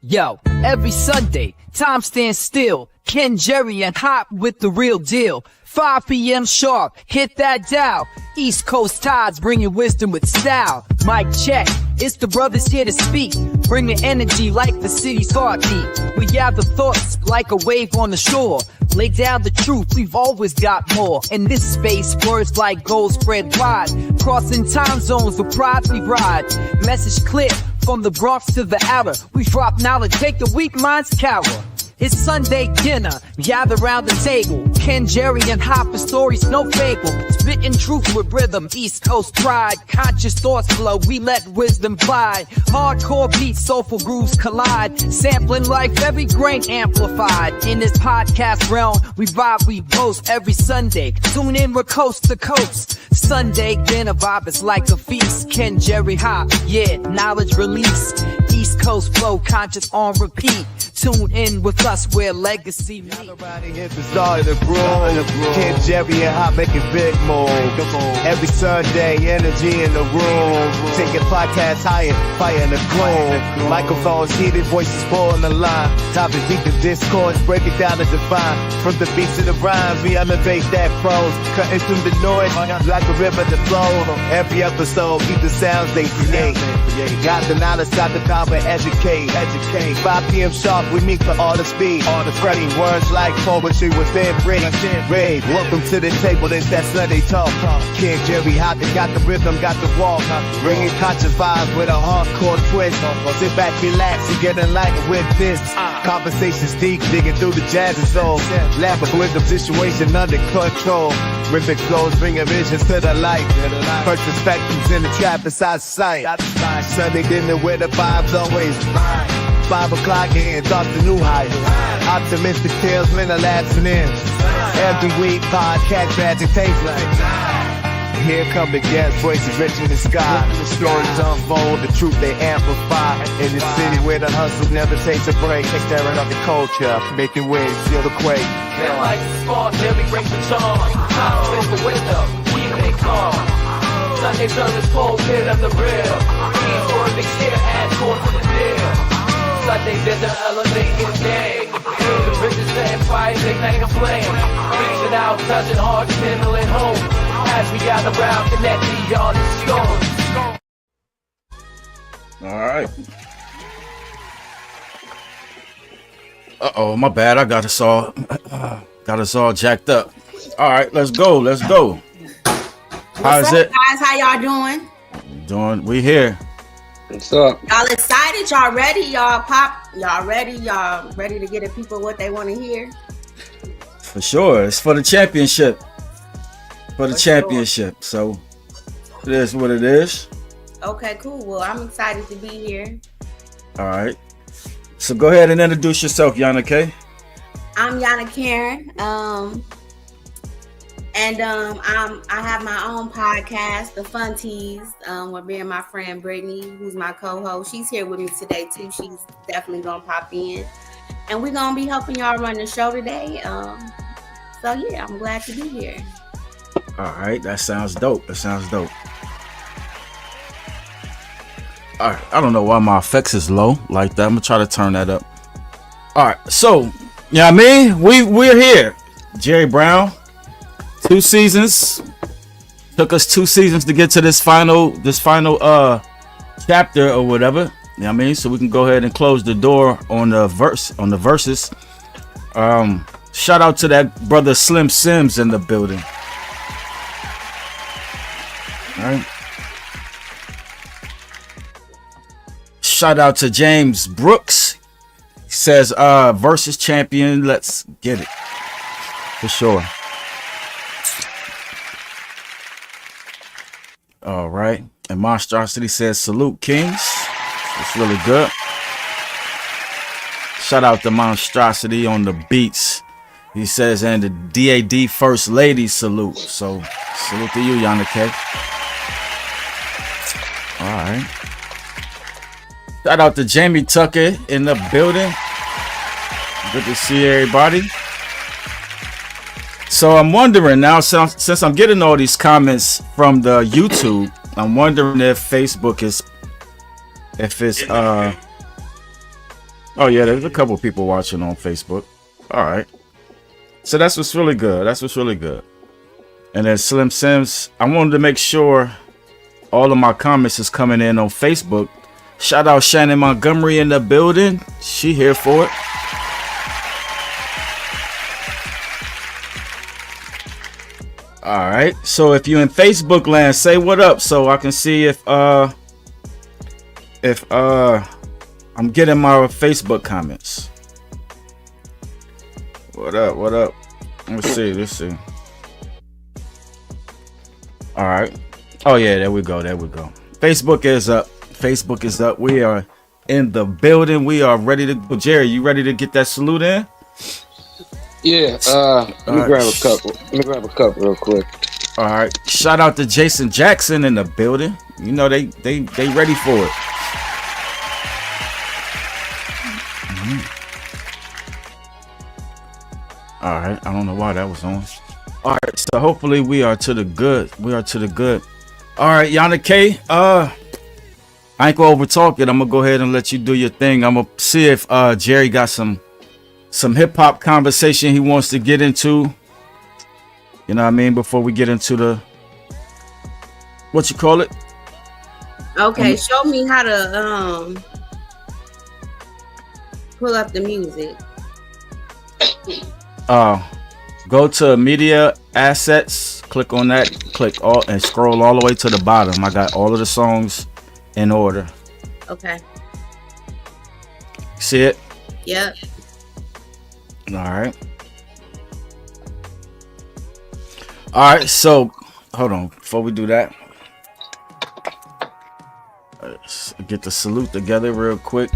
Yo, every Sunday, time stands still. Ken, Jerry, and Hop with the real deal. 5 p.m. sharp, hit that dial. East Coast tides bringing wisdom with style. Mic check, it's the brothers here to speak. Bringing energy like the city's heartbeat. We gather thoughts like a wave on the shore. Lay down the truth, we've always got more. In this space, words like gold spread wide. Crossing time zones with pride we ride. Message clear, from the Bronx to the outer. We drop knowledge, make the weak minds cower. It's Sunday dinner, gather round the table. Ken, Jerry, and Hopper, stories no fable. Spitting truth with rhythm, East Coast pride. Conscious thoughts flow, we let wisdom fly. Hardcore beats, soulful grooves collide. Sampling life, every grain amplified. In this podcast realm, we vibe, we boast every Sunday. Tune in, we're coast to coast. Sunday dinner vibe is like a feast. Ken, Jerry, Hop, yeah, knowledge release. East Coast flow, conscious on repeat. Tune in with us where legacy meet. Everybody hit the start of the groove. Ken, Jerry, and Hop making big moves. Every Sunday, energy in the room. Taking podcasts higher, fire in the gloom. Microphones heated, voices full on the line. Topics beat the discourse, break it down and define. From the beats to the rhymes, we elevate that prose. Cutting through the noise like a river that flows. Every episode, keep the sounds they create. Got the knowledge, got the power, educate. 5 p.m. sharp, we meet for all the speed. All the spreading words like poetry within rave. Welcome to the table, it's that Sunday talk. Ken, Jerry, Hop, they got the rhythm, got the walk. Bringing conscious vibes with a hardcore twist. Sit back, relax, and get enlightened with this. Conversations deep, digging through the jazz and soul. Laughing with the situation under control. Rhythmic flows, bringing visions to the light. Perspectives in the trap beside sight. Sunday dinner where the vibes always 5 o'clock and thoughts to new heights. Optimistic tales, men are lapsing in. Every week, podcast magic takes like. Here come the guest voices rich in the sky. The stories unfold, the truth they amplify. In the city where the hustle never takes a break. They staring up the culture, making waves, feel the quake. Feel like the spark, Jerry breaks the charm. Time is the wisdom, we make calm. Sunday service, full pit of the real. East for a big share, add core to the deal. Sunday dinner, elevate his day. The bridges and fires, ignite a flame. Reaching out, touching hearts, kindling home. As we gather round, connected beyond the storm. All right. Uh-oh, my bad. I got us all jacked up. All right, let's go. How's it, guys? How y'all doing? We here. What's up? Y'all excited? Y'all ready? Y'all ready? Y'all ready to get the people what they want to hear? For sure. It's for the championship. Championship. So it is what it is. Okay, cool. Well, I'm excited to be here. All right. So go ahead and introduce yourself, Yana K. I'm Yana Karen. I have my own podcast, The Fun Teas, with me and my friend Brittany, who's my co-host. She's here with me today too. She's definitely gonna pop in, and we're gonna be helping y'all run the show today. So yeah, I'm glad to be here. All right, that sounds dope. All right, I don't know why my effects is low like that. I'm gonna try to turn that up. All right, so you know what I mean? We're here. Jerry Brown, 2 seasons. Took us 2 seasons to get to this final chapter or whatever. You know what I mean? So we can go ahead and close the door on the verses. Shout out to that brother Slim Sims in the building. All right. Shout out to James Brooks. He says, versus champion, let's get it. For sure. All right. And Monstrosity says, salute Kings. It's really good. Shout out to Monstrosity on the beats. He says, and the DAD First Lady salute. So salute to you, Yana K. All right. Shout out to Jamie Tucker in the building. Good to see everybody. So I'm wondering now, since I'm getting all these comments from the YouTube, I'm wondering if Facebook is, Oh yeah, there's a couple people watching on Facebook. All right. So that's what's really good. That's what's really good. And then Slim Sims, I wanted to make sure all of my comments is coming in on Facebook. Shout out Shannon Montgomery in the building. She here for it. All right. So if you in Facebook land, say what up so I can see if I'm getting my Facebook comments. What up? What up? Let's see. Let's see. All right. Oh yeah, there we go. There we go. Facebook is up. Facebook is up. We are in the building. We are ready to go. Jerry, you ready to get that salute in? Yeah. Let me grab a couple. Let me grab a couple real quick. All right. Shout out to Jason Jackson in the building. You know they ready for it. All right. I don't know why that was on. All right. So hopefully we are to the good. We are to the good. All right, Yana K. I ain't gonna over talk it. I'm gonna go ahead and let you do your thing. I'm gonna see if Jerry got some hip hop conversation he wants to get into. You know what I mean? Before we get into the what you call it? Okay, show me how to pull up the music. Go to media assets, click on that, click all and scroll all the way to the bottom. I got all of the songs in order. Okay. See it? Yep. All right. All right, so hold on. Before we do that, let's get the salute together real quick.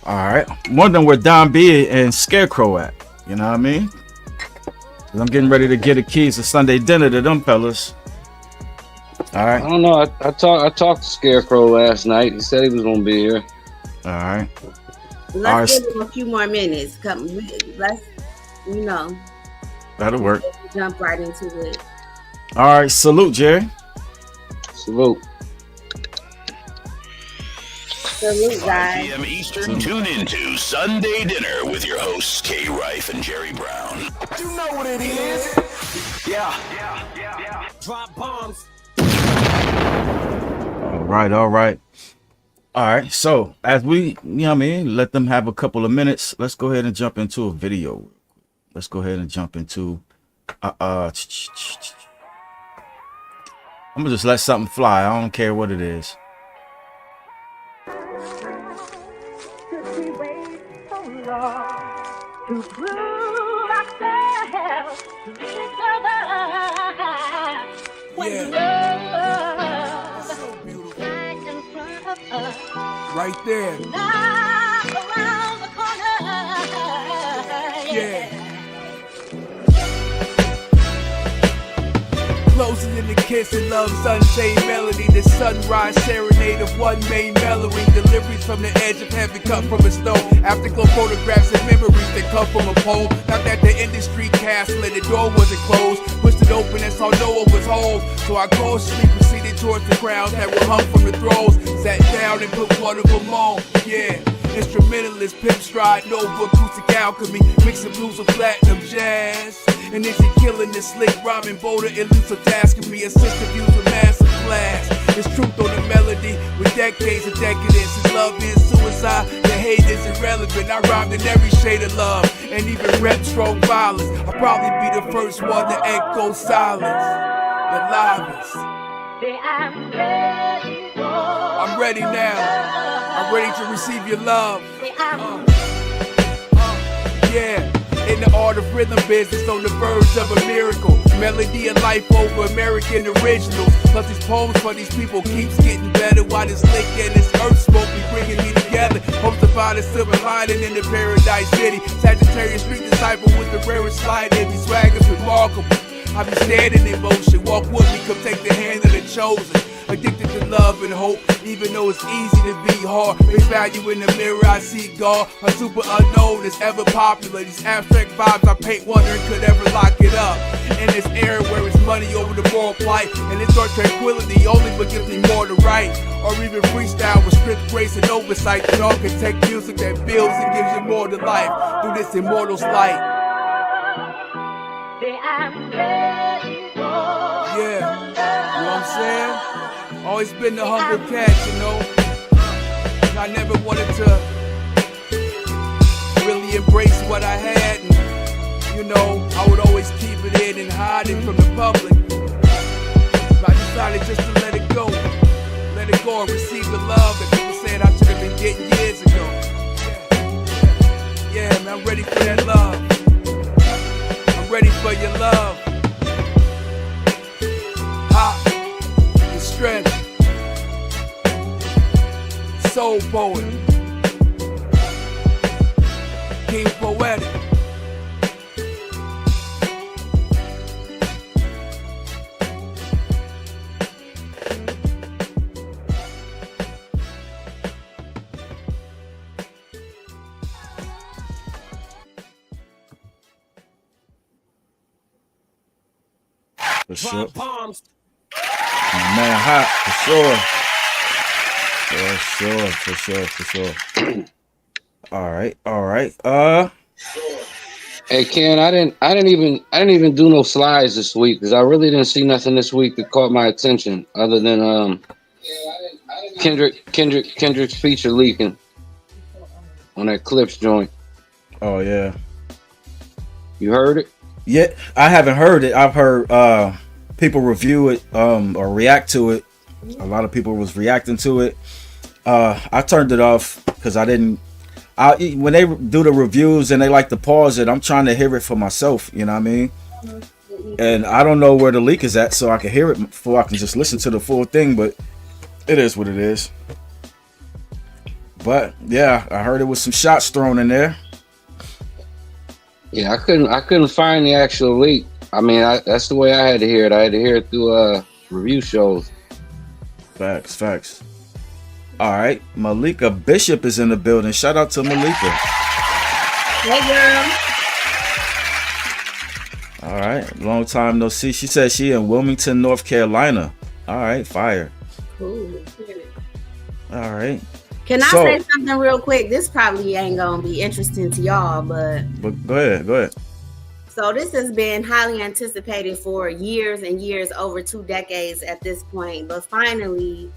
All right. Wondering where Don B and Scarecrow at. You know what I mean? 'Cause I'm getting ready to get the keys to Sunday dinner to them fellas. All right. I don't know. I talked to Scarecrow last night. He said he was gonna be here. All right. Let's give him a few more minutes. Let's, That'll work. Jump right into it. All right. Salute, Jerry. Salute. Salute, 5 guys. p.m. Eastern, tune into Sunday Dinner with your hosts, K. Rife and Jerry Brown. You know what it is. Yeah. Drop bombs. All right. So as we, let them have a couple of minutes. Let's go ahead and jump into a video. Let's go ahead and jump into. I'm gonna just let something fly. I don't care what it is. To prove ourselves to each other. When love So beautiful. right in front of us, Right there. not around the corner. Yeah. Closer than the kiss and love, sunshade melody, the sunrise serenade of one main melody. Deliveries from the edge of heaven cut from a stone. Afterglow photographs and memories that come from a pole. Not that the industry castle and the door wasn't closed. Pushed it open and saw Noah was whole. So I cautiously proceeded towards the crowds that were hung from the thrones. Sat down and put one of them on. Yeah. Instrumentalist, pimp stride, Nova, acoustic alchemy, mixing blues with platinum jazz. And is he killing this slick rhyming, bolder, elusive tasking me? Assistive views with massive class. It's truth on the melody with decades of decadence. His love is suicide, the hate is irrelevant. I rhymed in every shade of love and even rep strong violence. I'll probably be the first one to echo silence. The livest. I'm ready for I'm ready now. I'm ready to receive your love. Yeah, in the art of rhythm business, on the verge of a miracle. Melody of life over American originals. Plus these poems for these people keeps getting better. While this lick and this earth smoke be bringing me together. Hope to find a silver lining in the paradise city. Sagittarius street disciple with the rarest slide. Every swagger's remarkable. I be standing in motion. Walk with me, come take the hand of the chosen. Addicted to love and hope, even though it's easy to be hard. Face value in the mirror, I see God. A super unknown is ever popular. These abstract vibes I paint, wondering could ever lock it up. In this era where it's money over the moral plight, and it's our tranquility only but gives me more to write. Or even freestyle with strict grace and oversight. That all can take music that builds and gives you more to life through this immortal's light. Yeah, you know what I'm saying? Always been the humble cat, you know. And I never wanted to really embrace what I had. And, you know, I would always keep it in and hide it from the public. But I decided just to let it go. Let it go and receive the love that people said I should have been getting years ago. Yeah, man, I'm ready for that love. I'm ready for your love. Hot, the strength. Soul poet, King Poetic. For sure. Man, hot, for sure. All right. Hey Ken, I didn't even do no slides this week because I really didn't see nothing this week that caught my attention other than Kendrick's feature leaking on that Clips joint. Oh yeah. You heard it? Yeah, I haven't heard it. I've heard people review it or react to it. A lot of people was reacting to it. I turned it off because when they do the reviews and they like to pause it, I'm trying to hear it for myself, you know what I mean? And I don't know where the leak is at, so I can hear it before I can just listen to the full thing, but it is what it is. But yeah, I heard it was some shots thrown in there. Yeah, I couldn't find the actual leak. I mean, that's the way I had to hear it. I had to hear it through review shows. Facts. All right, Malika Bishop is in the building. Shout out to Malika. Hey, girl. All right, long time no see. She said she in Wilmington, North Carolina. All right, fire. Cool. All right. Can I say something real quick? This probably ain't gonna be interesting to y'all, but go ahead. So this has been highly anticipated for years and years, over 2 decades at this point. But finally,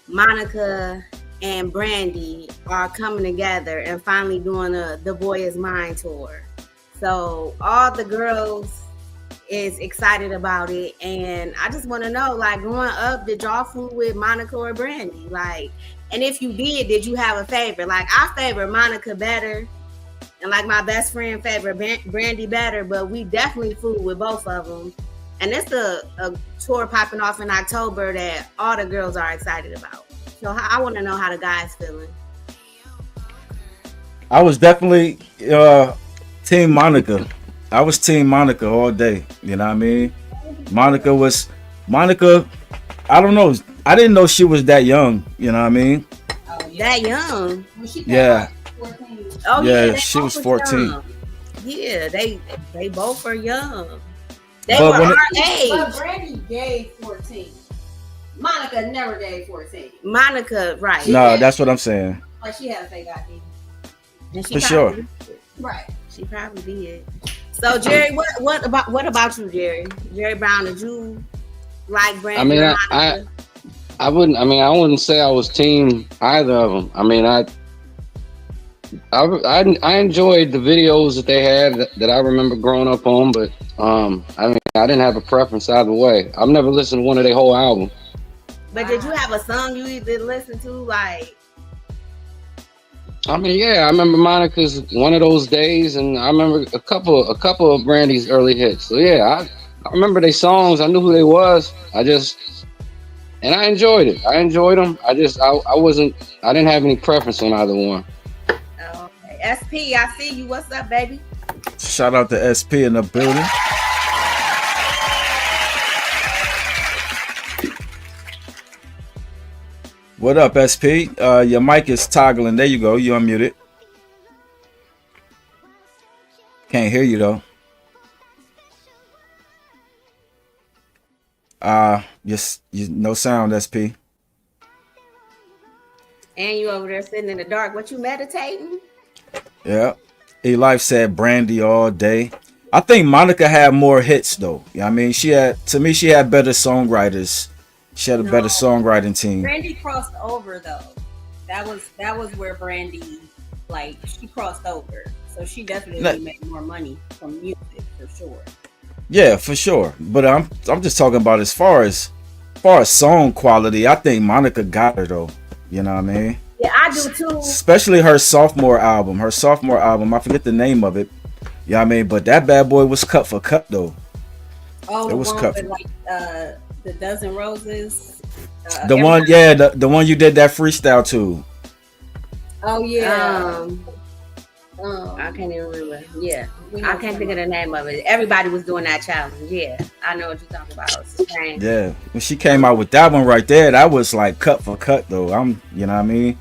Monica and Brandy are coming together and finally doing The Boy Is Mine tour. So all the girls is excited about it, and I just want to know, like, growing up, did y'all fool with Monica or Brandy? Like, and if you did you have a favorite? Like, I favor Monica better, and like my best friend favor Brandy better, but we definitely fool with both of them. And it's a tour popping off in October that all the girls are excited about. So I want to know how the guys feeling. I was definitely Team Monica. I was Team Monica all day. You know what I mean? Monica, I don't know. I didn't know she was that young. You know what I mean? That young? Yeah. Oh yeah, she was 14. Young. Yeah, they both are young. They but were our age. But Brandy gave 14. Monica never gave 14. Monica, right. No, that's what I'm saying. Like, she had a fake ID. And she for sure. Right. She probably did. So Jerry, what about you, Jerry? Jerry Brown, did you like Brandy? I mean, I wouldn't say I was team either of them. I mean, I enjoyed the videos that they had that I remember growing up on, but I mean, I didn't have a preference either way. I've never listened to one of their whole album. But did you have a song you either listen to, like? I mean, yeah, I remember Monica's One of Those Days, and I remember a couple of Brandy's early hits. So yeah, I remember their songs. I knew who they was. And I enjoyed it. I enjoyed them. I didn't have any preference on either one. Okay. SP, I see you. What's up, baby? Shout out to SP in the building. What up, SP? Your mic is toggling. There you go. You unmuted. Can't hear you though. Just no sound, SP. And you over there sitting in the dark. What you meditating? Yeah. E-Life said Brandy all day. I think Monica had more hits though. You know what I mean? She had better songwriters. She had a better songwriting team. Brandy crossed over though. That was where Brandy, like, she crossed over. So she definitely made more money from music for sure. Yeah, for sure. But I'm just talking about as far as song quality. I think Monica got her though. You know what I mean? Yeah, I do too. Especially her sophomore album. I forget the name of it. You know what I mean? But that bad boy was cut for cut though. Oh, it was cut for like the Dozen Roses. The one, yeah, the one you did that freestyle to. Oh yeah. I can't even remember. Yeah, I can't think of the name of it. Everybody was doing that challenge. Yeah, I know what you're talking about. It's the same. Yeah, when she came out with that one right there, that was like cut for cut though. You know what I mean?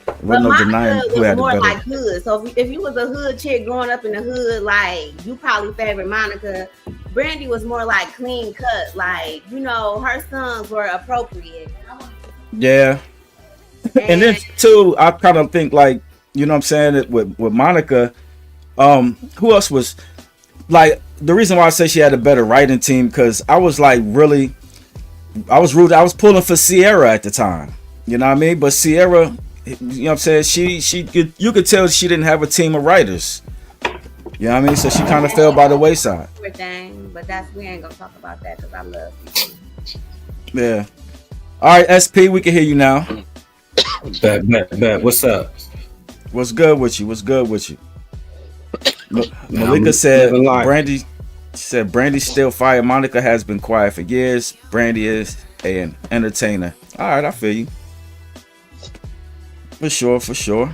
But no denying who had more like hood. So if you was a hood chick growing up in the hood, like you probably favored Monica. Brandy was more like clean cut. Like, you know, her songs were appropriate. Yeah. And then too, I kind of think like, you know what I'm saying, that with Monica, who else was like, the reason why I say she had a better writing team, because I was pulling for Sierra at the time. You know what I mean? But Sierra, you know what I'm saying, you could tell she didn't have a team of writers. You know what I mean? So she kind of fell by the wayside. Everything, but we ain't gonna talk about that because I love you. Yeah. All right, SP, we can hear you now. Bet. What's up? What's good with you? Malika said Brandy still fire. Monica has been quiet for years. Brandy is an entertainer. All right, I feel you. For sure.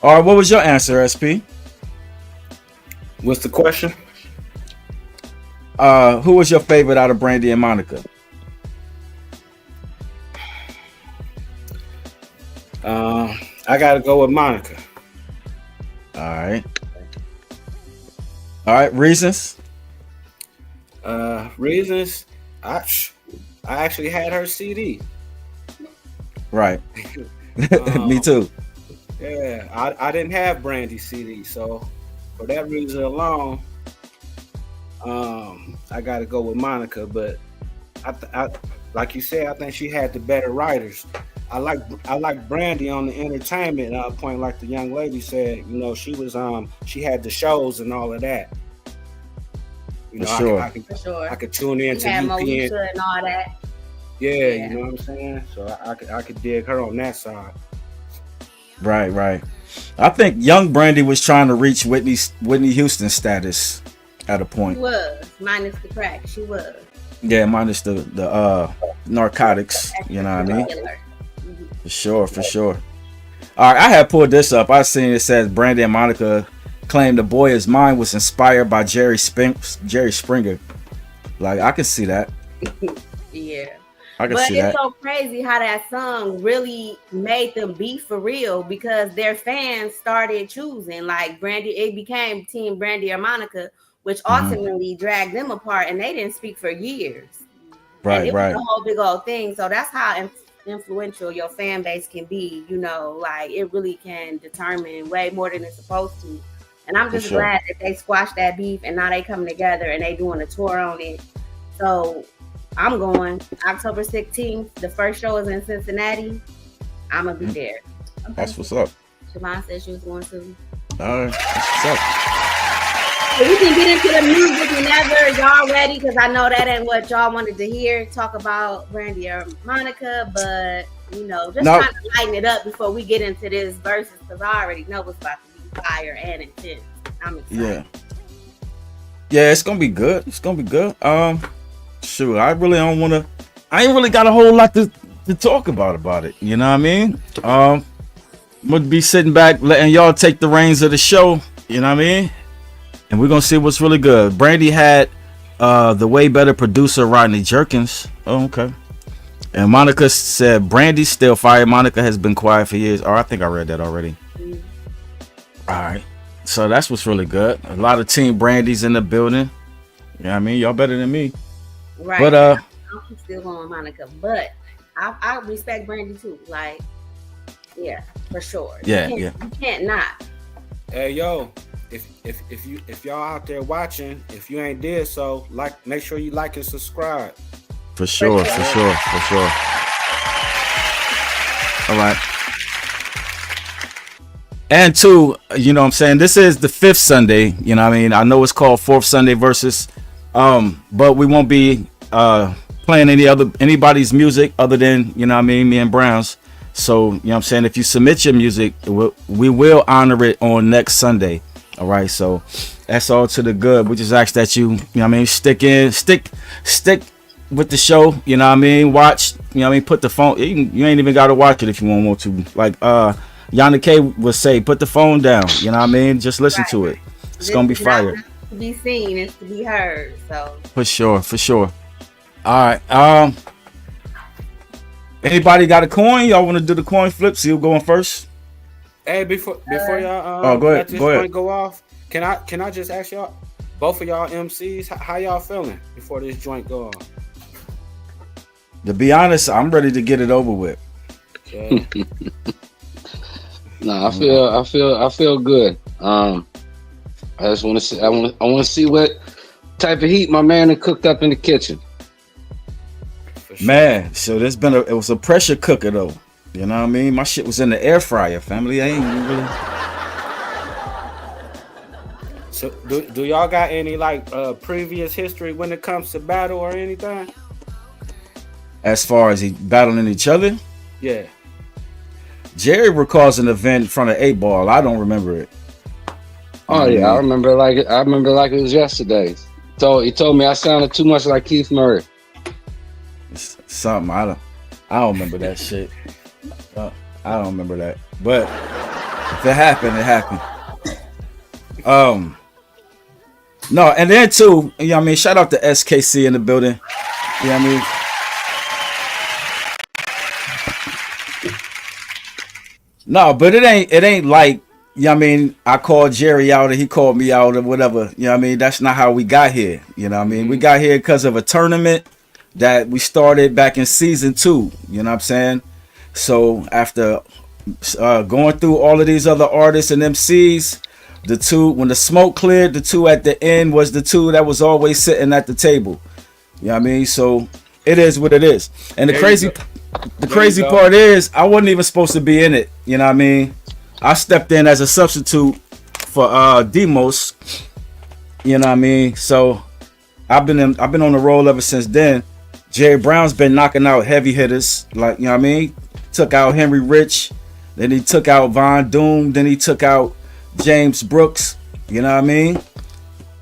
All right, what was your answer, SP? What's the question? Who was your favorite out of Brandy and Monica? I gotta go with Monica. All right. Reasons? Reasons? I actually had her CD. Right. Me too. Yeah, I didn't have Brandy's CD, so for that reason alone, I got to go with Monica. But I like you said, I think she had the better writers. I like Brandy on the entertainment point, like the young lady said. You know, she had the shows and all of that. You know, I could tune in to UPN and all that. Yeah, you know what I'm saying. So I could dig her on that side. Right. I think young Brandy was trying to reach Whitney Houston status at a point. She was, minus the crack. She was. Yeah, minus the narcotics. You know what I mean? For sure. All right, I had pulled this up. I seen it says Brandy and Monica claimed The Boy Is Mine was inspired by Jerry Springer. Like, I can see that. Yeah. But it's so crazy how that song really made them beef for real, because their fans started choosing like Brandy. It became Team Brandy or Monica, which ultimately dragged them apart, and they didn't speak for years. Right. It was a whole big old thing. So that's how influential your fan base can be. You know, like it really can determine way more than it's supposed to. And I'm just glad that they squashed that beef, and now they coming together and they doing a tour on it. So I'm going October 16th. The first show is in Cincinnati. I'm gonna be there. Okay. That's what's up. Siobhan said she was going to. All right, that's what's up. So we can get into the music whenever y'all ready, because I know that ain't what y'all wanted to hear. Talk about Brandy or Monica, but you know, just trying to lighten it up before we get into this verses, because I already know what's about to be fire and intense. I'm excited. Yeah, it's gonna be good. Shoot, I ain't really got a whole lot to talk about it. You know what I mean? I'm gonna be sitting back, letting y'all take the reins of the show. You know what I mean? And we're gonna see what's really good. Brandy had the way better producer Rodney Jerkins. Oh, okay. And Monica said Brandy's still fire. Monica has been quiet for years. Oh, I think I read that already. All right. So that's what's really good. A lot of Team Brandy's in the building. You know what I mean? Y'all better than me. Right. But I'm still going with Monica, but I respect Brandy too. Like, yeah, for sure. Yeah, you can't not. Hey yo, if y'all out there watching, if you ain't did so, make sure you like and subscribe. For sure. All right. And two, you know what I'm saying? This is the 5th Sunday. You know what I mean? I know it's called 4th Sunday versus, but we won't be playing anybody's music other than, you know what I mean, me and Brown's. So, you know what I'm saying? If you submit your music, we will honor it on next Sunday. All right. So that's all to the good. We just ask that you know what I mean, stick with the show. You know what I mean? Watch, you know what I mean? Put the phone, you ain't even got to watch it if you want to. Like, Yana K would say, put the phone down. You know what I mean? Just listen to it. It's going to be fire. Not to be seen, it's to be heard. So For sure. All right. Anybody got a coin? Y'all want to do the coin flip? See who going first? Hey, before y'all go ahead. Go off. Can I just ask y'all, both of y'all MCs, how y'all feeling before this joint go off? To be honest, I'm ready to get it over with. Yeah. No, I feel good. I just want to see. I want to see what type of heat my man had cooked up in the kitchen. Sure. Man, so it was a pressure cooker though. You know what I mean? My shit was in the air fryer, family. I ain't really. So do y'all got any previous history when it comes to battle or anything? As far as he battling each other? Yeah. Jerry recalls an event in front of 8 Ball. I don't remember it. Oh yeah, I remember like it was yesterday. He told me I sounded too much like Keith Murray. Something I don't remember that shit. I don't remember that. But if it happened, it happened. No, and then too, you know what I mean, shout out to SKC in the building. You know what I mean? No, but it ain't like, you know what I mean, I called Jerry out or he called me out or whatever. You know what I mean? That's not how we got here. You know what I mean? We got here because of a tournament that we started back in season 2. You know what I'm saying? So after going through all of these other artists and MCs, the two, when the smoke cleared, the two at the end was the two that was always sitting at the table. You know what I mean? So it is what it is. And the crazy part is I wasn't even supposed to be in it. You know what I mean? I stepped in as a substitute for Demos. You know what I mean? So I've been on the roll ever since then. Jerry Brown's been knocking out heavy hitters, like, you know what I mean? Took out Henry Rich, then he took out Von Doom, then he took out James Brooks. You know what I mean?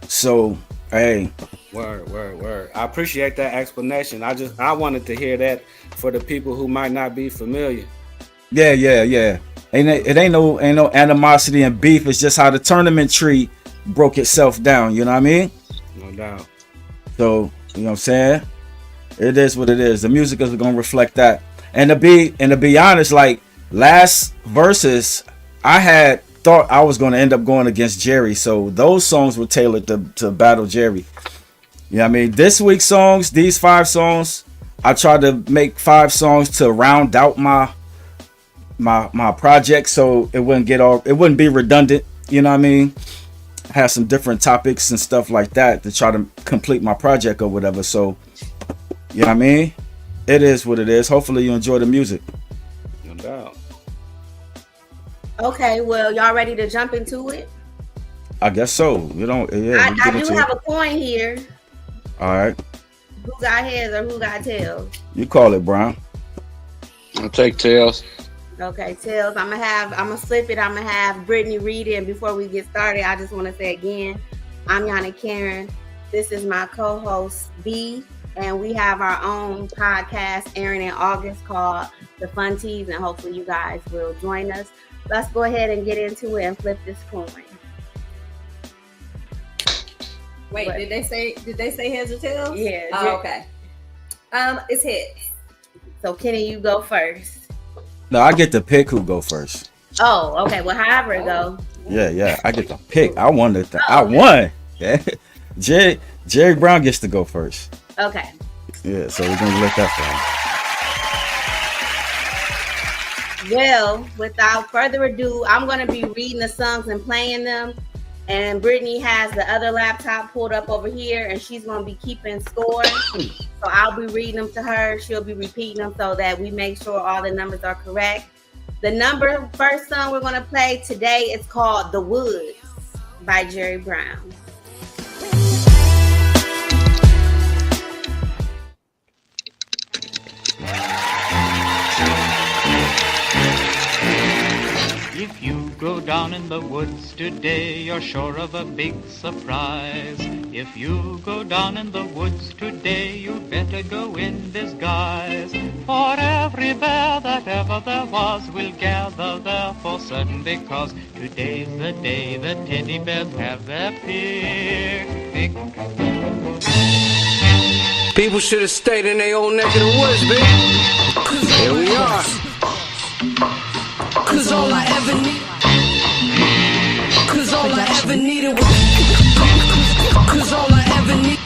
So, hey. Word. I appreciate that explanation. I wanted to hear that for the people who might not be familiar. Yeah. It ain't no animosity and beef. It's just how the tournament tree broke itself down. You know what I mean? No doubt. So, you know what I'm saying? It is what it is. The music is gonna reflect that. And to be honest, like last verses, I had thought I was gonna end up going against Jerry. So those songs were tailored to battle Jerry. You know what I mean? This week's songs, these 5 songs, I tried to make 5 songs to round out my project so it wouldn't be redundant. You know what I mean? I had some different topics and stuff like that to try to complete my project or whatever. So, you know what I mean? It is what it is. Hopefully you enjoy the music. No doubt. Okay, well, y'all ready to jump into it? I guess so. You know, yeah. I do have a coin here. All right. Who got heads or who got tails? You call it, Brown. I'll take tails. Okay, tails. I'm gonna flip it. I'm gonna have Brittany read it. And before we get started, I just want to say again, I'm Yana Karen. This is my co-host B, and we have our own podcast airing in August called The Fun Teas, and hopefully you guys will join us. Let's go ahead and get into it and flip this coin. Wait, did they say heads or tails? Yeah. Oh, okay. It's heads. So Kenny, you go first. No, I get to pick who go first. Oh, okay. Well, however it go. Yeah, I get to pick. I won it. Oh, I okay. won. Yeah. Jerry Brown gets to go first. Okay. Yeah, so we're gonna let that fly. Well, without further ado, I'm gonna be reading the songs and playing them. And Brittany has the other laptop pulled up over here, and she's gonna be keeping score. So I'll be reading them to her. She'll be repeating them so that we make sure all the numbers are correct. The first song we're gonna play today is called "The Woods" by Jerry Brown. If you go down in the woods today, you're sure of a big surprise. If you go down in the woods today, you better go in disguise. For every bear that ever there was will gather there for certain, because today's the day the teddy bears have their picnic. People should have stayed in their own neck of the woods, baby. Here we are. Cause all I ever need, cause all I ever needed was, cause all I ever need.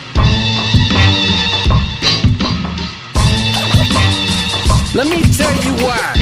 Let me tell you why.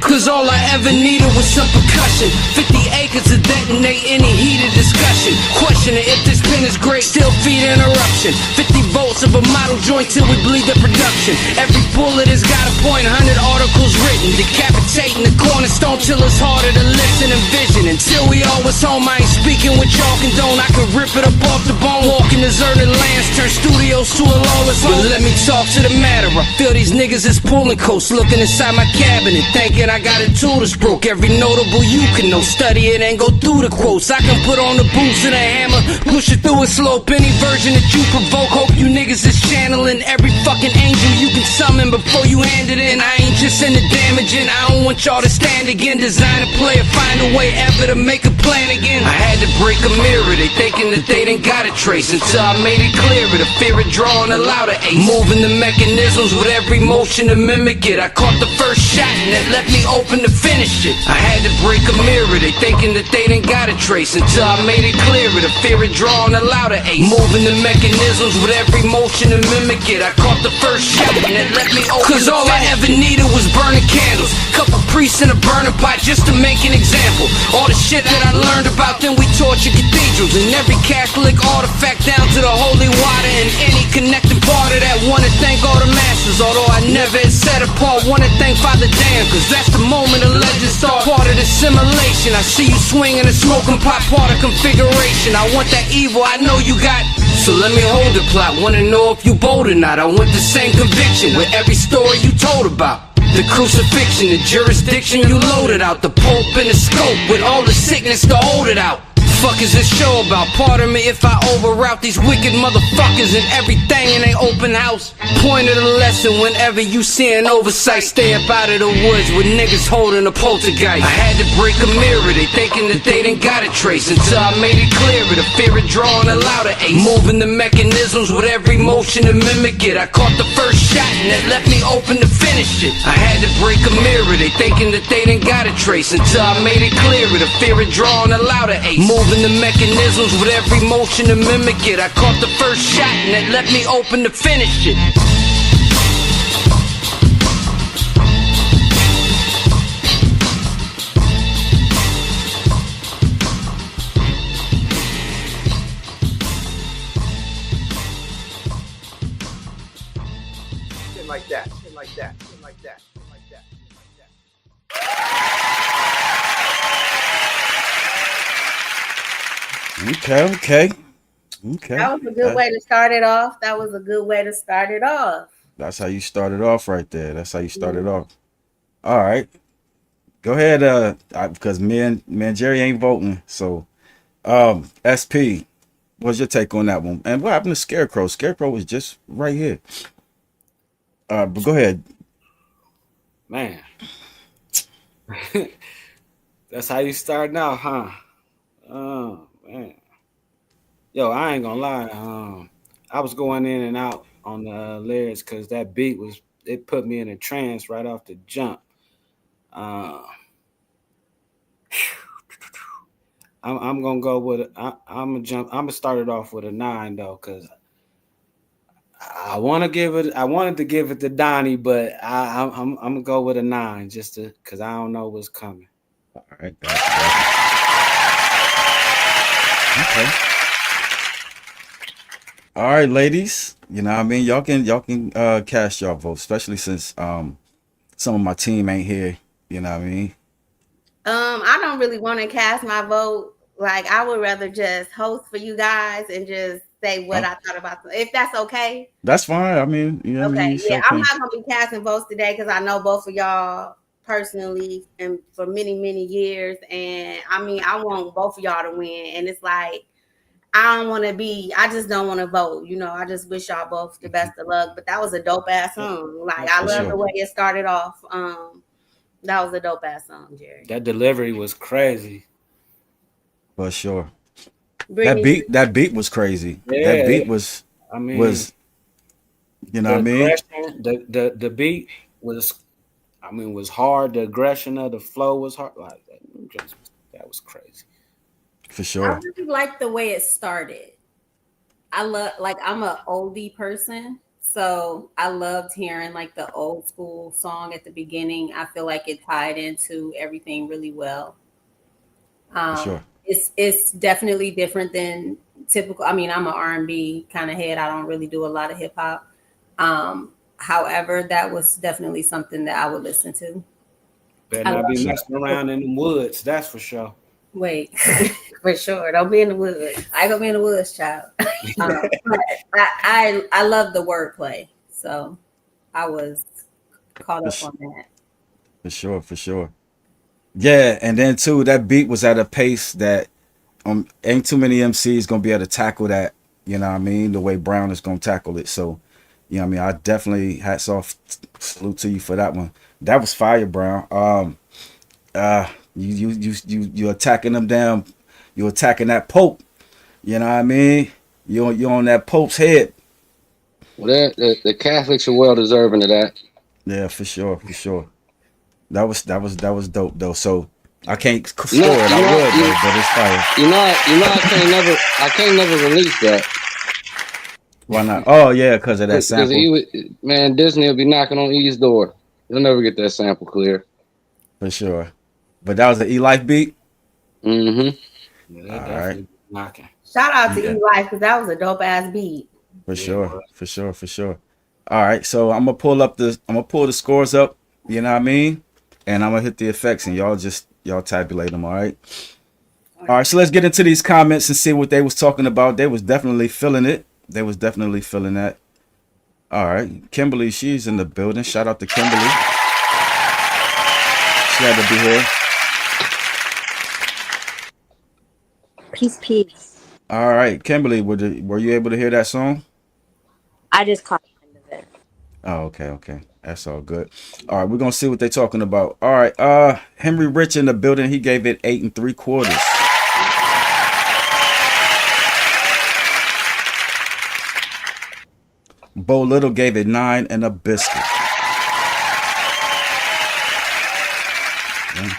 Cause all I ever needed was some percussion. 50 acres to detonate any heated discussion. Questioning if this pen is great, still feed interruption. 50 volts of a model joint till we bleed the production. Every bullet has got a point, 100 articles written. Decapitating the cornerstone till it's harder to listen and vision. Until we all was home, I ain't speaking with y'all condone. I could rip it up off the bone. Walking deserted lands, turn studios to a lawless home. But let me talk to the matter. I feel these niggas is pulling coats, looking inside my cabinet, thinking I got a tool that's broke. Every notable you can know, study it and go through the quotes. I can put on the boots and a hammer, push it through a slope. Any version that you provoke, hope you niggas is channeling every fucking angel you can summon before you hand it in. I ain't just into damaging, I don't want y'all to stand again. Design a player, find a way ever to make a plan again. I had to break a mirror, they thinking that they didn't got a trace, until I made it clearer. The fear of drawing a louder ace, moving the mechanisms with every motion to mimic it. I caught the first shot and that left me open to finish it. I had to break a mirror, they thinking that they didn't got a trace, until I made it clearer. The fear of drawing a louder ace, moving the mechanisms with every motion to mimic it. I caught the first shot and it let me open. Cause all I ever needed was burning candles, couple priests in a burning pot just to make an example. All the shit that I learned about, then we torture cathedrals and every Catholic artifact down to the holy water and any connecting part of that. Wanna thank all the masters, although I never had set apart. Wanna thank Father Dan, cause that's the moment the legends start. Part of the simulation, I see you swinging and smoking pot, part of configuration. I want that evil, I know you got, so let me hold the plot. Wanna know if you bold or not. I want the same conviction with every story you told about. The crucifixion, the jurisdiction you loaded out. The Pope and the scope with all the sickness to hold it out. Fuck is this show about? Pardon me if I overroute these wicked motherfuckers and everything in they open house. Point of the lesson, whenever you see an oversight, stay up out of the woods with niggas holding a poltergeist. I had to break a mirror, they thinking that they didn't got a trace, until I made it clearer. The fear of drawing a louder ace, moving the mechanisms with every motion to mimic it. I caught the first shot and that left me open to finish it. I had to break a mirror, they thinking that they didn't got a trace, until I made it clearer. The fear of drawing a louder ace, moving the mechanisms with every motion to mimic it. I caught the first shot and that left me open to finish it. Like that, like that, like that, like that. Okay. That was a good way to start it off. That's how you started off right there. That's how you started off. All right. Go ahead, because me and Jerry ain't voting. So SP, what's your take on that one? And what happened to Scarecrow? Scarecrow was just right here. But go ahead. Man. That's how you start now, huh? Oh, man. Yo, I ain't gonna lie. I was going in and out on the lyrics because that beat it put me in a trance right off the jump. I'm gonna go with I'm gonna start it off with a 9 though, because I wanted to give it to Donnie, but I'm gonna go with a 9 just because I don't know what's coming. All right, okay. All right, ladies. You know what I mean? Y'all can cast y'all votes, especially since some of my team ain't here. You know what I mean? I don't really want to cast my vote. Like, I would rather just host for you guys and just say what I thought about them, if that's okay. That's fine. I mean, you know what I mean? Yeah, I'm Okay. not gonna be casting votes today because I know both of y'all personally and for many, many years. And I mean, I want both of y'all to win. And it's like, I just don't want to vote. You know, I just wish y'all both the best of luck. But that was a dope ass song. Like, I love the way it started off. That was a dope ass song, Jerry. That delivery was crazy. For sure. Brittany, That beat was crazy. Yeah, That beat was, I mean, was, you know what I mean? The beat was, I mean, was hard. The aggression of the flow was hard. Like that was crazy. For I sure. really like the way it started. I'm an oldie person, so I loved hearing like the old school song at the beginning. I feel like it tied into everything really well. For sure. It's definitely different than typical. I mean, I'm an R&B kind of head. I don't really do a lot of hip hop. However, that was definitely something that I would listen to. Better not be messing around in the woods, that's for sure. Wait, for sure. Don't be in the woods. I go be in the woods, child. I love the wordplay, so I was caught up on that. For sure. Yeah, and then too, that beat was at a pace that ain't too many MCs gonna be able to tackle that. You know what I mean? The way Brown is gonna tackle it. So, you know what I mean? I definitely hats off, salute to you for that one. That was fire, Brown. You attacking them damn, you attacking that Pope. You know what I mean? You on that Pope's head. Well, the Catholics are well deserving of that. Yeah, for sure. That was dope though. So I can't score it. I would though, but it's fire. I can't never release that. Why not? Oh yeah, because of that sample. Man, Disney will be knocking on E's door. You'll never get that sample clear. For sure. But that was the E-Life beat? Mm-hmm. Yeah, that definitely knocking. Shout out to E-Life because that was a dope ass beat. For sure. All right, so I'm gonna pull the scores up, you know what I mean? And I'm gonna hit the effects and y'all tabulate them, all right? All right, so let's get into these comments and see what they was talking about. They was definitely feeling it. They was definitely feeling that. All right, Kimberly, she's in the building. Shout out to Kimberly. She had to be here. Peace. All right, Kimberly, were you able to hear that song? I just caught the end of it. Oh, okay. That's all good. All right, we're gonna see what they're talking about. All right, Henry Rich in the building. He gave it 8 3/4. Bo Little gave it 9 and a biscuit. Yeah.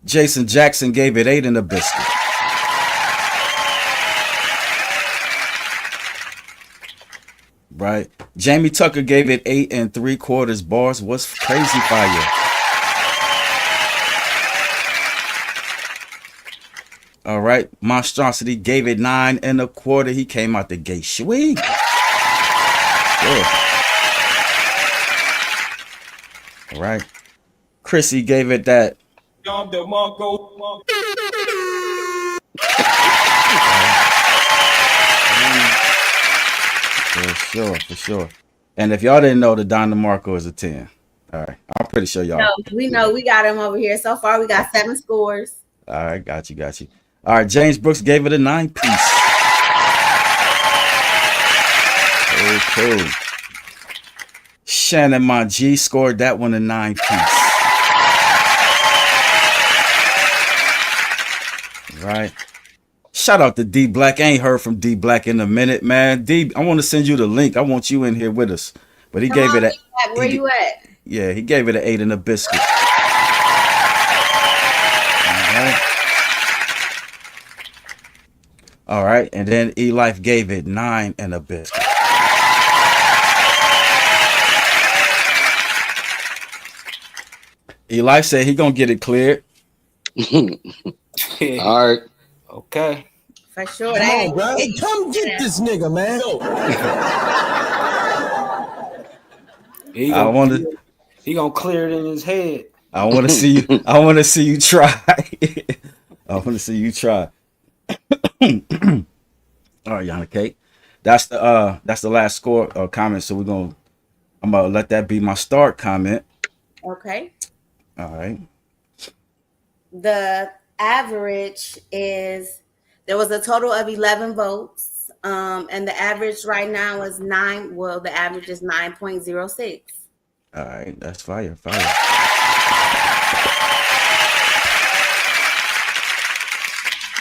Jason Jackson gave it 8 and a biscuit. Right. Jamie Tucker gave it 8 3/4 bars. What's crazy fire? All right. Monstrosity gave it 9 1/4. He came out the gate. Sweet. All right. Chrissy gave it that. For sure. And if y'all didn't know, the Don DeMarco is a 10. All right. I'm pretty sure y'all. No, we know we got him over here. So far, we got 7 scores. All right. Got you. All right. James Brooks gave it a 9 piece. Cool. Shannon Mongie scored that one a 9 piece. Right. Shout out to D Black. I ain't heard from D Black in a minute, man. D, I want to send you the link. I want you in here with us. But he Come gave on, it a D-Black, where you at? yeah, he gave it an 8 and a biscuit. All right, and then E-Life gave it 9 and a biscuit. E-Life said he gonna get it cleared. All right. Okay. For sure. Come on, bro. Hey, come get this nigga, man. He gonna clear it in his head. I want to see you. I want to see you try. I want to see you try. All right, Yana Kate. That's the last score comment. So I'm gonna let that be my start comment. Okay. All right. The average is there was a total of 11 votes. And the average right now is 9. Well, the average is 9.06. All right, that's fire.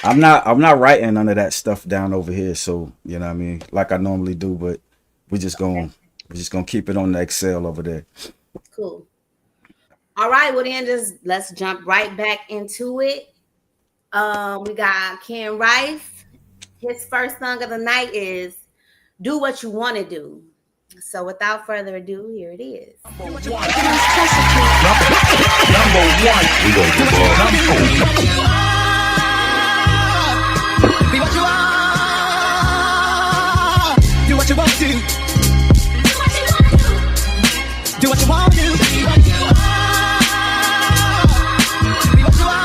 I'm not writing none of that stuff down over here, so you know what I mean, like I normally do, but we're just gonna keep it on the Excel over there. Cool. All right, well then let's jump right back into it. We got Ken Rife. His first song of the night is "Do What You Want to Do." So without further ado, here it is. Number one. We gonna do Be what you are. Do what you want to. Do what you want to. Be what you are. Be what you are.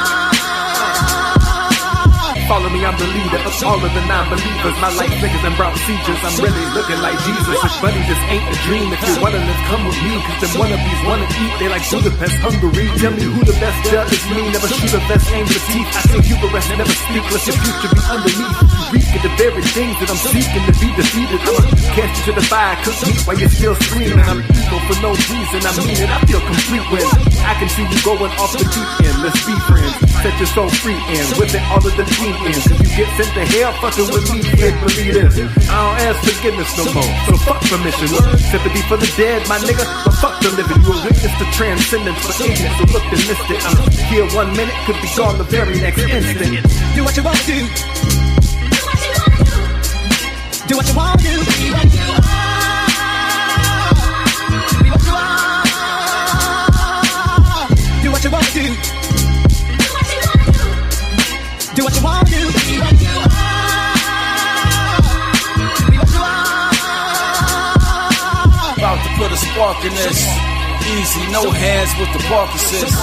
Follow me, I'm the leader of all of the non-believers. My life niggas and brought seizures. I'm really looking like Jesus. But buddy, this ain't a dream. If you wanna live, come with me. Cause them wannabes wanna eat. They like Budapest, Hungary. Tell me who the best judge is me. Never shoot a best aim for teeth. I say you the rest, never speak. Let your future be underneath. You reek at the very things that I'm seeking to be defeated. I'ma cast you to the fire, cook meat while you're still screaming. I'm evil for no reason. I mean it, I feel complete when I can see you going off the deep end. Let's be friends. Set your soul free and with it all of the dream ends. If you get sent to hell, fucking with me, can't believe this. I don't ask forgiveness no more, so fuck permission. Look, sympathy for the dead, my nigga, but fuck the living. You a witness to transcendence for ignorance, so look and missed it. I'm here 1 minute, could be gone the very next instant. Do what you want to. Do what you want to. Be what you are. Be what you are. Do what you want to. Do what you want to. Be what you are. Be what you are. About to put a spark in this. Easy, no hands with the Parkinson's.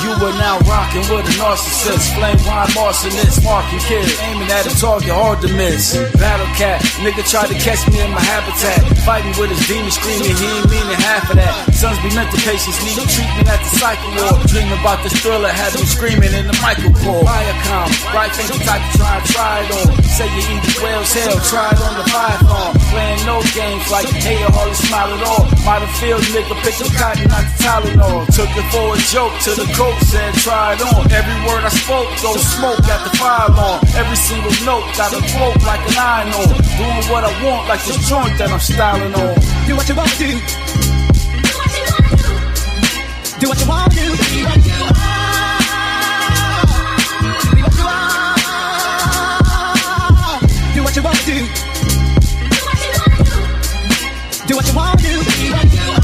You are now rocking with a narcissist. Flame wine arsonist, marking kid. Aiming at a target, hard to miss. Battle cat, nigga tried to catch me in my habitat. Fighting with his demon screaming, he ain't meaning half of that. Sons be mental patients, need treatment at the cycle ward. Dreaming about this thriller, had me screaming in the microcore. Viacom, right ain't the type to try it on. Say you eat the whale's hell, try it on the Python. Playing no games like, hey, you hardly smile at all. Might have feel nigga, pick the cotton, not the Tylenol. Took it for a joke to the coach. Said try it on. Every word I spoke, throw smoke at the fire alarm. Every single note got a float like an iron on. Doing what I want like this joint that I'm styling on. Do what you want to. Do what you want to. Be what you are. Be what you are. Do what you want to. Do what you want to. Be what you are.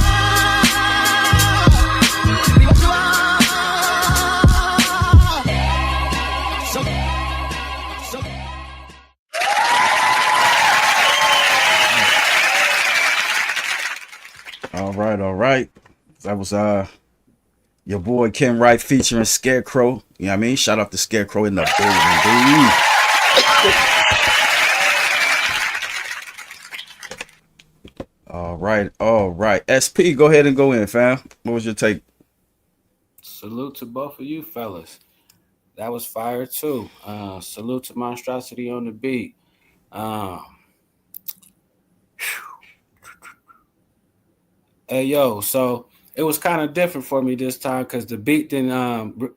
All right. That was your boy Ken Wright featuring Scarecrow. You know what I mean? Shout out to Scarecrow in the building, dude. All right. SP, go ahead and go in, fam. What was your take? Salute to both of you fellas. That was fire too. Salute to Monstrosity on the beat. Hey yo, so it was kind of different for me this time because the beat didn't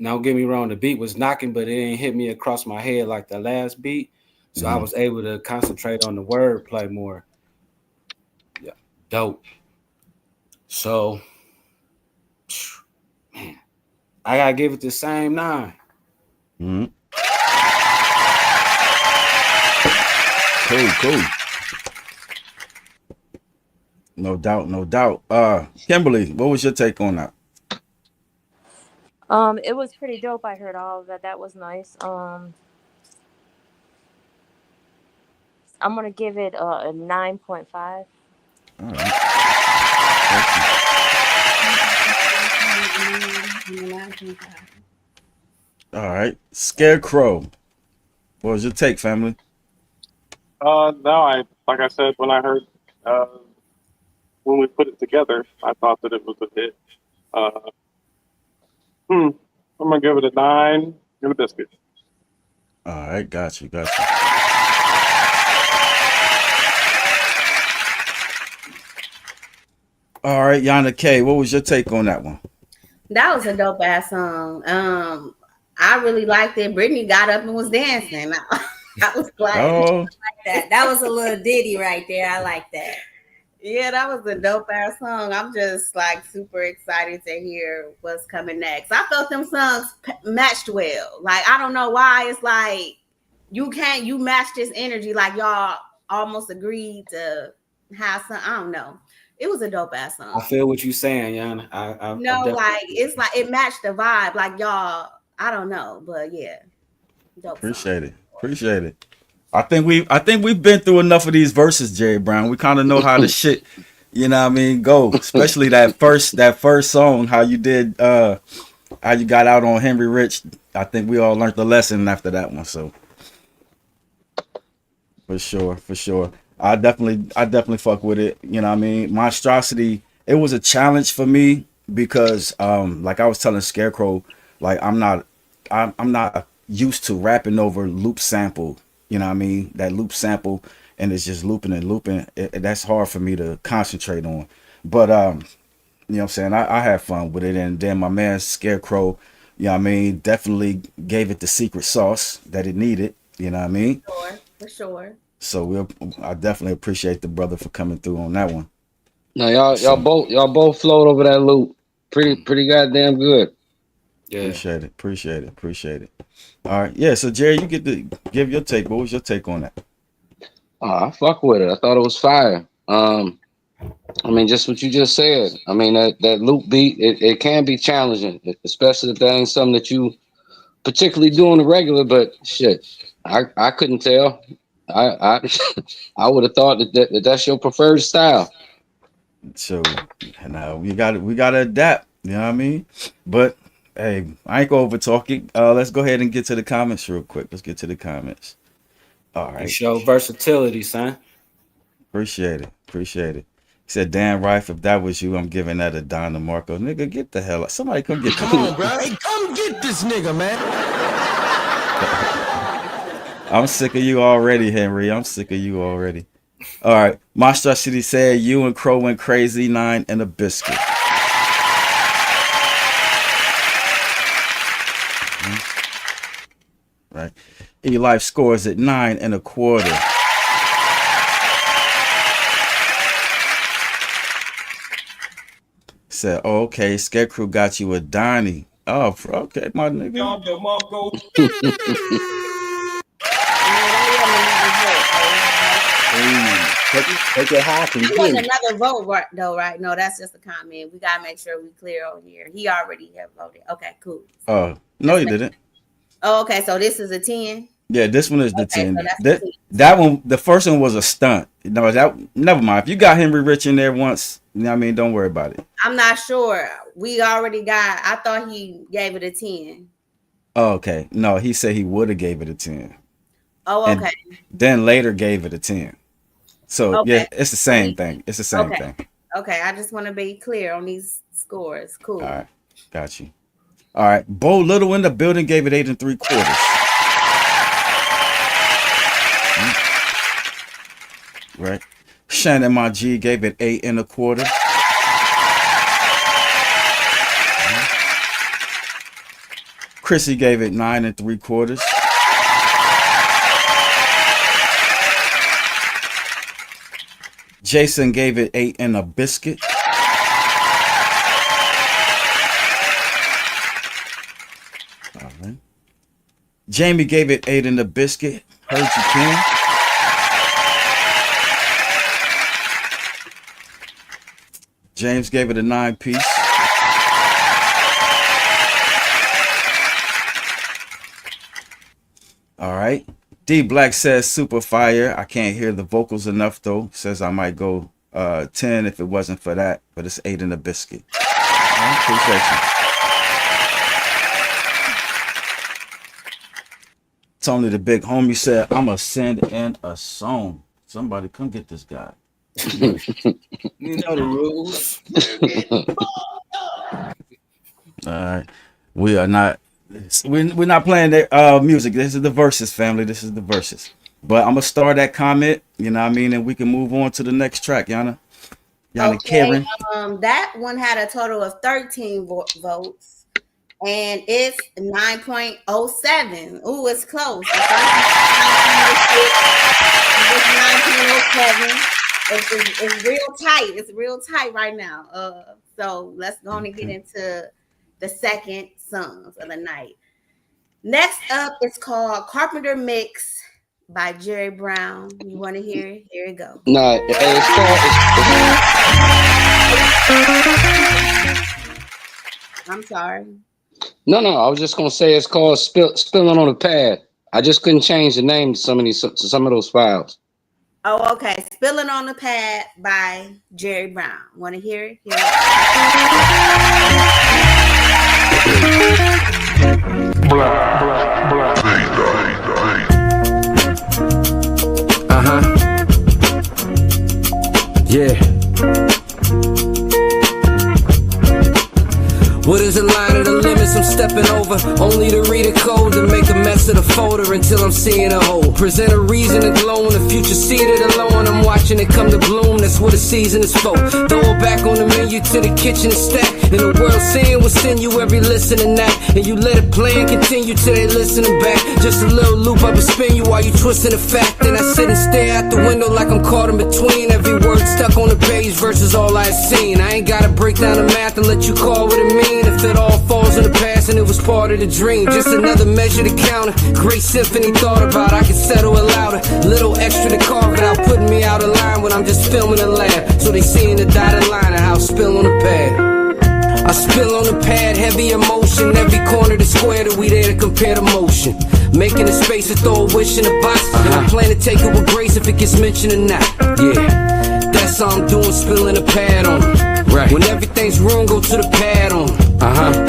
Don't get me wrong, the beat was knocking, but it didn't hit me across my head like the last beat. So I was able to concentrate on the wordplay more. Yeah, dope. So, man, I gotta give it the same 9. Mm-hmm. Cool. No doubt. Kimberly, what was your take on that? It was pretty dope. I heard all of that. That was nice. I'm gonna give it a 9.5. All right. All right. Scarecrow. What was your take, family? No, like I said, when I heard when we put it together, I thought that it was a hit. I'm gonna give it a 9 and a biscuit. All right, got you. All right, Yana K, what was your take on that one? That was a dope ass song. I really liked it. Brittany got up and was dancing. I was like, that was a little ditty right there. I like that. Yeah, that was a dope ass song. I'm just like super excited to hear what's coming next. I felt them songs matched well. Like, I don't know why. It's like you match this energy. Like, y'all almost agreed to have some. I don't know. It was a dope ass song. I feel what you're saying, Yana. It's like it matched the vibe. Like, y'all, I don't know, but yeah, dope. Appreciate it. I think we've been through enough of these verses, Jerry Brown. We kind of know how the shit, you know what I mean, go. Especially that first song, how you did, how you got out on Henry Rich. I think we all learned the lesson after that one. So for sure. I definitely fuck with it. You know what I mean? Monstrosity, it was a challenge for me because like I was telling Scarecrow, like I'm not used to rapping over loop sample, you know what I mean? That loop sample, and it's just looping and looping. That's hard for me to concentrate on. But you know what I'm saying? I had fun with it, and then my man Scarecrow, you know what I mean, definitely gave it the secret sauce that it needed, you know what I mean? For sure. So I definitely appreciate the brother for coming through on that one. No, y'all both flowed over that loop. Pretty goddamn good. Yeah. Appreciate it. All right. Yeah, so Jerry, you get to give your take. What was your take on that? I fuck with it. I thought it was fire. I mean, just what you just said. I mean, that loop beat, it can be challenging, especially if that ain't something that you particularly do on the regular, but shit, I couldn't tell. I would have thought that that's your preferred style. So now we gotta adapt, you know what I mean? But hey, I ain't gonna over talking. Let's go ahead and get to the comments real quick. Let's get to the comments. All right. You show versatility, son. Appreciate it. He said, Dan Rife, if that was you, I'm giving that a Don DeMarco. Nigga, get the hell out. Somebody come get Come on, bro. Hey, come get this nigga, man. I'm sick of you already, Henry. I'm sick of you already. All right. Monstrosity said, you and Crow went crazy, 9 and a biscuit. Right. E-Life scores at 9 and a quarter. Said, oh, okay, Scarecrow got you a Donnie. Oh, okay, my nigga. Take it high. It wasn't another vote, though, right? No, that's just a comment. We gotta make sure we clear on here. He already have voted. Okay, cool. Oh, no, you didn't. Oh, okay. So this is a 10. Yeah, this one is the 10. So that one, the first one was a stunt. No, never mind. If you got Henry Rich in there once, you know what I mean, don't worry about it. I'm not sure. We already got. I thought he gave it a 10. Oh, okay. No, he said he would have gave it a 10. Oh, okay. And then later gave it a 10. So okay. Yeah, it's the same thing. It's the same thing. Okay, I just want to be clear on these scores. Cool. All right, got you. All right, Bo Little in the building gave it 8 3/4. Right. Shannon my G gave it 8 1/4. Chrissy gave it 9 3/4. Jason gave it 8 and a biscuit. All right. Jamie gave it 8 and a biscuit. Heard you, King. James gave it a 9-piece. All right. D Black says super fire. I can't hear the vocals enough though. Says I might go 10 if it wasn't for that, but it's 8 in a biscuit. I appreciate you. Tony the big homie said I'ma send in a song. Somebody come get this guy. You know the rules. All right. We are not we're not playing the music. This is the verses, family. This is the verses. But I'm gonna start that comment, you know what I mean, and we can move on to the next track, Yana. Yana Okay, Karen. that one had a total of 13 votes, and it's 9.07. Ooh, it's close. It's 9.07. It's real tight. It's real tight right now. So let's go on and get into the second songs of the night. Next up, it's called Carpenter Mix by Jerry Brown. You want to hear it? Here it goes. Nah, it's I'm sorry. No. I was just gonna say it's called Spilling on the Pad. I just couldn't change the name to some of those files. Oh, okay. Spilling on the Pad by Jerry Brown. Want to hear it? Here it Yeah. What is the line of the limits I'm stepping over? Only to read a code and make a mess of the folder until I'm seeing a hole. Present a reason to glow in the future seated alone. I'm watching it come to bloom, that's what a season is for. Throw it back on the menu to the kitchen and stack. And the world seeing will send you every listening act. And you let it play and continue till they listening back. Just a little loop up and spin you while you twisting the fact. And I sit and stare out the window like I'm caught in between. Every word stuck on the page versus all I've seen. I ain't gotta break down the math and let you call what it means. If it all falls in the past and it was part of the dream, just another measure to counter. Great symphony thought about, I can settle it louder. Little extra to carve without putting me out of line when I'm just filming a lab. So they seeing the dotted line of how I spill on the pad. I spill on the pad, heavy emotion. Every corner the square that we there to compare the motion. Making a space to throw a wish in a box. And I plan to take it with grace if it gets mentioned or not. Yeah, that's all I'm doing, spilling the pad on it. Right. When everything's wrong, go to the pad on it.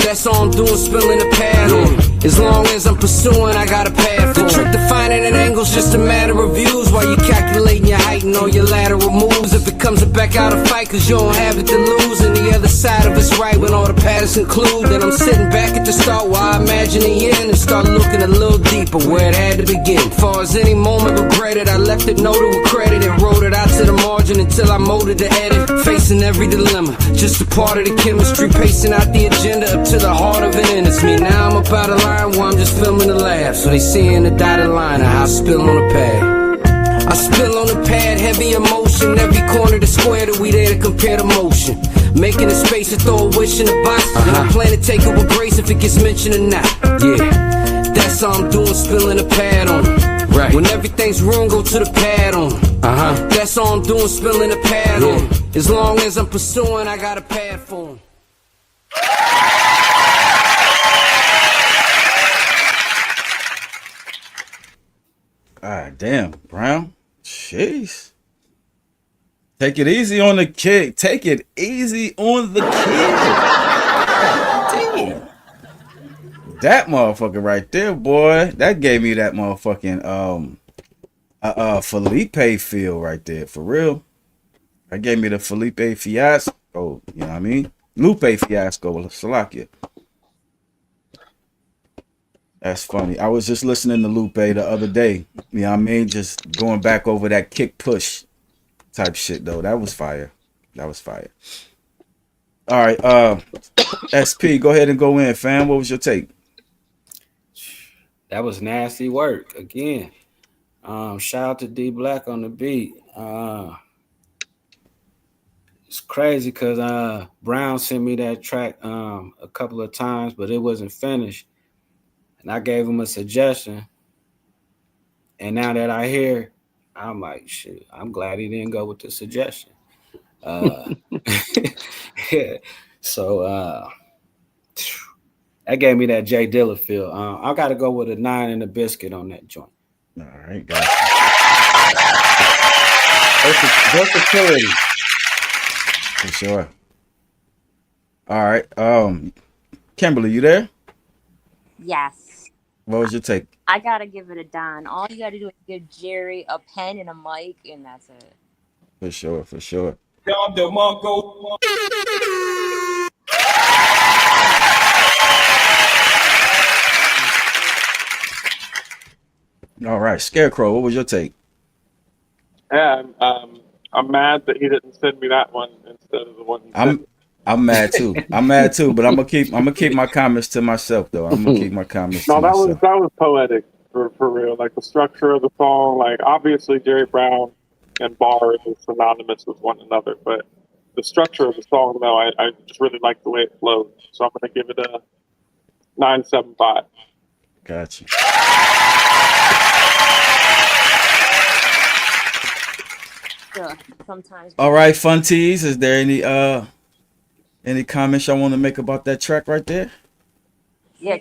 That's all I'm doing, spilling the pad on it. As long as I'm pursuing, I got a path. The trick to finding an angle's just a matter of views. While you calculating your height and all your lateral moves. If it comes back out of fight, cause you don't have it to lose. And the other side of it's right when all the patterns include. Then I'm sitting back at the start while I imagine the end. And start looking a little deeper where it had to begin. Far as any moment regretted, I left it noted with credit. And wrote it out to the margin until I molded the edit. Facing every dilemma, just a part of the chemistry. Pacing out the agenda up to the heart of it. And it's me, now I'm about a line where I'm just filming the laugh. So they seeing the dotted line of how I spill on the pad. I spill on the pad, heavy emotion. Every corner the square that we there to compare the motion. Making a space to throw a wish in the box. And I plan to take it with grace if it gets mentioned or not. Yeah, that's all I'm doing, spilling the pad on it. Right. When everything's wrong, go to the pad on it. That's all I'm doing, spilling the pad on it. As long as I'm pursuing, I got a pad for him. God damn, Brown. Jeez. Take it easy on the kid. Take it easy on the kid. Damn. That motherfucker right there, boy. That gave me that motherfucking Felipe feel right there, for real. That gave me the Felipe fiasco. You know what I mean? Lupe fiasco, Salakia. That's funny. I was just listening to Lupe the other day. You know what I mean? Just going back over that kick push type shit though. That was fire. That was fire. All right, SP, go ahead and go in, fam. What was your take? That was nasty work again. Shout out to D Black on the beat. It's crazy because Brown sent me that track a couple of times, but it wasn't finished. And I gave him a suggestion. And now that I hear, I'm like, shit, I'm glad he didn't go with the suggestion. Yeah. So that gave me that Jay Dilla feel. I got to go with a 9 and a biscuit on that joint. All right, gotcha. Versatility. For sure. All right. Kimberly, you there? Yes. What was your take? I gotta give it a Don. All you gotta do is give Jerry a pen and a mic, and that's it. For sure, for sure. All right, Scarecrow, what was your take? Yeah, I'm mad that he didn't send me that one instead of the one he sent me. I'm mad too. I'm mad too, but I'm gonna keep my comments to myself though. I'm gonna keep my comments No, to myself. that was poetic for real. Like the structure of the song, like obviously Jerry Brown and bars are synonymous with one another, but the structure of the song though, I just really like the way it flows. So I'm gonna give it a 9.75. Gotcha. Sure. Sometimes. All right, Fun Tees, is there any comments y'all want to make about that track right there? Yeah,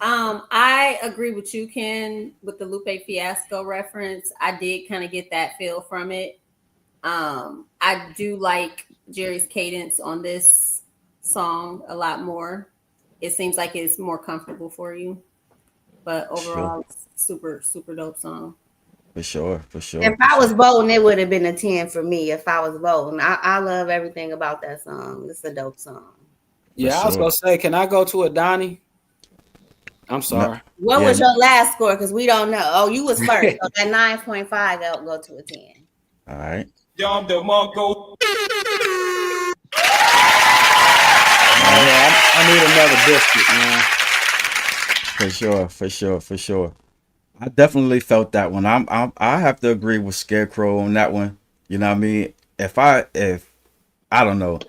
I agree with you, Ken, with the Lupe Fiasco reference. I did kind of get that feel from it. I do like Jerry's cadence on this song a lot more. It seems like it's more comfortable for you, but overall, it's super, super dope song. For sure, for sure. If I was voting, it would have been a 10 for me. If I was voting, I love everything about that song. It's a dope song. Yeah, I was gonna say, can I go to a Donnie? I'm sorry. What was your last score? Because we don't know. Oh, you was first. So that 9.5 go to a 10. All right. John DeMarco. I need another biscuit, man. For sure. I definitely felt that one. I have to agree with Scarecrow on that one. You know what I mean? If I don't know.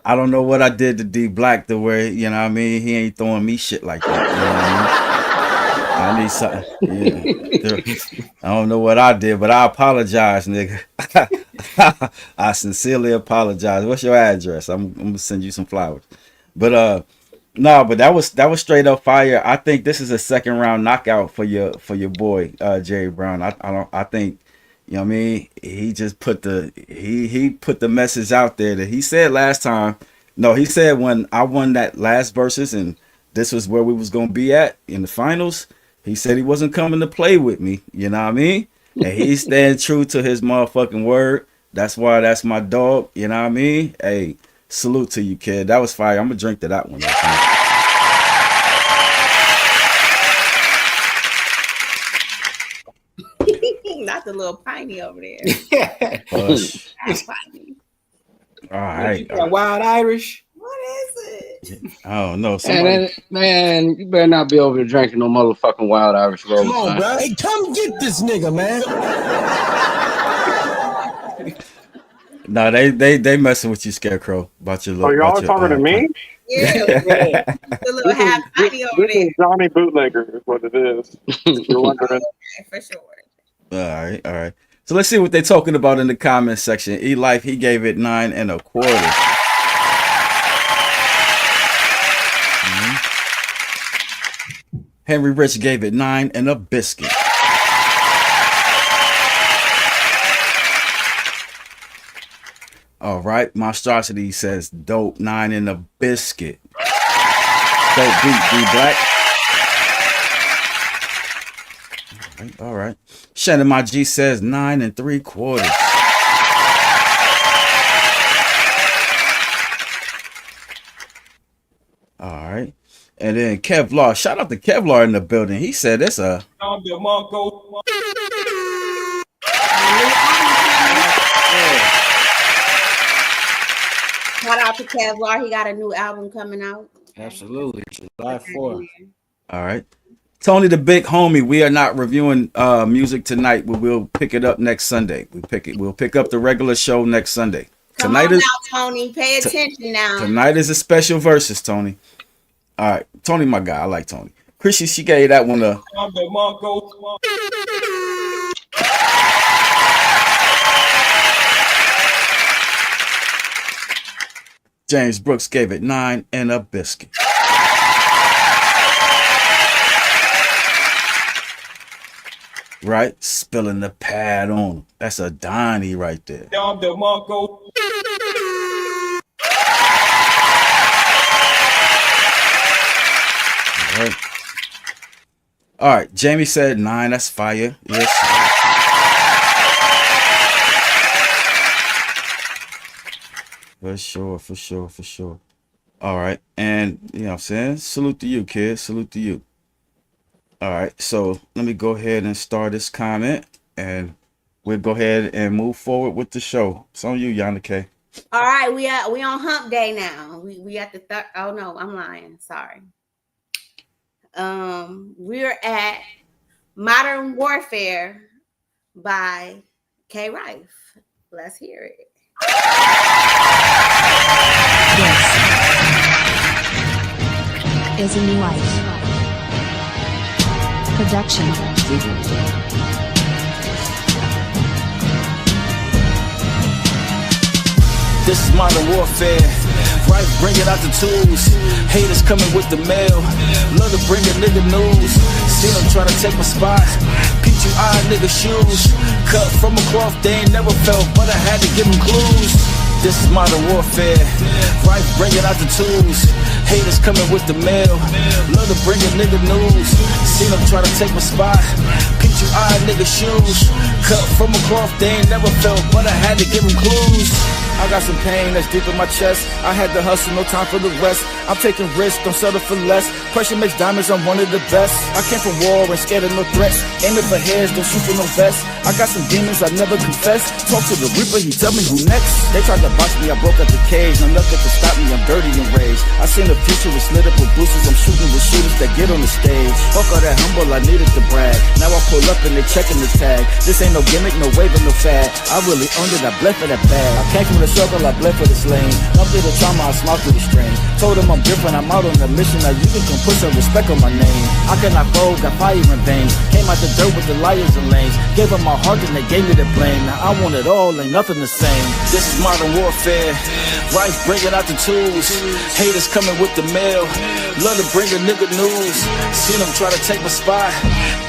I don't know what I did to D Black the way, you know what I mean? He ain't throwing me shit like that. You know what I mean? I need something. Yeah. I don't know what I did, but I apologize, nigga. I sincerely apologize. What's your address? I'm gonna send you some flowers. But no, but that was straight up fire. I think this is a second round knockout for your boy Jerry Brown. I think, you know what I mean, he just put he put the message out there that he said last time. No, he said when I won that last versus and this was where we was gonna be at in the finals. He said he wasn't coming to play with me. You know what I mean? And he's staying true to his motherfucking word. That's why that's my dog. You know what I mean? Hey. Salute to you, kid. That was fire. I'm gonna drink to that one. Not the little piney over there. Push. All right. Wild Irish. What is it? I don't know. Man, you better not be over there drinking no motherfucking Wild Irish Rose. Come on, bro. Hey, come get this nigga, man. No, they messing with you, Scarecrow, about your. Oh, y'all are talking to me? Yeah, the little half tiny over there. Johnny Bootlegger is what it is. You're wondering. For sure. All right. So let's see what they're talking about in the comments section. E-Life, he gave it 9 1/4. Henry Rich gave it 9 and a biscuit. All right, Monstrosity says dope 9 and a biscuit. Dope beat, D Black. All right. Shannon My G says 9 3/4. All right. And then Kevlar, shout out to Kevlar in the building. He said it's a. Shout out to Kevlar. He got a new album coming out. Absolutely. July 4th. All right. Tony the big homie. We are not reviewing music tonight, but we'll pick it up next Sunday. We'll pick up the regular show next Sunday. Come on now, Tony. Pay attention now. Tonight is a special versus, Tony. All right, Tony, my guy. I like Tony. Chrissy, she gave that one a. James Brooks gave it 9 and a biscuit. Right? Spilling the pad on him. That's a Donnie right there. Right. All right. Jamie said 9. That's fire. Yes. For sure. All right. And, you know what I'm saying? Salute to you, kid. Salute to you. All right. So let me go ahead and start this comment, and we'll go ahead and move forward with the show. It's on you, Yana K. All right. We on hump day now. We at the third. Oh, no. I'm lying. Sorry. We're at Modern Warfare by K Rife. Let's hear it. This is a Rife production. This is Modern Warfare. Rife bringing out the tools. Haters coming with the mail. Love to bring a nigga news. Seen them trying to take my spot. Peachy eye nigga shoes. Cut from a cloth they ain't never felt, but I had to give them clues. This is Modern Warfare. Rife bringing out the tools. Haters coming with the mail. Love to bring a nigga news. Seen them try to take my spot. Peachy eye nigga shoes. Cut from a cloth they ain't never felt, but I had to give them clues. I got some pain that's deep in my chest. I had to hustle, no time for the rest. I'm taking risks, don't settle for less. Pressure makes diamonds, I'm one of the best. I came from war and scared of no threats. Aiming for heads, don't shoot for no vest. I got some demons I never confess. Talk to the Reaper, he tell me who next. They tried to box me, I broke out the cage. No nothing can stop me, I'm dirty and raged. I seen the future with slit up with boosters. I'm shooting with shooters that get on the stage. Fuck all that humble, I needed to brag. Now I pull up and they checking the tag. This ain't no gimmick, no waving, no fad. I really owned it, I bled for that bag. I came from the circle, I bled for this lane. Up through the trauma, I smiled through the strain. Told them I'm different, I'm out on a mission. Now you can put some respect on my name. I cannot fold, got fire in veins. Came out the dirt with the liars and lanes. Gave them my heart and they gave me the blame. Now I want it all, ain't nothing the same. This is Modern Warfare. Rife bringing out the tools. Haters coming with the mail. Love to bring a nigga news. Seen them try to take my spot.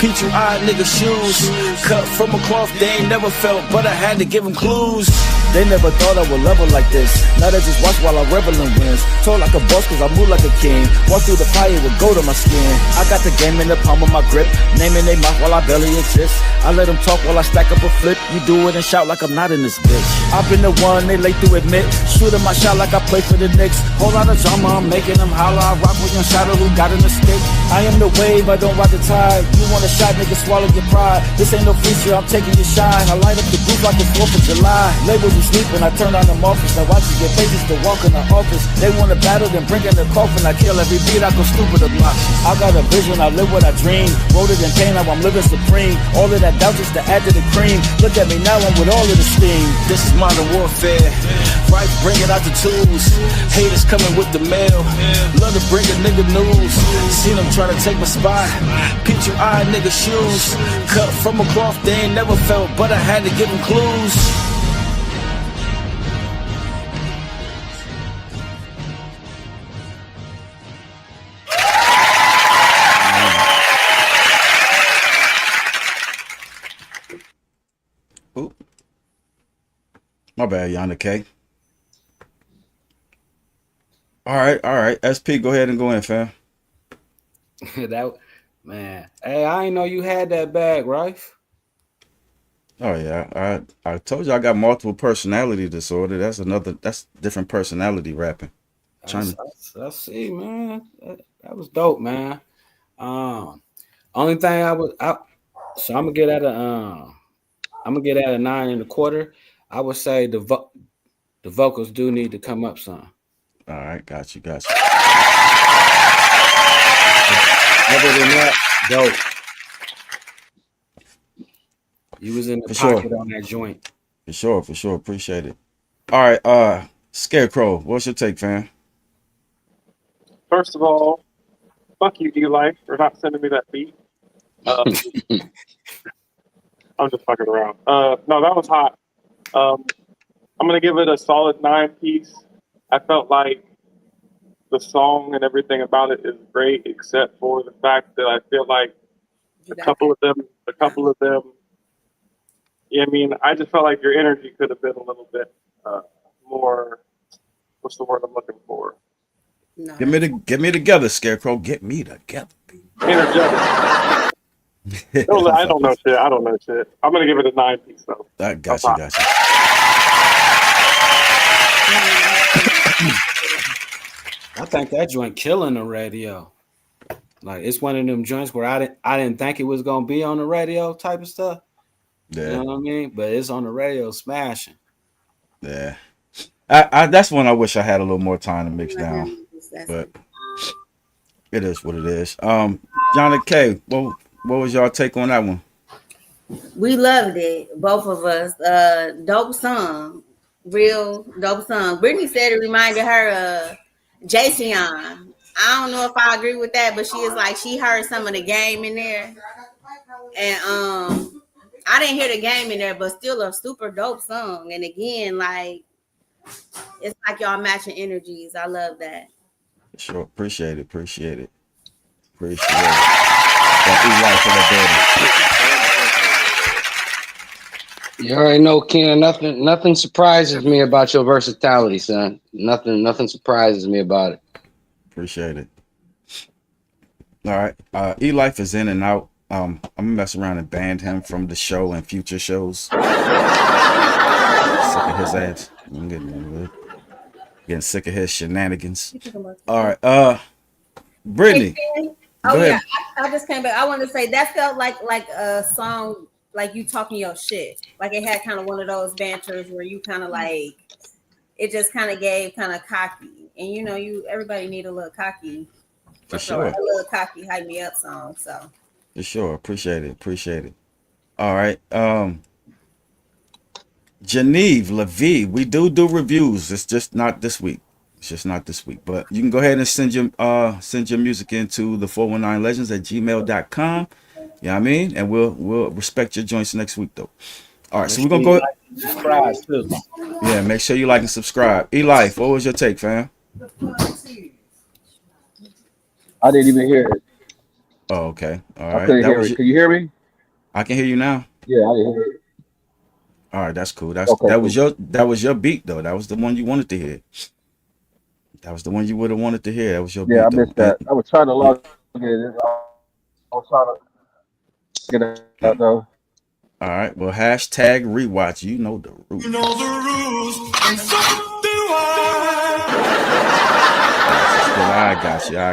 Peachy eye nigga shoes. Cut from a cloth they ain't never felt, but I had to give them clues. They never thought I would level like this. Now they just watch while I revel in wins. Told like a boss cause I move like a king. Walk through the fire with gold on my skin. I got the game in the palm of my grip. Naming they mouth while I barely exist. I let them talk while I stack up a flip. You do it and shout like I'm not in this bitch. I've been the one they late to admit. Shooting my shot like I play for the Knicks. Whole lot of drama, I'm making them holler. I rock with young shadow who got in the stick. I am the wave, I don't ride the tide. You want a shot, nigga, swallow your pride. This ain't no feature, I'm taking your shine. I light up the group like it's 4th of July. Labels who sleep when I turn on them office. Now watch you get pages to walk in the office. They want to battle, then bring in the coffin. I kill every beat, I go stupid obnoxious. I got a vision, I live what I dream. Wrote it in pain, now I'm living supreme. All of that doubt just to add to the cream. Look at me now, I'm with all of the steam. This is Modern Warfare. Rife bringing out the tools. Haters coming with the mail. Love to bring a nigga news. Seen them try to take my spot. Peachy eye nigga shoes. Cut from a cloth they ain't never felt, but I had to give them clues. Oop. My bad, Yana K. All right. SP, go ahead and go in, fam. That man. Hey, I didn't know you had that bag, Rife. Oh yeah, I told you I got multiple personality disorder. That's different personality rapping. I see, man. That was dope, man. Only thing so I'm gonna get at a 9.25. I would say the vocals do need to come up some. All right, got you. Other than that, Dope. You was in the For sure. pocket on that joint. For sure. Appreciate it. All right, Scarecrow, what's your take, fam? First of all, fuck you, Eli, for not sending me that beat. I'm just fucking around. No, that was hot. I'm gonna give it a solid 9 piece. I felt like the song and everything about it is great, except for the fact that I feel like a couple of them. Yeah, I mean, I just felt like your energy could have been a little bit more. What's the word I'm looking for? Get me together, Scarecrow. Get me together. Energetic. No, I don't know shit. I'm gonna give it a 9 piece though. I got you. I think that joint killing the radio. Like it's one of them joints where I didn't think it was gonna be on the radio type of stuff. Yeah. You know what I mean? But it's on the radio smashing. Yeah. I that's one I wish I had a little more time to mix down. But it is what it is. Johnny K, what was y'all take on that one? We loved it, both of us. Dope song, real dope song. Brittany said it reminded her of Jason. I don't know if I agree with that, but she is like she heard some of the game in there, and I didn't hear the game in there, but still a super dope song. And again, like it's like y'all matching energies. I love that. Sure, appreciate it. You already know, Ken. Nothing surprises me about your versatility, son. Nothing surprises me about it. Appreciate it. All right. E-Life is in and out. I'm gonna mess around and ban him from the show and future shows. Sick of his ass. I'm getting sick of his shenanigans. All right. Brittany. Oh yeah, I just came back. I wanted to say that felt like a song, like you talking your shit. Like it had kind of one of those banters where you kind of like it just kind of gave kind of cocky, and everybody need a little cocky. For sure. A little cocky hype me up song. So for sure, appreciate it. All right. Genevieve Levy, we do reviews. It's just not this week. But you can go ahead and send your music into the 419legends@gmail.com. You know what I mean? And we'll respect your joints next week though. All right, so we're gonna go subscribe too. Yeah, make sure you like and subscribe. E-Life, what was your take, fam? I didn't even hear it. Oh, okay. All I right. couldn't hear it. Can you hear me? I can hear you now. Yeah, I didn't hear it. All right, that's cool. Okay, that cool. was your beat though. That was the one you wanted to hear. That was the one you would have wanted to hear. That was your beat. Yeah, I though. missed that. I was trying to log in. I was trying to get it out though. All right. Well, hashtag rewatch. You know the rules. You know the rules, and so do I. I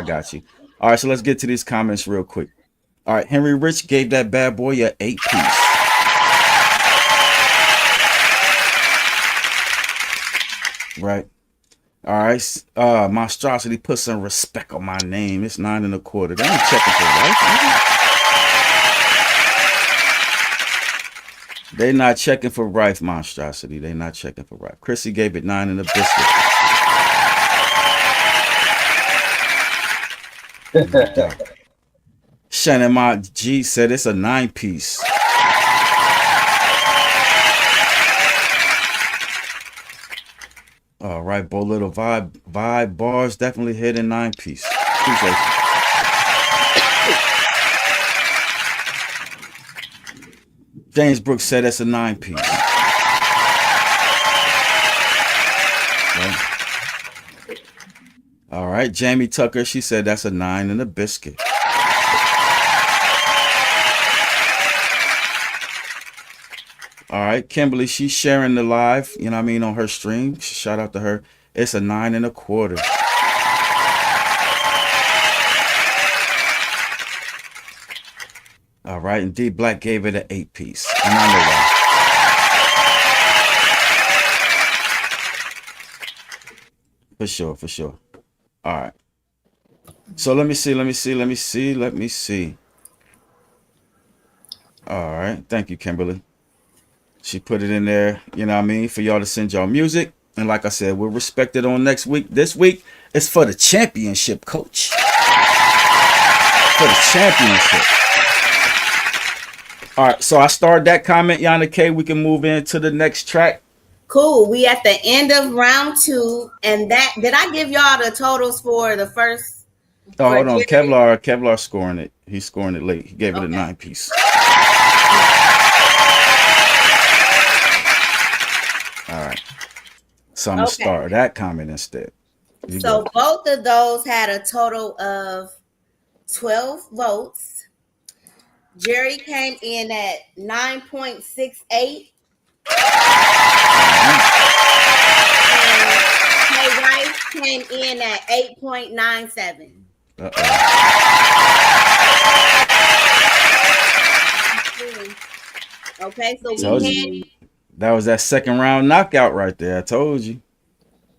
got you. All right, so let's get to these comments real quick. All right, Henry Rich gave that bad boy a 8-piece. Right. All right. Monstrosity put some respect on my name. It's 9 1/4. They ain't checking for Rife. They not checking for Rife, Monstrosity. They not checking for Rife. Chrissy gave it 9 and a biscuit. Shannon Ma G said it's a 9-piece. All right, Bo Little vibe bars definitely hitting 9-piece. Appreciate you. James Brooks said it's a 9-piece. Right. All right, Jamie Tucker, she said that's a 9 and a biscuit. All right, Kimberly, she's sharing the live, you know what I mean, on her stream. Shout out to her. It's a 9 1/4. All right, and D Black gave it an 8-piece. And I know why. For sure. All right. So let me see. All right. Thank you, Kimberly. She put it in there, you know what I mean, for y'all to send y'all music. And like I said, we'll respect it on next week. This week, it's for the championship, coach. For the championship. All right, so I started that comment, Yana K. We can move into the next track. Cool. We at the end of round 2. And that, did I give y'all the totals for the first? Oh, hold on. Kevlar scoring it. He's scoring it late. He gave it a 9-piece. All right. So I'm going to start that comment instead. So both of those had a total of 12 votes. Jerry came in at 9.68. And K Rife came in at 8.97. Okay, so that was that second round knockout right there. I told you.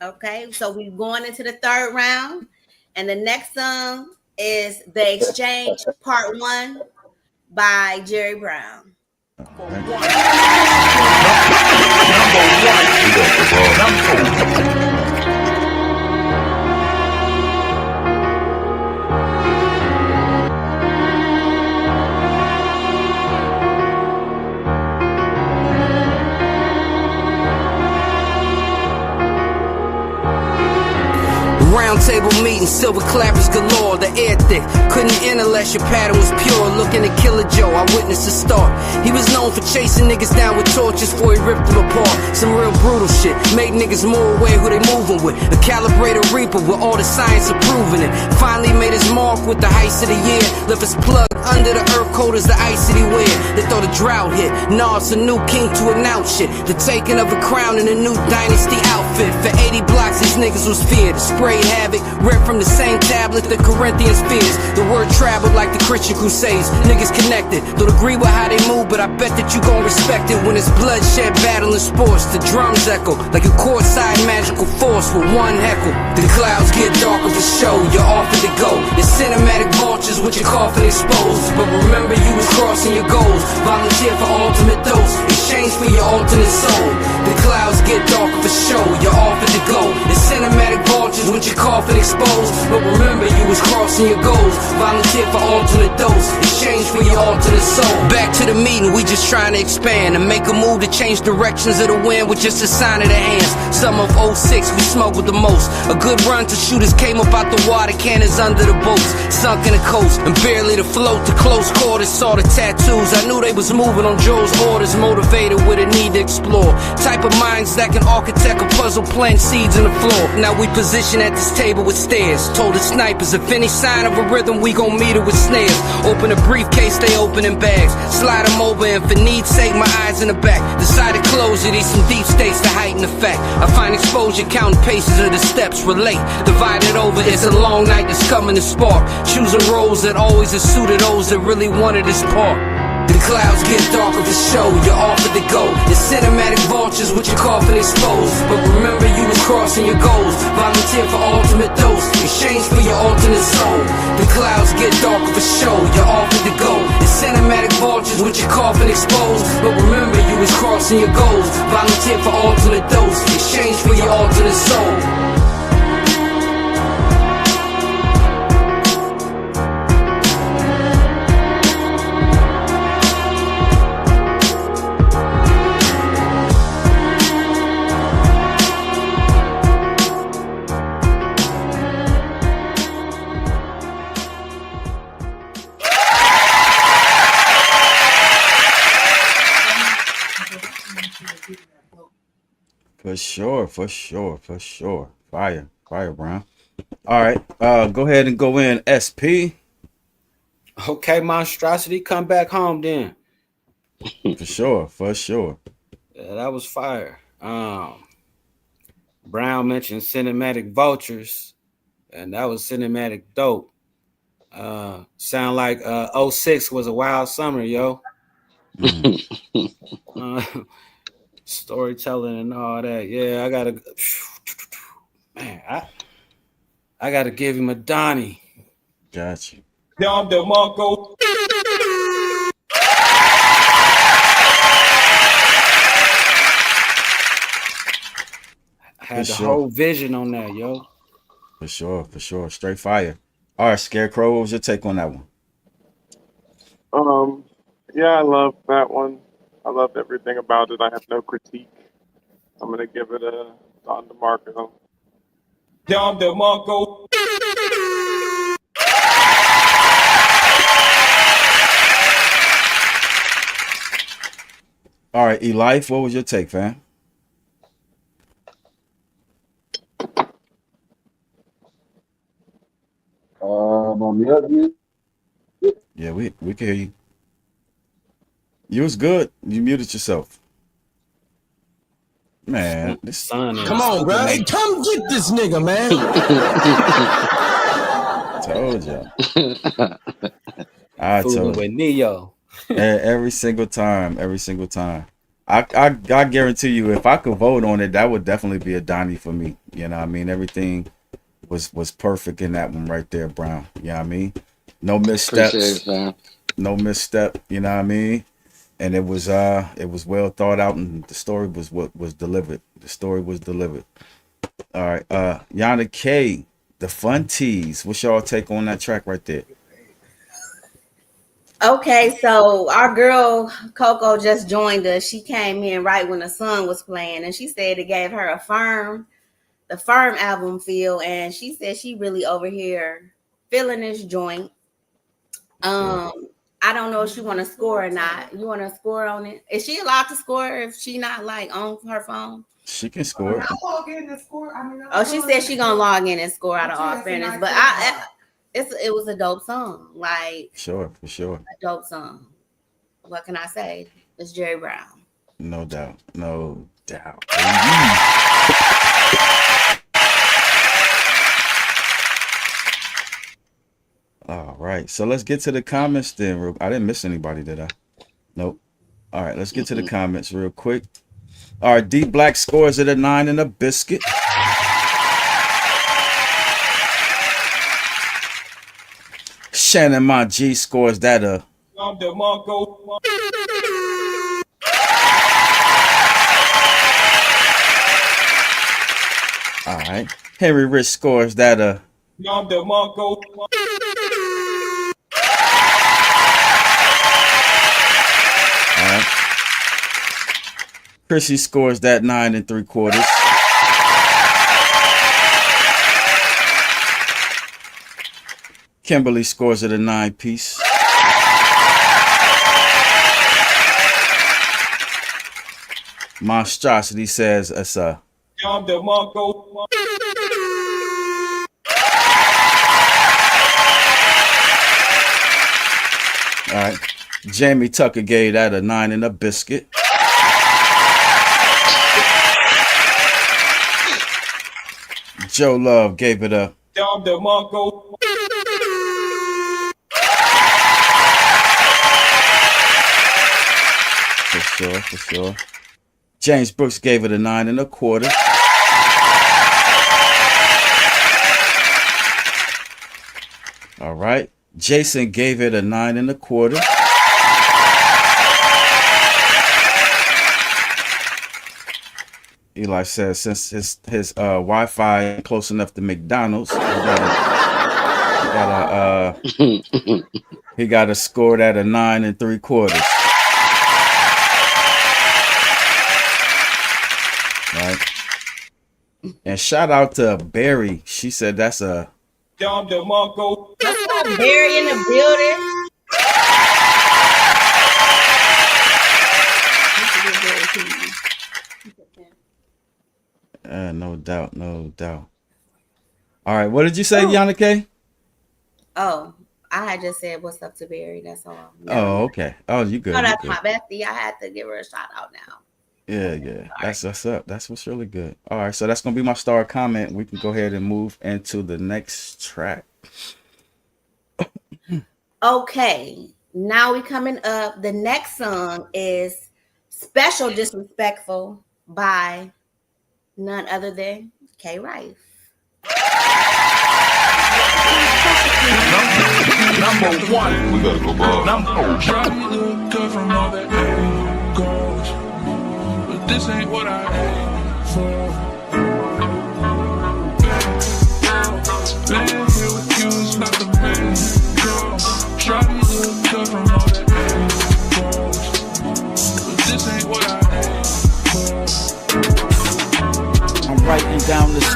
Okay, so we're going into the third round, and the next song is "The Exchange" Part 1 by Jerry Brown. Round table meeting, silver clappers galore, the air thick. Couldn't end unless your pattern was pure. Looking at Killer Joe, I witnessed the start. He was known for chasing niggas down with torches before he ripped them apart. Some real brutal shit, made niggas more aware who they moving with. A calibrated reaper with all the science approving it. Finally made his mark with the heist of the year. Left his plug under the earth cold as the ice that he wear. They thought a drought hit, nah, it's a new king to announce shit. The taking of a crown in a new dynasty outfit. For 80 blocks these niggas was feared. Sprayed havoc, read from the same tablet the Corinthians fears. The word traveled like the Christian Crusades. Niggas connected, don't agree with how they move, but I bet that you gon' respect it. When it's bloodshed, battle and sports, the drums echo like a courtside magical force with one heckle. The clouds get darker for show, you're offered to go. The cinematic vultures with your coffin exposed. But remember you was crossing your goals. Volunteer for ultimate dose, exchange for your alternate soul. The clouds get darker for show, you're offered to go. The cinematic vultures with your coffin exposed. But remember you was crossing your goals. Volunteer for alternate dose, exchange for your alternate soul. Back to the meeting, we just trying to expand and make a move to change directions of the wind with just a sign of the hands. Summer of 06, we smuggled the most. A good run to shooters came up out the water cannons under the boats. Sunk in the coast and barely to float to close quarters. Saw the tattoos, I knew they was moving on Joe's orders. Motivated with a need to explore. Type of minds that can architect a puzzle, plant seeds in the floor. Now we position at this table with stairs. Told the snipers if any sign of a rhythm we gon' meet it with snares. Open a briefcase, they open in bags. Slide them over and for need's sake my eyes in the back. Decided close it, these some deep states to heighten the fact. I find exposure counting paces of the steps relate. Divided over, it's a long night that's coming to spark. Choosing roles that always have suited those that really wanted this part. The clouds get darker for show, you're offered to go. The cinematic vultures with your coffin exposed. But remember you was crossing your goals. Volunteer for ultimate dose, exchange for your alternate soul. The clouds get darker for show, you're offered to go. The cinematic vultures with your coffin exposed. But remember you was crossing your goals. Volunteer for alternate dose, exchange for your alternate soul. For sure. Fire, Brown. All right, go ahead and go in, SP. Okay, monstrosity, come back home then. For sure. Yeah, that was fire. Brown mentioned cinematic vultures, and that was cinematic dope. Sound like 06 was a wild summer, yo. Storytelling and all that. Yeah, I gotta give him a Donnie. Got you. Dom DeMarco. Had the sure. whole vision on that, yo. For sure. Straight fire. All right, Scarecrow, what was your take on that one? Yeah, I love that one. I loved everything about it. I have no critique. I'm gonna give it a Don DeMarco. Don DeMarco. All right, Elife, what was your take, fam? On the other, Yeah, we can hear you. You was good. You muted yourself. Man, this Son is Come on, bro. Hey, come get this nigga, man. told you. I fooling told with you. Neo. Every single time. I guarantee you, if I could vote on it, that would definitely be a Donnie for me. You know what I mean? Everything was perfect in that one right there, Brown. You know what I mean? No missteps. Appreciate it, fam. No misstep, you know what I mean? And it was well thought out, and the story was what was delivered. The story was delivered. All right. Yana K, the Fun Tees. What's y'all take on that track right there? Okay, so our girl Coco just joined us. She came in right when the song was playing, and she said it gave her the Firm album feel, and she said she really over here feeling this joint. I don't know if she want to score or not. You want to score on it? Is she allowed to score if she not like on her phone? She can score. Oh, she said she gonna log in and score out of all fairness, but it was a dope song, like Sure, for sure. a dope song. What can I say? It's Jerry Brown. No doubt. All right, so let's get to the comments then. I didn't miss anybody, did I? Nope. All right, let's get to the comments real quick. All right, D Black scores it a 9 and a biscuit. Shannon My G scores that a Don DeMarco. all right. Henry Rich scores that a Don DeMarco. all right. Chrissy scores that 9 3/4. Kimberly scores it a 9 piece. Monstrosity says it's a Don DeMarco. all right. Jamie Tucker gave that a 9 and a biscuit. Joe Love gave it a Don DeMarco. for sure. James Brooks gave it a 9 1/4. All right. Jason gave it a 9 1/4. Eli says since his Wi-Fi ain't close enough to McDonald's, he got to score that a 9 3/4. Right. And shout out to Barry. She said that's a Don DeMarco. What's up, Barry in the building? no doubt. All right, what did you say, Yana K? Oh, I had just said what's up to Barry. That's all. Oh, okay. Oh, you good. Oh, that's you my good. bestie. I had to give her a shout out now. Yeah. That's what's up. That's what's really good. All right, so that's gonna be my star comment. We can go ahead and move into the next track. Okay, now we coming up. The next song is Special Disrespectful by none other than K Rife. Number one. We gotta go ball. Try to look good from all the angles, but this ain't what I aim for.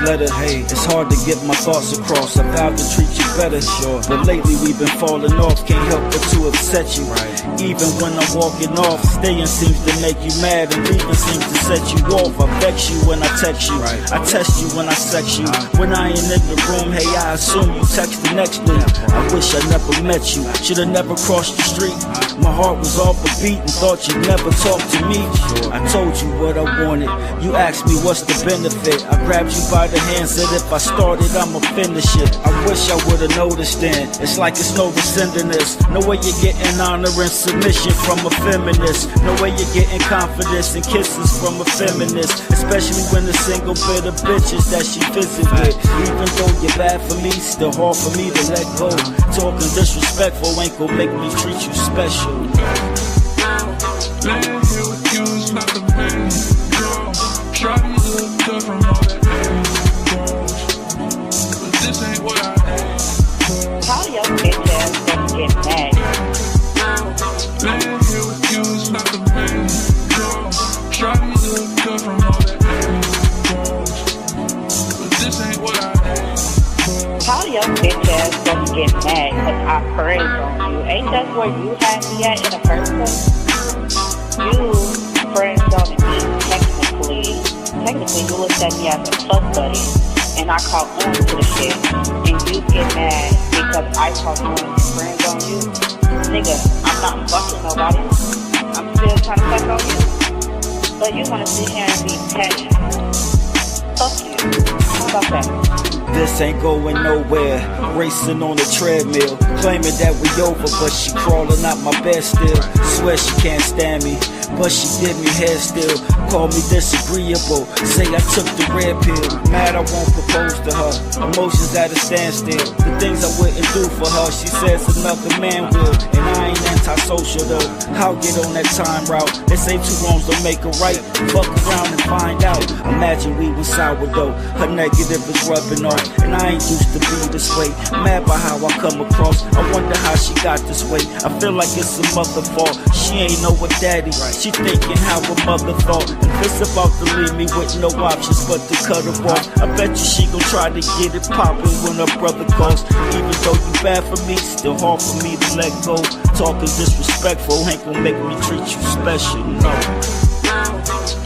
letter. Hey, it's hard to get my thoughts across. I vowed to treat you better, sure. But lately we've been falling off. Can't help but to upset you. Right. Even when I'm walking off, staying seems to make you mad, and leaving seems to set you off. I vex you when I text you. Right. I test you when I sex you. When I ain't in the room, hey, I assume you text the next dude. I wish I never met you. Should've never crossed the street. My heart was off a beat and thought you'd never talk to me. I told you what I wanted. You asked me what's the benefit. I grabbed you by the hand, said if I started, I'ma finish it. I wish I would've noticed then. It's like it's no rescinding this. No way you're getting honor and submission from a feminist. No way you're getting confidence and kisses from a feminist. Especially when the single bit of bitches that she visit with. Even though you're bad for me, still hard for me to let go. Talking disrespectful ain't gon' make me treat you special. Laying here with you is not the main goal. Try to look good from all that angles, but this ain't what I aim. How your bitch ass gonna get mad? Laying here with you is not the main goal. Try to look good from all that angles, but this ain't what I aim. How your bitch ass gonna get mad cause I praise on you? Ain't that where you had me at in the first place? You friends on me technically you looked at me as a fuck buddy and I caught on to the shit and you get mad because I caught on to friends on you. Nigga, I'm not fucking nobody. I'm still trying to fuck on you. But you wanna sit here and be petty. Fuck you. How about that? This ain't going nowhere. Racing on the treadmill, claiming that we over, but she crawling out my bed still. Swear she can't stand me, but she give me head still. Call me disagreeable, say I took the red pill. Mad I won't propose to her, emotions at a standstill. The things I wouldn't do for her, she says another man will. And I ain't antisocial though, I'll get on that time route. They say two wrongs don't make a right, fuck around and find out. Imagine we was sourdough, her negative is rubbing off. And I ain't used to be this way. Mad by how I come across. I wonder how she got this way. I feel like it's a mother fault. She ain't know what daddy. She thinking how a mother thought. And it's about to leave me with no options but to cut her off. I bet you she gon' try to get it poppin' when her brother calls. Even though you bad for me, still hard for me to let go. Talking disrespectful ain't gon' make me treat you special. No.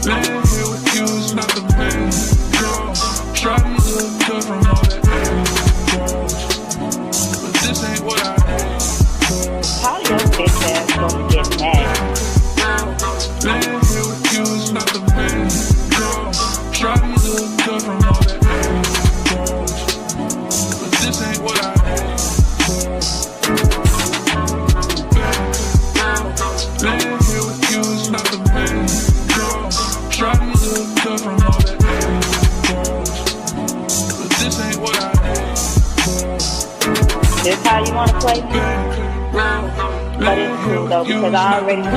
Laying here with you is not the main goal. Try to look good from all that angles, but this ain't what I aim. How your bitch ass gonna get mad? Laying here with you is not the main goal. Try to look good from all that angles, but this ain't what I aim. Laying here with you is not the main goal. Try to look good from all that angles, but this ain't what I aim. This how you wanna play me? But it's cool though because I already know.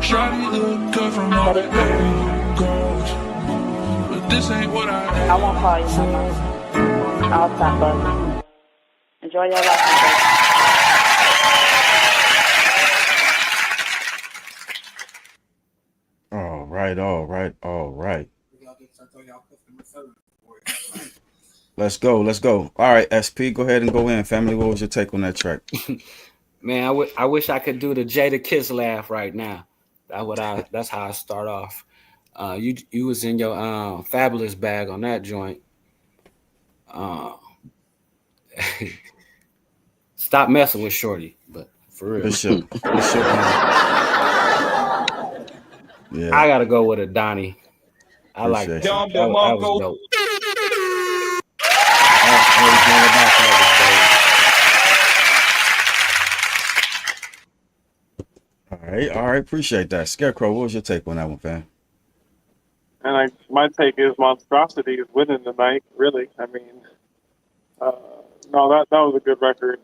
Try to look good from all that angles, but this ain't what I won't call you no more. I'll stop bugging. Enjoy your life. All right. Let's go. All right, SP, go ahead and go in. Family, what was your take on that track? Man, I wish I could do the Jada Kiss laugh right now. That's how I start off. You was in your fabulous bag on that joint. Stop messing with Shorty, but for real. Bishop. Yeah. I gotta go with a Donnie. I like that. That was dope. All right, appreciate that. Scarecrow, what was your take on that one, fam? And my take is Monstrosity is winning tonight. Really, I mean, no, that was a good record.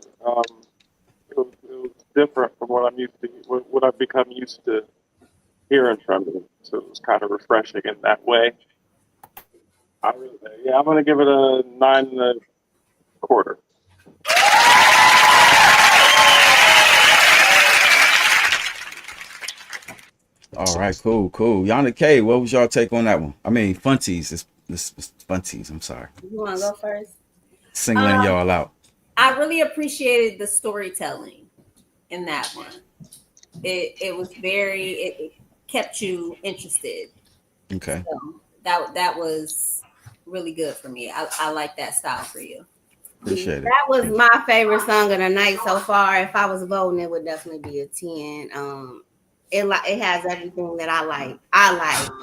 It was different from what I'm used to, what I've become used to hearing from him. So it was kind of refreshing in that way. I'm gonna give it a 9.25. All right, cool. Yana K, what was y'all take on that one? I mean, Funties. This is Funties. I'm sorry. You want to go first? Singling y'all out. I really appreciated the storytelling in that one. It was very it kept you interested. Okay. So that was really good for me. I like that style for you. Appreciate it. That was my favorite song of the night so far. If I was voting, it would definitely be a 10. It has everything that I like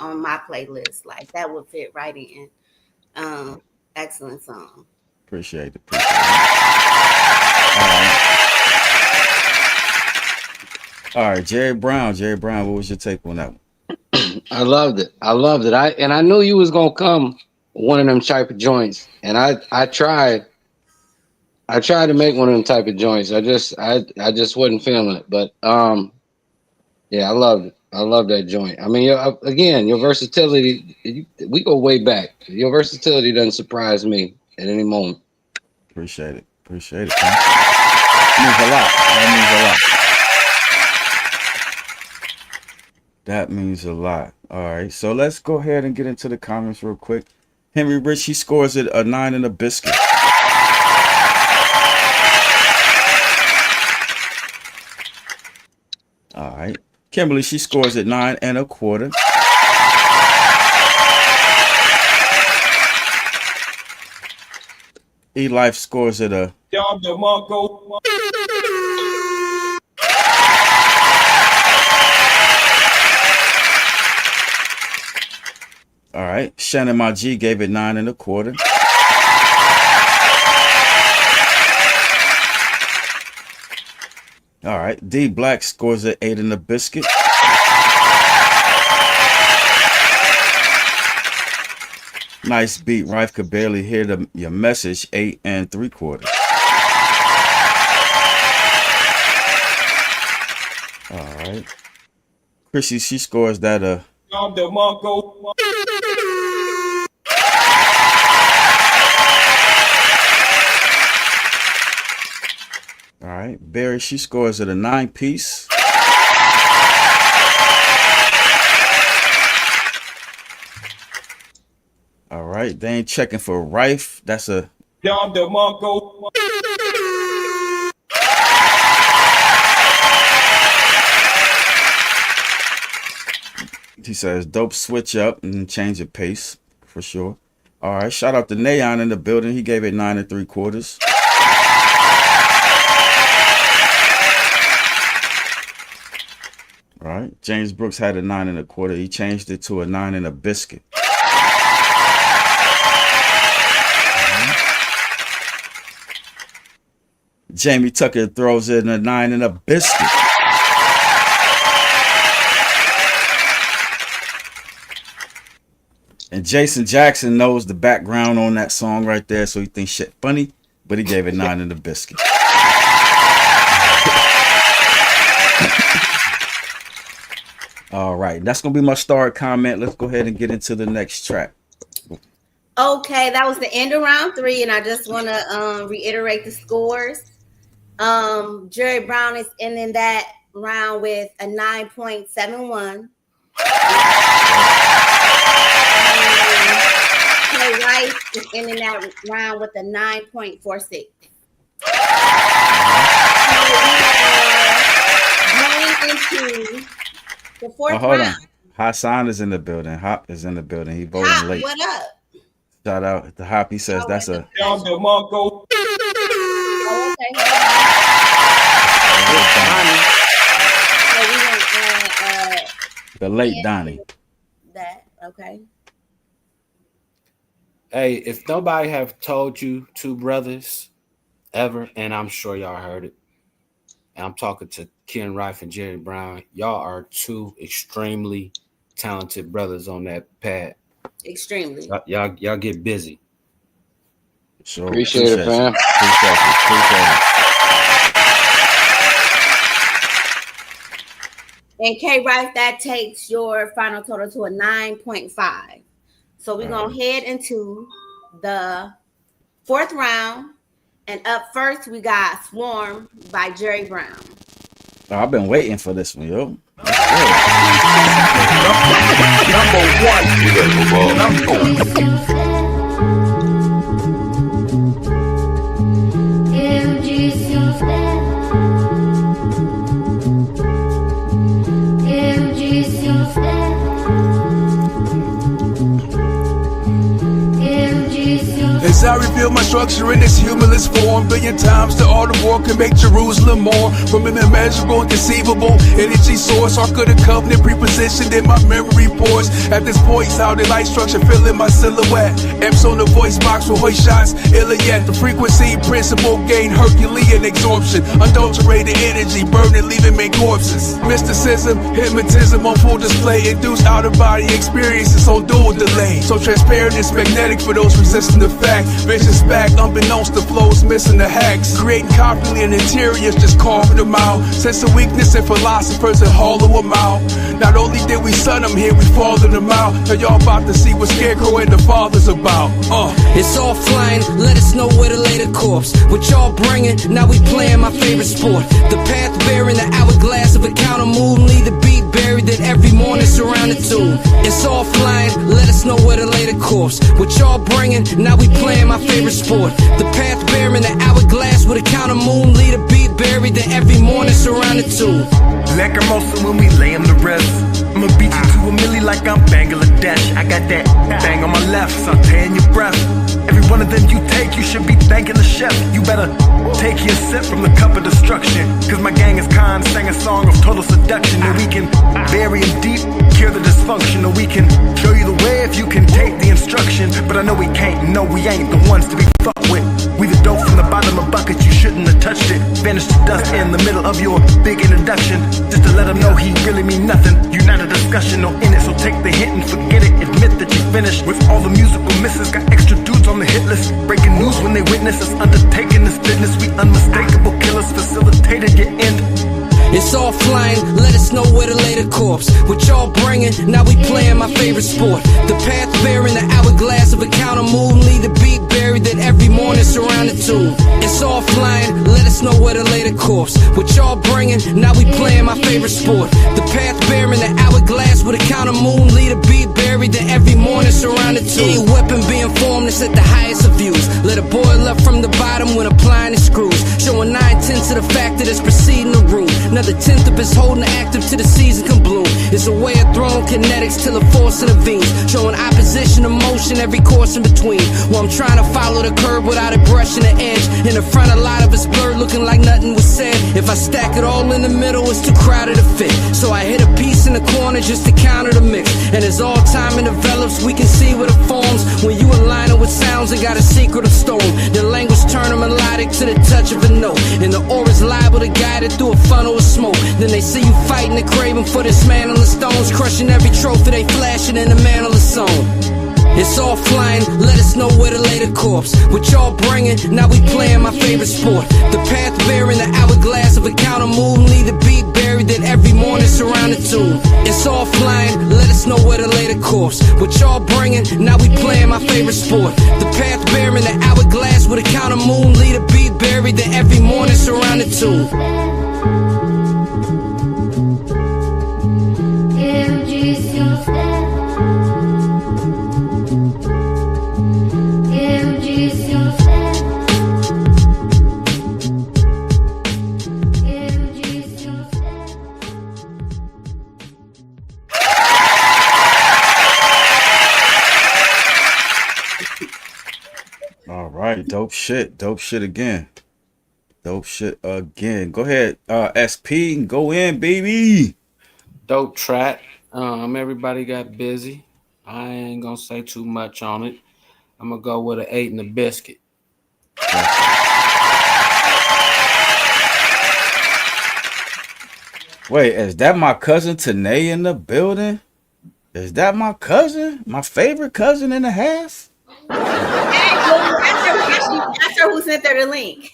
on my playlist. Like that would fit right in. Excellent song. Appreciate it. All right, Jerry Brown. What was your take on that one? I loved it. I knew you was gonna come one of them type of joints, and I tried to make one of them type of joints. I just wasn't feeling it, but yeah, I loved it. I love that joint. I mean, your versatility. We go way back. Your versatility doesn't surprise me at any moment. Appreciate it. That means a lot. All right, so let's go ahead and get into the comments real quick. Henry Rich, he scores it a 9 and a biscuit. All right. Kimberly, she scores at 9 and a quarter. E-Life scores at a... All right. Shannon My G gave it 9 and a quarter. All right. D Black scores at 8 and a biscuit. Nice beat. Rife could barely hear your message. 8 and 3/4. All right. Chrissy, she scores that all right. Barry, she scores at a 9-piece. All right. They ain't checking for Rife. That's a... He says, dope switch up and change of pace for sure. All right. Shout out to Nayon in the building. He gave it 9 and 3/4. All right. James Brooks had a 9 and a quarter. He changed it to a 9 and a biscuit. Jamie Tucker throws in a 9 and a biscuit. And Jason Jackson knows the background on that song right there, so he thinks shit funny, but he gave it 9 and a biscuit. All right, that's gonna be my start comment. Let's go ahead and get into the next track. Okay, that was the end of round 3, and I just want to reiterate the scores. Jerry Brown is ending that round with a 9.71. Clay Rife is ending that round with a 9.46. Going into the fourth hold round. on. Hassan is in the building. Hop is in the building. He voting late. What up? Shout out to Hop. He says that's a... Oh, okay. The late Donnie. That okay. Hey, if nobody have told you two brothers ever, and I'm sure y'all heard it, and I'm talking to Ken Rife and Jerry Brown, y'all are two extremely talented brothers on that pad. Extremely. Y'all get busy. So Appreciate it, fam. Appreciate it. And K Rife, that takes your final total to a 9.5. So we're gonna head into the fourth round. And up first, we got Swarm by Jerry Brown. Oh, I've been waiting for this one, yo. Number 1. I reveal my structure in this humorless form. Billion times the art of war can make Jerusalem more. From an immeasurable and conceivable energy source, Ark of the Covenant prepositioned in my memory pores. At this point, sounding light structure filling my silhouette. Amps on the voice box with hoist shots, iller yet. The frequency principle gain Herculean absorption. Unadulterated energy burning, leaving me corpses. Mysticism, hypnotism on full display. Induced out of body experiences on dual delay. So transparent and magnetic for those resisting the fact. Visions back, unbeknownst to flows missing the hacks. Creating confidently in interiors, just carving them out. Sense of weakness and philosophers and hollow them out. Not only did we sun them here, we folded them out. Now y'all about to see what Scarecrow and the Father's about. It's all flying, let us know where to lay the corpse. What y'all bringing, now we playing my favorite sport. The path bearing the hourglass of a counter move. Leave the beat buried that every morning surround the tomb. It's all flying, let us know where to lay the corpse. What y'all bringing, now we playing my favorite sport. The path bearing the hourglass with a counter moon. Leave the beat buried that every morning surround the tomb. Lacrimosa when we lay 'em to rest. I'ma beat you to a milli like I'm Bangladesh. I got that bang on my left, sauteing your breath. Every one of them you take, you should be thanking the chef. You better take your sip from the cup of destruction. Cause my gang is kind, sang a song of total seduction. And we can bury him deep, cure the dysfunction. Or we can show you the way if you can take the instruction. But I know we can't, no we ain't the ones to be fucked with. We the dope from the bottom of bucket, you shouldn't have touched it. Vanished to dust in the middle of your big introduction. Just to let him know he really mean nothing. You're not a discussion or in it, so take the hint and forget it. Admit that you finished with all the musical misses. Got extra dudes on the hit list. Breaking news when they witness us undertaking this business. We unmistakable killers, facilitated your end. It's all flying, let us know where to lay the corpse. What y'all bringing, now we playing my favorite sport. The path bearing the hourglass of a counter moon. Leave the beat buried that every morning surround the tomb. It's all flying, let us know where to lay the corpse. What y'all bringing, now we playing my favorite sport. The path bearing the hourglass with a counter moon. Leave the beat buried that every morning surround the tomb. Any weapon being formed is at the highest of views. Let a boil up from the bottom when applying the screws. Showing 9/10 of the factor that's preceding the room. Another tenth of it's holding active till the season can bloom. It's a way of throwing kinetics till the force intervenes. Showing opposition of motion every course in between. While I'm trying to follow the curve without it brushing the edge. In the front a lot of it's blurred looking like nothing was said. If I stack it all in the middle it's too crowded to fit. So I hit a piece in the corner just to counter the mix. And as all time envelops we can see what it forms. When you align it with sounds and got a secret of stone. The language turning melodic to the touch of a note. And the aura's liable to guide it through a funnel of smoke. Then they see you fighting and craving for this man on the stones. Crushing every trophy they flashing in the mantle of song. It's all flying, let us know where to lay the corpse. What y'all bringing, now we playing my favorite sport. The path bearing the hourglass of a counter moon. Leave the beat buried that every morning surround the tomb. It's all flying, let us know where to lay the corpse. What y'all bringing, now we playing my favorite sport. The path bearing the hourglass with a counter moon. Leave the beat buried that every morning surround the tomb. All right, dope shit again. Dope shit again. Go ahead, SP, go in, baby. Dope track. Everybody got busy. I ain't gonna say too much on it. I'm gonna go with an 8 and a biscuit. Wait, is that my cousin Tanae in the building? Is that my cousin? My favorite cousin in the half? That's her who sent her the link.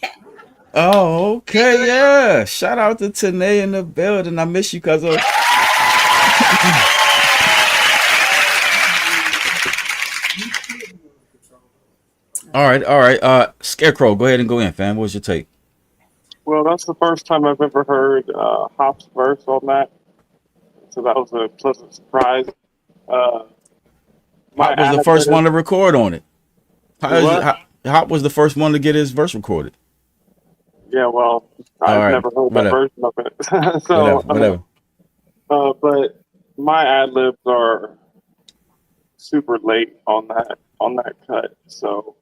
Oh, okay, yeah. Shout out to Tanae in the building. I miss you, cousin. All right. Scarecrow, go ahead and go in, fam. What's your take? Well, that's the first time I've ever heard Hop's verse on that, so that was a pleasant surprise. Hop was the first one to record on it. Hop was the first one to get his verse recorded. Yeah, well, I've never heard that version of it. So, whatever. But my ad libs are super late on that cut, so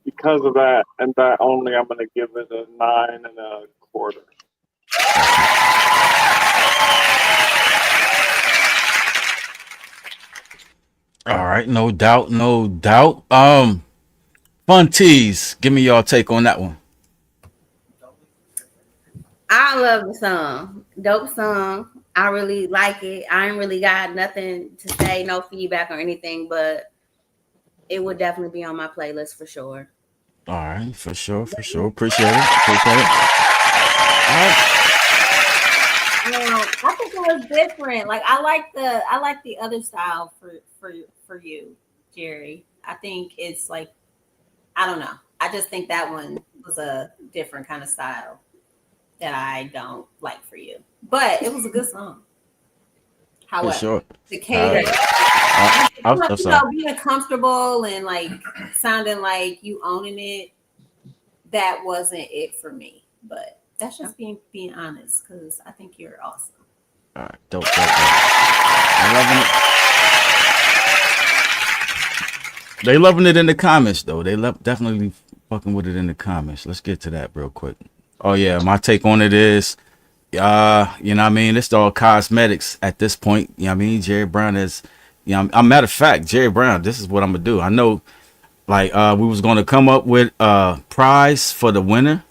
because of that and that only, I'm gonna give it a 9.25. All right, no doubt, no doubt. Fun tease. Give me y'all take on that one. I love the song. Dope song. I really like it. I ain't really got nothing to say, no feedback or anything, but it would definitely be on my playlist for sure. All right, for sure, for sure. Appreciate it. Appreciate it. All right. I think it was different. Like I like the other style for you, Jerry. I think it's like I don't know. I just think that one was a different kind of style that I don't like for you. But it was a good song. For However, sure. to cater, I'm sorry. being comfortable and like sounding like you owning it, that wasn't it for me. But that's just being honest because I think you're awesome. All right, dope, dope, dope. I'm loving it. They loving it in the comments though. They definitely fucking with it in the comments. Let's get to that real quick. Oh yeah, my take on it is, you know what I mean? It's all cosmetics at this point. You know what I mean? Jerry Brown is, a matter of fact, Jerry Brown, this is what I'm gonna do. I know, like, we was gonna come up with a prize for the winner,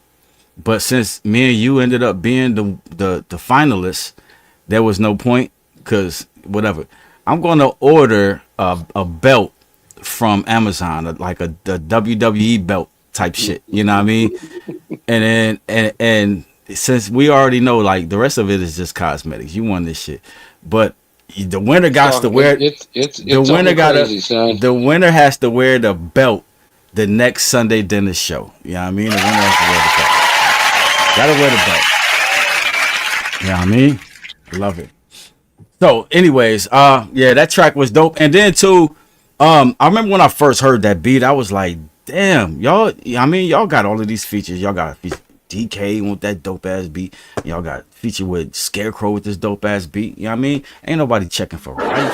but since me and you ended up being the finalists, there was no point because whatever. I'm gonna order a belt from Amazon, like a WWE belt type shit. You know what I mean? And then and since we already know, like the rest of it is just cosmetics. You won this shit, but the winner got to wear. The winner the winner has to wear the belt the next Sunday dinner show. You know what I mean? The winner has to wear the belt. Gotta wear the belt. You know what I mean? Love it. So, anyways, yeah, that track was dope. And then too, I remember when I first heard that beat, I was like, damn, y'all, I mean, y'all got all of these features. Y'all got DK with that dope ass beat. Y'all got feature with Scarecrow with this dope ass beat. You know what I mean? Ain't nobody checking for Rife.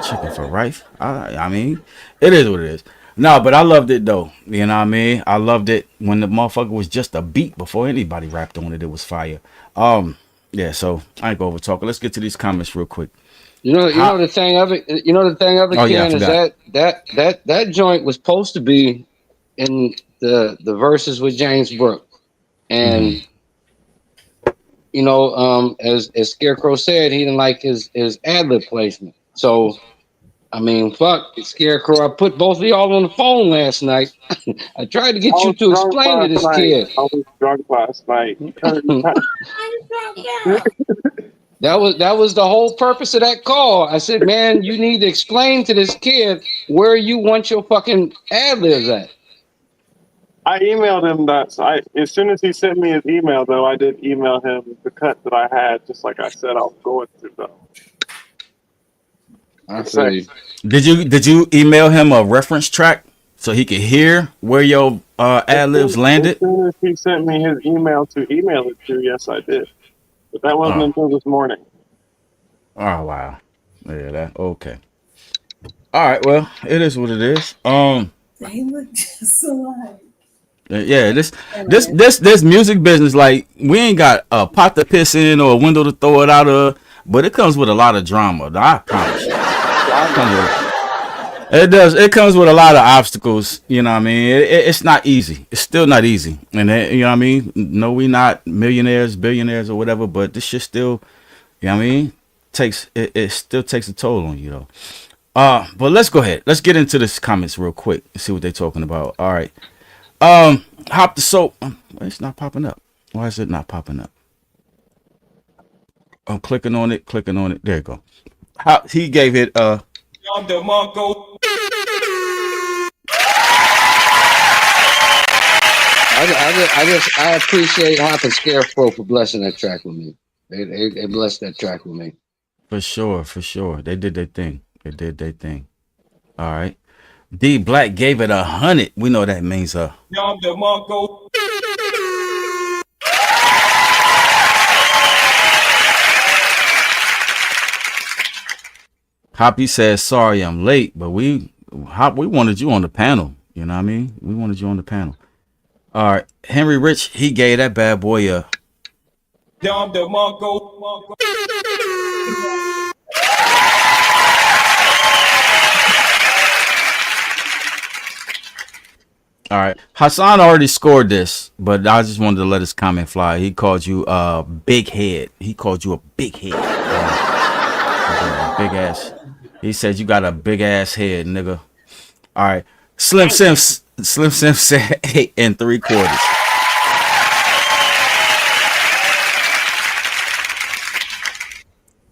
Checking for Rife. I mean, it is what it is. No, but I loved it though. You know what I mean? I loved it when the motherfucker was just a beat before anybody rapped on it. It was fire. Yeah, so I ain't go over talking. Let's get to these comments real quick. You know the thing of it. You know the thing of it, Oh, Ken, yeah, is that joint was supposed to be in the verses with James Brooks, and you know, as Scarecrow said, he didn't like his ad lib placement. So, I mean, fuck, Scarecrow. I put both of y'all on the phone last night. I tried to get you to explain to this kid. I was drunk last night. That was the whole purpose of that call. I said, man, you need to explain to this kid where you want your fucking ad libs at. I emailed him that. As soon as he sent me his email, though, I did email him the cut that I had, just like I said I was going to, though. I see. Did you email him a reference track so he could hear where your ad libs landed? As soon as he sent me his email to email it to, yes, I did. But that wasn't until this morning. Oh wow. Yeah, that okay. All right, well, it is what it is. They look just alike. Yeah, this music business, like we ain't got a pot to piss in or a window to throw it out of, but it comes with a lot of drama. I promise you. It does. It comes with a lot of obstacles. You know what I mean? It's not easy. It's still not easy. And you know what I mean? No, we not millionaires, billionaires, or whatever. But this shit still, you know what I mean? It still takes a toll on you though. But let's go ahead. Let's get into this comments real quick and see what they're talking about. All right. Hop the soap. It's not popping up. Why is it not popping up? I'm clicking on it. There you go. He gave it I appreciate Hop and Scarecrow for blessing that track with me. They blessed that track with me. For sure. They did their thing. All right. D Black gave it 100. We know that means Hoppy says sorry I'm late, but we wanted you on the panel. You know what I mean? We wanted you on the panel. All right. Henry Rich, he gave that bad boy a. Dom DeMarco. All right. Hassan already scored this, but I just wanted to let his comment fly. He called you a big head. He called you a big head. Big ass. He said you got a big ass head, nigga. All right. Slim Sims said 8 3/4.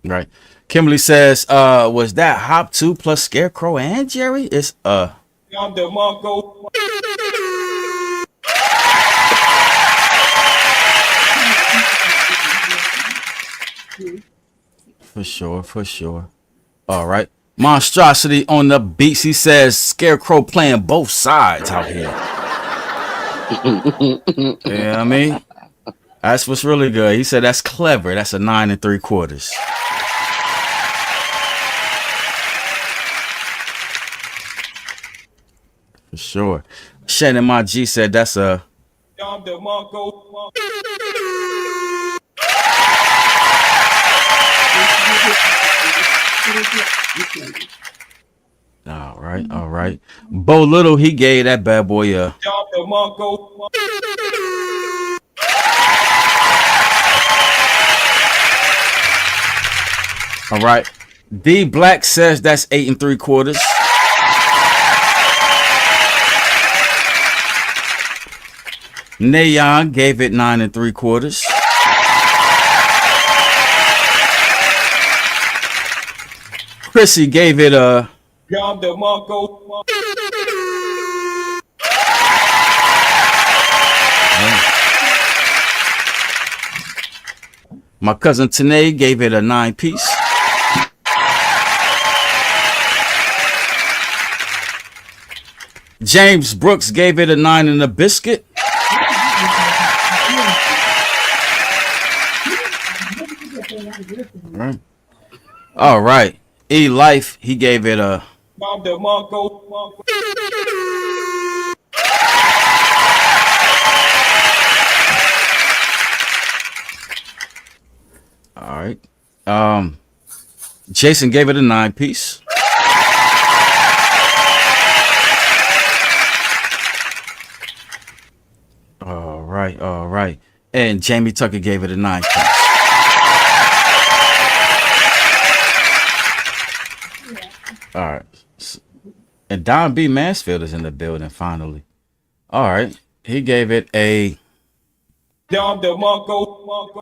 Right. Kimberly says, was that Hop 2 plus Scarecrow and Jerry? It's Dom DeMarco. For sure. All right. Monstrosity on the beats. He says Scarecrow playing both sides out here. Yeah, I mean, that's what's really good. He said that's clever. That's a 9 3/4. For sure. Shannon My G said that's a. Dom DeMarco. All right. Bo Little, he gave that bad boy a. Dom DeMarco. All right. D Black says that's 8 3/4. Nayon gave it 9 3/4. Chrissy gave it a. Dom DeMarco. My cousin Tanae gave it a 9-piece. James Brooks gave it a 9 and a biscuit. All right. E Life, he gave it a. Dom DeMarco. All right. Jason gave it a 9-piece. All right. And Jamie Tucker gave it a 9-piece. All right. And Don B. Mansfield is in the building finally. All right. He gave it a. Dom DeMarco.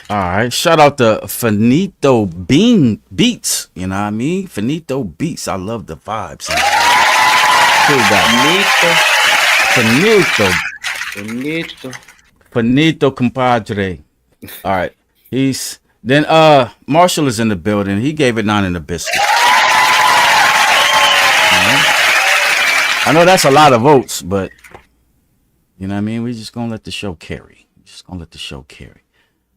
All right. Shout out to Finito Bean Beats. You know what I mean? Finito Beats. I love the vibes. Finito compadre. All right. He's then Marshall is in the building. He gave it 9 in the biscuit. I know that's a lot of votes, but you know what I mean? We're just gonna let the show carry.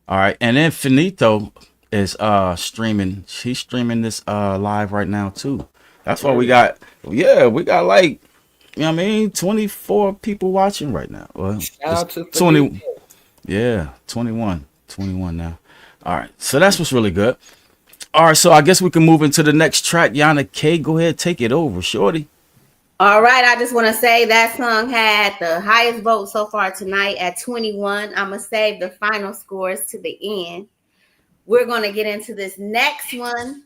All right, and then Finito is streaming. He's streaming this live right now too. That's why we got like, you know what I mean, 24 people watching right now. Well, shout out to 20. Yeah, 21 now. All right, so that's what's really good. All right, so I guess we can move into the next track. Yana K, go ahead, take it over, shorty. All right, I just want to say that song had the highest vote so far tonight at 21. I'm going to save the final scores to the end. We're going to get into this next one,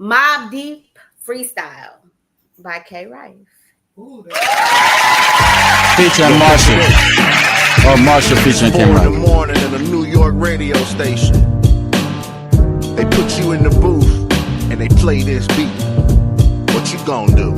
Mobb Deep Freestyle by K Rife. Featuring Marshall. Or Marshall featuring K Rife. 4 in the morning in a New York radio station. They put you in the booth and they play this beat. What you gonna do?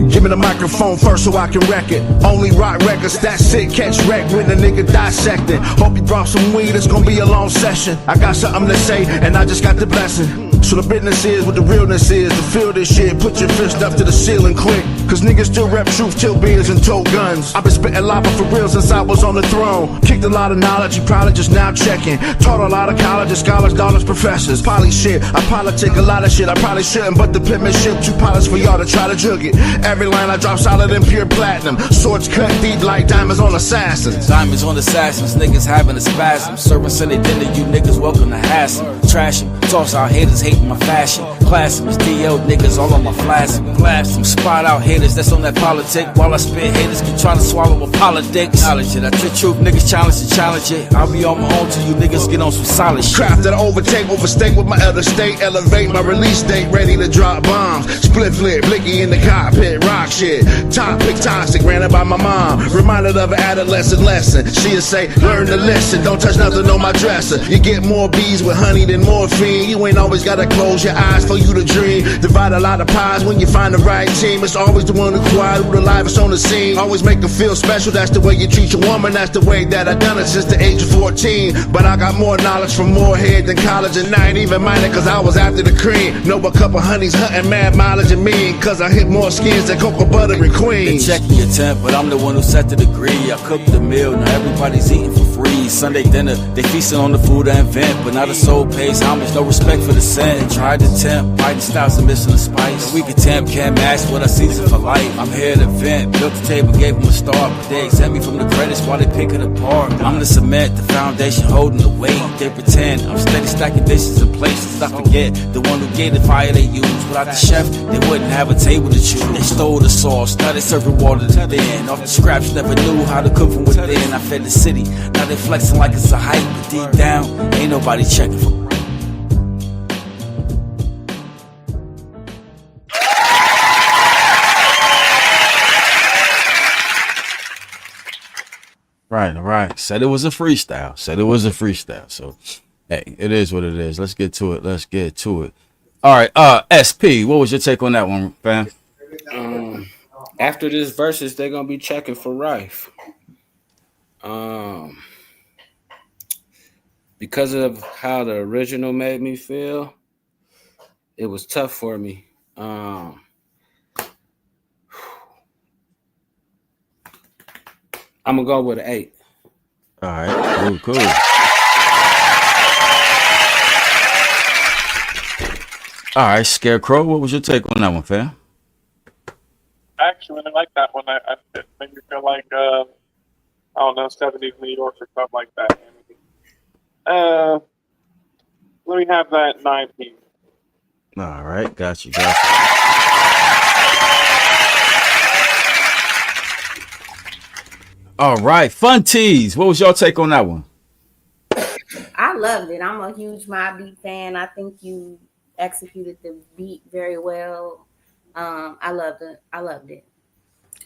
Give me the microphone first so I can wreck it. Only rock records, that's it, catch wreck when the nigga dissecting. Hope you brought some weed, it's gonna be a long session. I got something to say, and I just got the blessing. So the business is what the realness is. To feel this shit, put your fist up to the ceiling quick. Cause niggas still rep truth, till beers and tote guns. I've been spitting lava for real since I was on the throne. Kicked a lot of knowledge, you probably just now checking. Taught a lot of colleges, scholars, dollars, professors. Poly shit, I politic a lot of shit I probably shouldn't. But the penmanship too polished for y'all to try to jug it. Every line I drop solid and pure platinum. Swords cut deep like diamonds on assassins. Diamonds on assassins, niggas having a spasm. Serving Sunday dinner, you niggas welcome to hassle. Trash them, toss out haters hating my fashion. Class them, DL niggas all on my flash. Blast them, spot out haters that's on that politic. While I spit haters keep trying to swallow my politics. Knowledge it, I treat truth, niggas challenge it. I'll be on my own till you niggas get on some solid shit. Craft that overtake, overstate with my elder state. Elevate my release date, ready to drop bombs. Split flip, blicky in the cockpit, rock shit. Topic toxic, ran it by my mom. Reminded of an adolescent lesson. She'd say, learn to listen, don't touch nothing on my dresser. You get more bees with honey than morphine. You ain't always gotta close your eyes for you to dream. Divide a lot of pies when you find the right team. It's always the one who quiet, who the livest on the scene. Always make them feel special, that's the way you treat your woman. That's the way that I done it since the age of 14. But I got more knowledge from more head than college. And I ain't even minded cause I was after the cream. Know a couple honeys hunting mad mileage and mean. Cause I hit more skins than cocoa butter and queen. They check the attempt, but I'm the one who set the degree. I cook the meal, now everybody's eating for free. Sunday dinner, they feasting on the food I invent. But now the soul pays homage, no respect for the scent. Tried to tempt, biting styles and missing the spice. We can tempt, can't match what I season for life. I'm here to vent, built the table, gave them a start. But they exempt me from the credits while they pick it apart. I'm the cement, the foundation holding the weight. They pretend I'm steady stacking dishes in places. I forget the one who gave the fire they used. Without the chef, they wouldn't have a table to choose. They stole the sauce, started serving water to thin. Off the scraps, never knew how to cook from within. I fed the city, now they flexing like it's a hype. But deep down, ain't nobody checking for. Right. Said it was a freestyle. So, hey, it is what it is. Let's get to it. All right. SP, what was your take on that one, fam? After this verses, they're gonna be checking for Rife. Because of how the original made me feel, it was tough for me. I'm gonna go with an 8. All right, cool. All right, Scarecrow, what was your take on that one, fam? I actually really like that one. I it made me feel like I don't know, 70s New York or something like that. Let me have that 19. All right, got you. All right, Fun Tease, what was your take on that one? I loved it. I'm a huge Mobb Deep fan. I think you executed the beat very well. I loved it.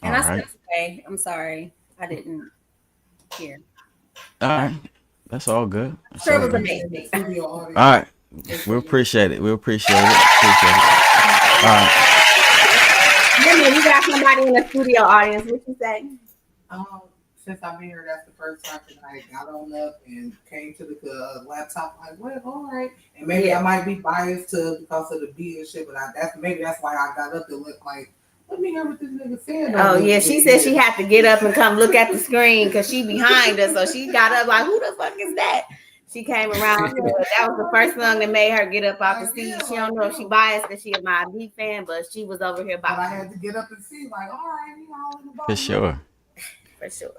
And All I right. still say, I'm sorry, I didn't hear. All right, that's all good. Sure, it was amazing. All right, we appreciate it. All right. Remember, we got somebody in the studio audience. What you say? Since I've been here, that's the first time that I got on up and came to the laptop. Like, well, all right, and maybe I might be biased because of the beat and shit, but that's why I got up to look like. Let me hear what this nigga said. Oh yeah, she said she had to get up and come look at the screen because she behind us. So she got up like, who the fuck is that? She came around. That was the first song that made her get up off the seat. She don't know if she biased because she a Mobb Deep fan, but she was over here by. But I had to get up and see, like, all right, you know, in the For sure. For sure.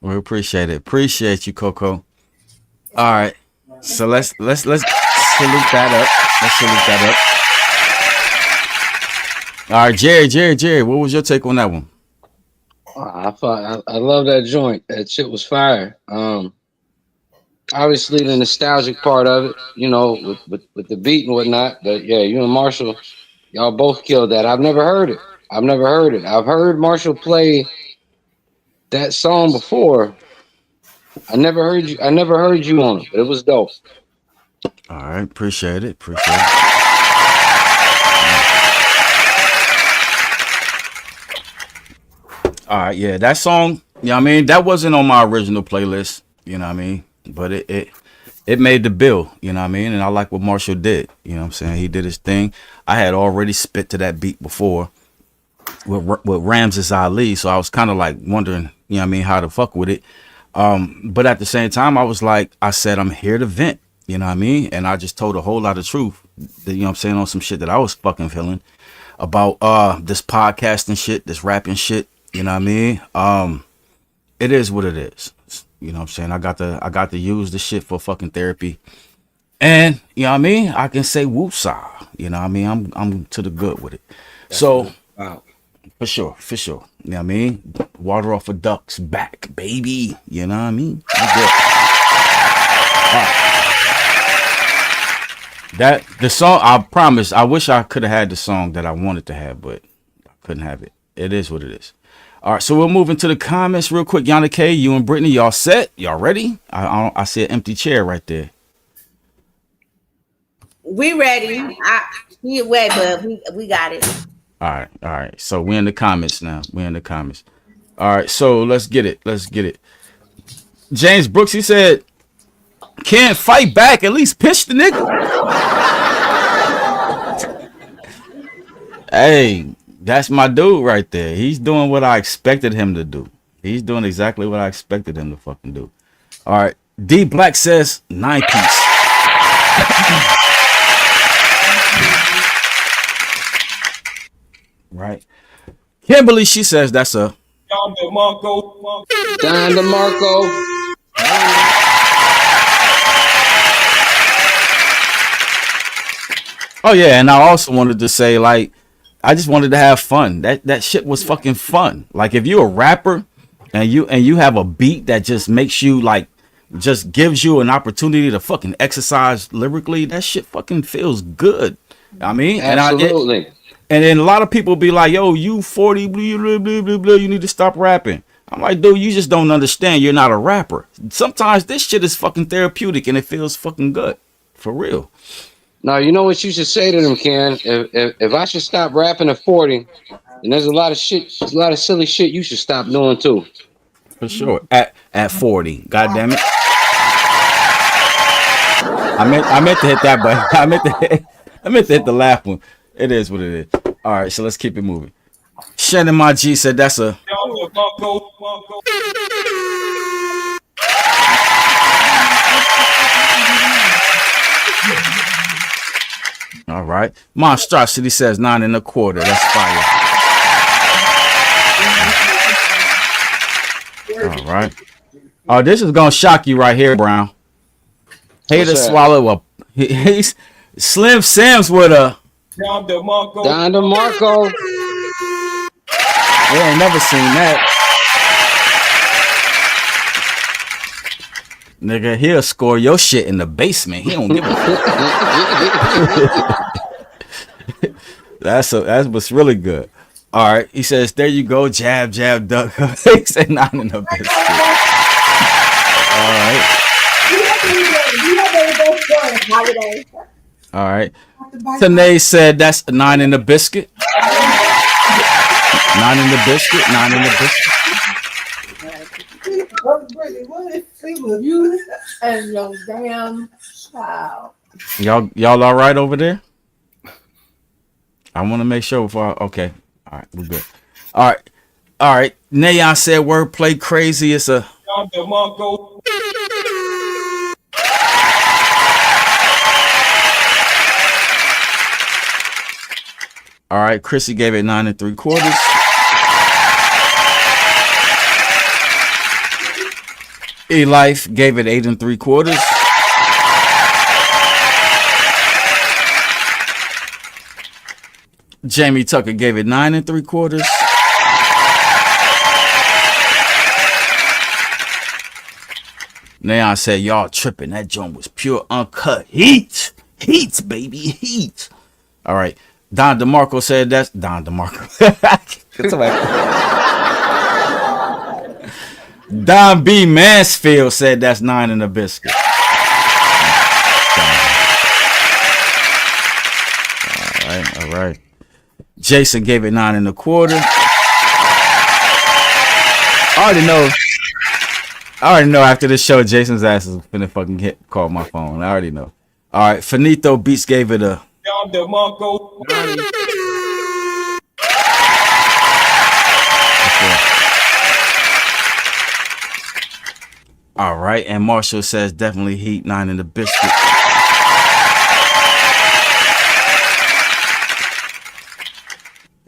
We appreciate it. Appreciate you, Coco. All right. So let's salute that up. All right, Jerry, what was your take on that one? I love that joint. That shit was fire. Obviously the nostalgic part of it, you know, with the beat and whatnot. But yeah, you and Marshall, y'all both killed that. I've never heard it. I've heard Marshall play that song before. I never heard you on it, but it was dope. All right, appreciate it. All right, yeah, that song, you know what I mean? That wasn't on my original playlist, you know what I mean? But it made the bill, you know what I mean? And I like what Marshall did, you know what I'm saying? He did his thing. I had already spit to that beat before with Ramses Ali, so I was kind of like wondering, you know what I mean, how to fuck with it. But at the same time, I said, I'm here to vent, you know what I mean? And I just told a whole lot of truth, you know what I'm saying, on some shit that I was fucking feeling about this podcasting shit, this rapping shit, you know what I mean? It is what it is. You know what I'm saying? I got to use this shit for fucking therapy. And you know what I mean? I can say woosah. You know what I mean? I'm to the good with it. So wow. For sure. You know what I mean? Water off a duck's back, baby. You know what I mean? That the song, I promise, I wish I could have had the song that I wanted to have, but I couldn't have it. It is what it is. All right, so we'll move into the comments real quick. Yana K, you and Brittany, y'all set? Y'all ready? I see an empty chair right there. We ready. We wet, but we got it. All right. So we're in the comments now. All right, so let's get it. James Brooks, he said, can't fight back, at least pitch the nigga. Hey, that's my dude right there. He's doing what I expected him to do. He's doing exactly what I expected him to fucking do. All right. D Black says 9-piece. Right. Kimberly, she says that's a Don DeMarco. Don DeMarco. Oh yeah, and I also wanted to say, like, I just wanted to have fun. That shit was fucking fun. Like, if you're a rapper and you have a beat that just makes you like, just gives you an opportunity to fucking exercise lyrically, that shit fucking feels good. I mean, absolutely. And then a lot of people be like, yo, you 40, blah, blah, blah, blah, blah, you need to stop rapping. I'm like, dude, you just don't understand. You're not a rapper. Sometimes this shit is fucking therapeutic and it feels fucking good. For real. Now, you know what you should say to them, Ken? If I should stop rapping at 40, and there's a lot of silly shit you should stop doing too. For sure. At 40. God damn it. I meant to hit that button. I meant to hit the laugh one. It is what it is. All right, so let's keep it moving. Shannon My G said that's a all right. Monstrosity says 9 1/4. That's fire. All right. Oh, this is gonna shock you right here, Brown. Hater swallow up. He's Slim Sam's with a Don DeMarco. We ain't never seen that. Nigga, he'll score your shit in the basement. He don't give a fuck. That's what's really good. All right, he says, there you go, jab, jab, duck. He said 9 in the biscuit. All right. Tanae said that's 9 in the biscuit. 9 in the biscuit. 9 in the biscuit. You and your damn child. Y'all all right over there? I want to make sure before okay. All right, we're good. All right. Nayon said wordplay crazy. It's a Don DeMarco. all right. Chrissy gave it 9 3/4. E-Life gave it 8 3/4. Jamie Tucker gave it 9 3/4. Nayon said, y'all tripping. That joint was pure uncut heat. Heat, baby, heat. All right. Don DeMarco said that's Don DeMarco. Don B. Mansfield said that's 9 in the biscuit. All right. Jason gave it 9 1/4. I already know. I already know after this show, Jason's ass is finna fucking call my phone. I already know. All right, Finito Beats gave it a. I'm the Mongo. All right, and Marshall says definitely Heat 9 in the biscuit.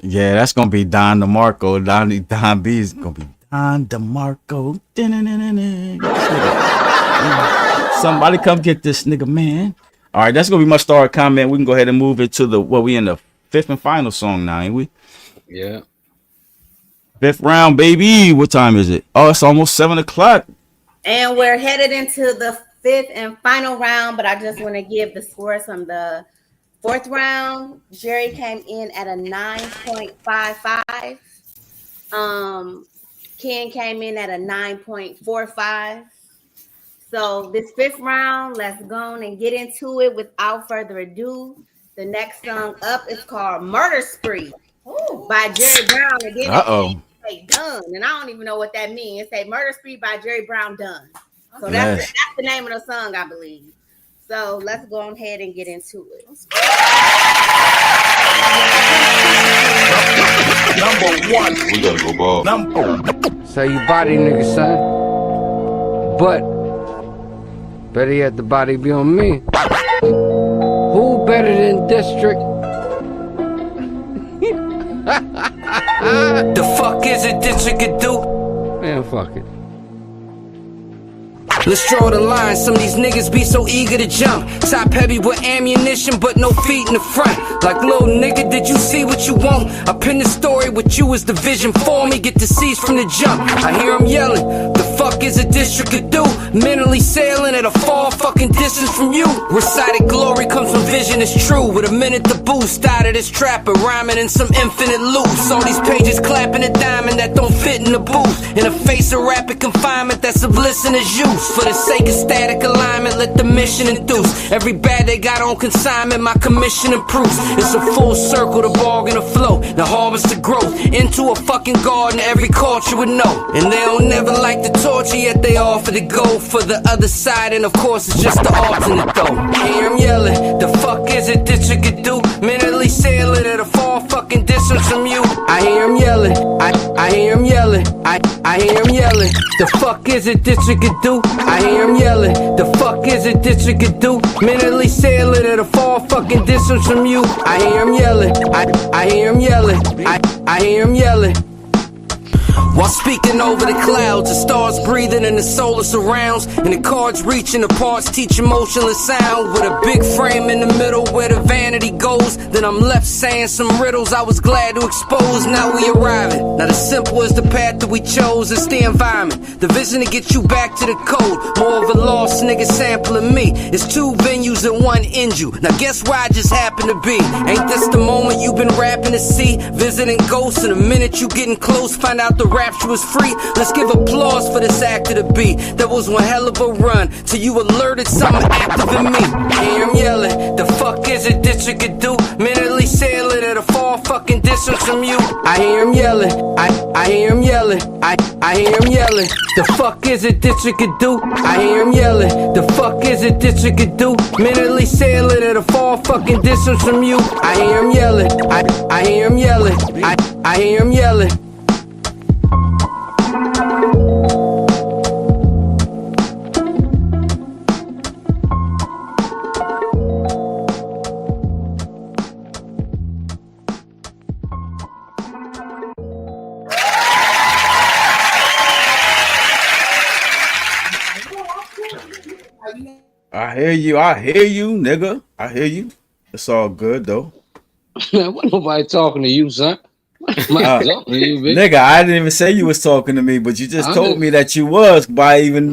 Yeah, that's gonna be Don DeMarco. Don B is gonna be Don DeMarco. Somebody come get this nigga, man. All right, that's gonna be my star comment. We can go ahead and move it to the we in the fifth and final song now, ain't we? Yeah. Fifth round, baby. What time is it? Oh, it's almost 7:00. And we're headed into the fifth and final round, but I just want to give the scores from the fourth round. Jerry came in at a 9.55. Ken came in at a 9.45. So this fifth round, let's go on and get into it without further ado. The next song up is called Murder Spree by Jerry Brown. And then it say done. And I don't even know what that means. It say Murder Spree by Jerry Brown done. So that's the name of the song, I believe. So let's go ahead and get into it. Number one. We gotta go ball. So you body nigga, son. But better yet, the body be on me. Who better than District? The fuck is it District could do? Man, fuck it. Let's draw the line, some of these niggas be so eager to jump. Top heavy with ammunition, but no feet in the front. Like, little nigga, did you see what you want? I pin the story with you as the vision for me. Get the seeds from the jump. I hear them yelling, the fuck is a district could do? Mentally sailing at a far fucking distance from you. Recited glory comes from vision, it's true. With a minute to boost out of this trapper, rhyming in some infinite loops. All these pages clapping a diamond that don't fit in the booth. In the face of rapid confinement, that's of listener's use. For the sake of static alignment, let the mission induce. Every bad they got on consignment, my commission improves. It's a full circle, the bargain, the flow, the harvest, the growth. Into a fucking garden, every culture would know. And they don't never like the torture, yet they offer to go for the other side. And of course, it's just the alternate though. I hear them yelling, the fuck is it that you could do? Mentally sailing at a far fucking distance from you. I hear them yelling, I hear them yelling, I hear them yelling. The fuck is it that you could do? I hear him yelling, the fuck is it that you could do? Mentally sailing at a far fucking distance from you. I hear him yelling, I hear him yelling, I hear him yelling. While speaking over the clouds, the stars breathing and the solar surrounds, and the cards reaching the parts teaching motionless sound. With a big frame in the middle where the vanity goes, then I'm left saying some riddles I was glad to expose. Now we arriving, not as simple as the path that we chose. It's the environment, the vision to get you back to the code. More of a lost nigga sampling me. It's two venues and one end you. Now guess where I just happen to be? Ain't this the moment you've been rapping to see? Visiting ghosts in a minute you getting close, find out the rapture was free. Let's give applause for this act of the beat. That was one hell of a run till you alerted something active in me. I hear him yelling, the fuck is it that you could do? Mentally sailing at a far fucking distance from you. I hear him yelling, I hear him yelling, I hear him yelling. The fuck is it that you could do? I hear him yelling, the fuck is it that you could do? Mentally sailing at a far fucking distance from you. I hear him yelling, I hear him yelling, I hear him yelling. I hear you, nigga. I hear you. It's all good though. Man, what nobody talking to you, son? Nigga, I didn't even say you was talking to me, but you just told me that you was by even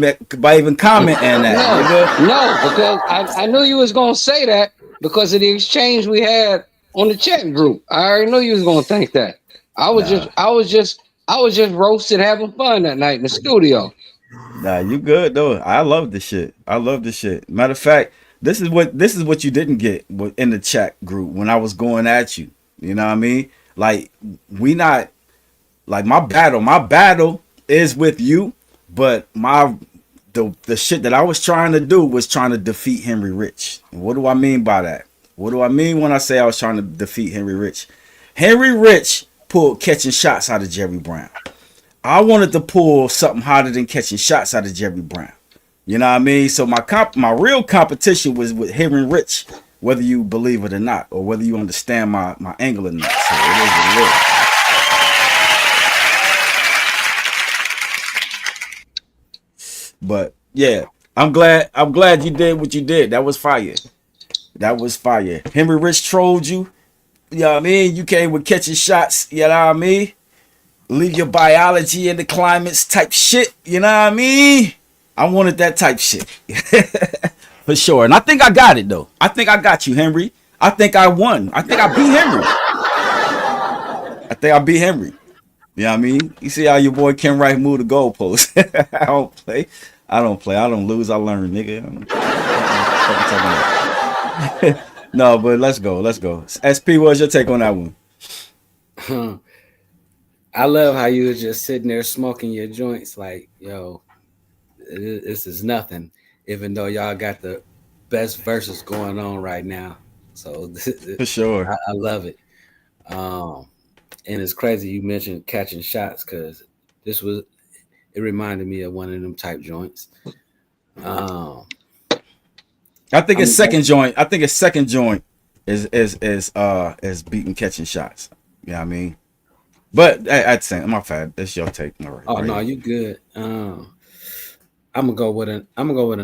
commenting that. No, because I knew you was gonna say that because of the exchange we had on the chat group. I already knew you was gonna think that. I was just roasted, having fun that night in the studio. Nah, you good though. I love this shit. Matter of fact, this is what you didn't get in the chat group when I was going at you. You know what I mean? Like, we not like my battle is with you, but the shit that I was trying to do was trying to defeat Henry Rich. And what do I mean by that? What do I mean when I say I was trying to defeat Henry Rich? Henry Rich pulled Catching Shots out of Jerry Brown. I wanted to pull something hotter than Catching Shots out of Jerry Brown. You know what I mean? So my real competition was with Henry Rich, whether you believe it or not, or whether you understand my angle or not. So it is what it is. But yeah, I'm glad you did what you did. That was fire. That was fire. Henry Rich trolled you. You know what I mean? You came with Catching Shots. You know what I mean? Leave your biology in the climates type shit. You know what I mean? I wanted that type shit. For sure. And I think I got it though. I think I got you, Henry. I think I won. I think I beat Henry. I think I beat Henry. You know what I mean? You see how your boy Ken Rife moved the goalpost. I don't play. I don't lose. I learn, nigga. No, but let's go. SP, what's your take on that one? I love how you was just sitting there smoking your joints like, yo, this is nothing, even though y'all got the best verses going on right now. So for sure, I love it. And it's crazy you mentioned Catching Shots because it reminded me of one of them type joints. I think his second joint is beating Catching Shots. You know what I mean? But I'd say my bad. That's your take. All right, no, you good. I'm gonna go with a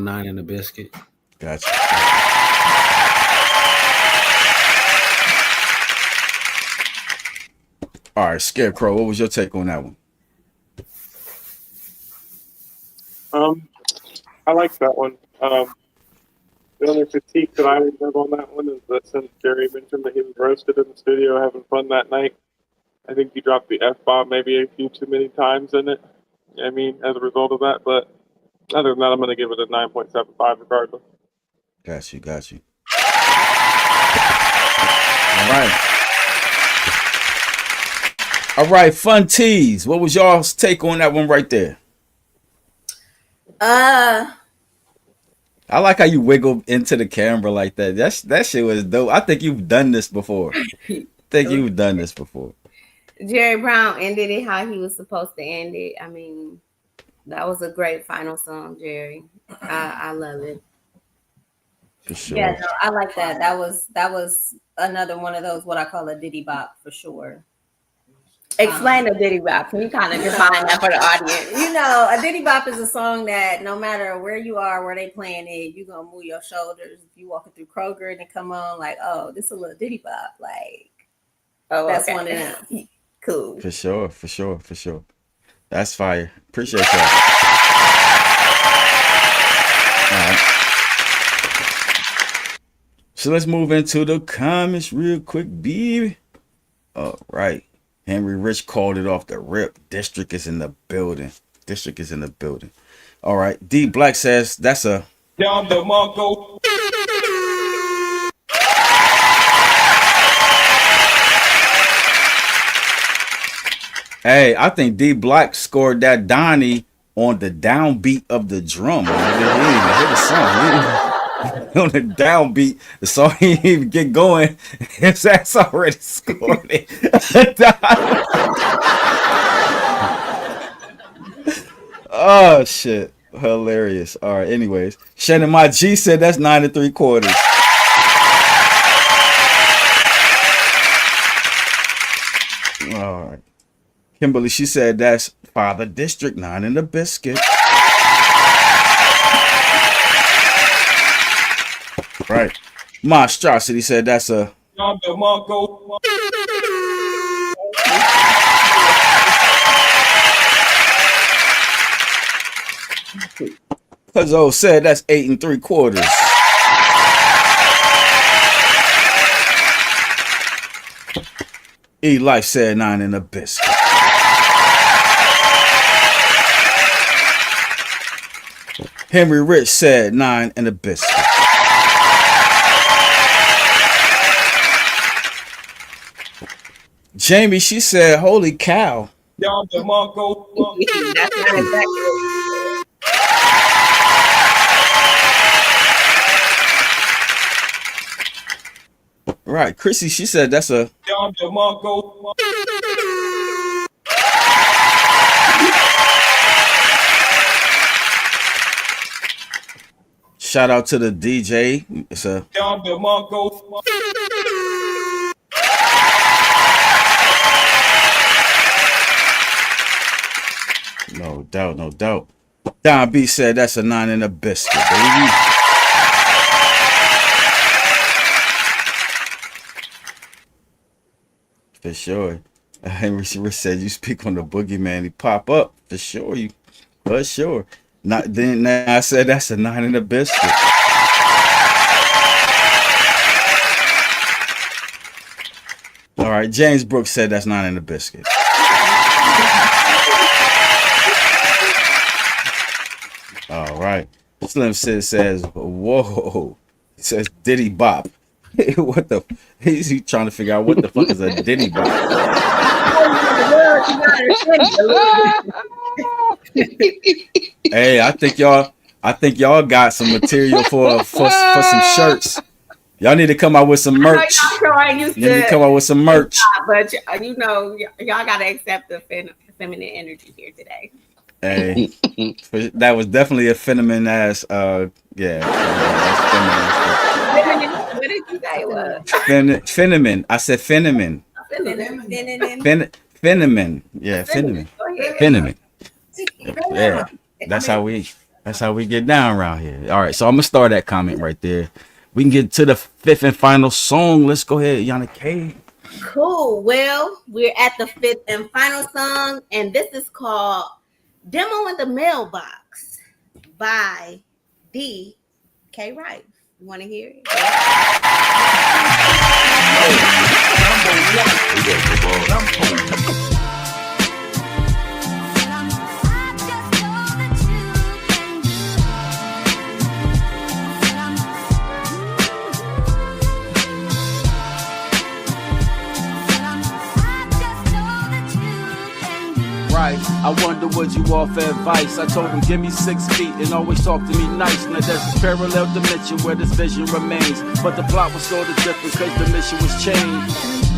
9 and a biscuit. Gotcha. All right, Scarecrow, what was your take on that one? I like that one. The only critique that I have on that one is that since Jerry mentioned that he was roasted in the studio having fun that night, I think he dropped the F-bomb maybe a few too many times in it. I mean, as a result of that. But other than that, I'm going to give it a 9.75 regardless. Got you. All right, Fun Tease. What was y'all's take on that one right there? I like how you wiggle into the camera like that. That shit was dope. I think you've done this before. Jerry Brown ended it how he was supposed to end it. I mean, that was a great final song, Jerry. I love it. For sure. Yeah, no, I like that. That was another one of those what I call a diddy bop for sure. Explain a diddy bop. Can you kind of define that for the audience? You know, a diddy bop is a song that no matter where you are, where they playing it, you gonna move your shoulders. If you walking through Kroger and it come on, like, oh, this is a little diddy bop. Like, that's one of them. Cool. For sure. That's fire. Appreciate that. All right. So let's move into the comments real quick, baby. All right. Henry Rich called it off the rip. District is in the building. All right. D Black says that's a Down the Mongo. Hey, I think D Black scored that Donnie on the downbeat of the drum. He didn't even hit the song. On the downbeat, the song he didn't even get going. His ass already scored it. Oh shit. Hilarious. All right, anyways. Shannon My G said that's 9 3/4. All right. Kimberly, she said that's Father District 9 and the biscuit. Right. Monstrosity said that's a Down the Mongo. Cuzzo said that's 8 3/4. E Life said 9 and a biscuit. Henry Rich said 9 and a biscuit. Jamie, she said, holy cow. Down the Mongo. That's not exactly what Right, Chrissy, she said that's a Down the Mongo. shout out to the DJ. It's a Down the Mongo. no doubt, no doubt. Don B said that's a 9 in a biscuit, baby. For sure. Henry said you speak on the boogeyman, he pop up. For sure, you for sure. Not then now I said that's a 9 in a biscuit. All right, James Brooks said that's 9 in a biscuit. All right. Slim Sid says, whoa. He says Diddy Bop. What the? He's trying to figure out what the fuck is a Diddy Bop. Hey, I think y'all got some material for some shirts. Y'all need to come out with some merch. You need to come out with some merch. But you know, y'all gotta accept the feminine energy here today. Hey, that was definitely a feminine ass. Yeah. What did you say? What? Feminine. I said feminine. Feminine. Yeah, feminine. Feminine. Yeah. That's how we get down around here. All right, so I'm gonna start that comment right there. We can get to the fifth and final song. Let's go ahead, Yana K. Cool. Well, we're at the fifth and final song, and this is called Demo in the Mailbox by D.K. Rife. You want to hear it? I wonder would you offer advice. I told him give me 6 feet and always talk to me nice. Now there's a parallel dimension where this vision remains, but the plot was sort of different because the mission was changed.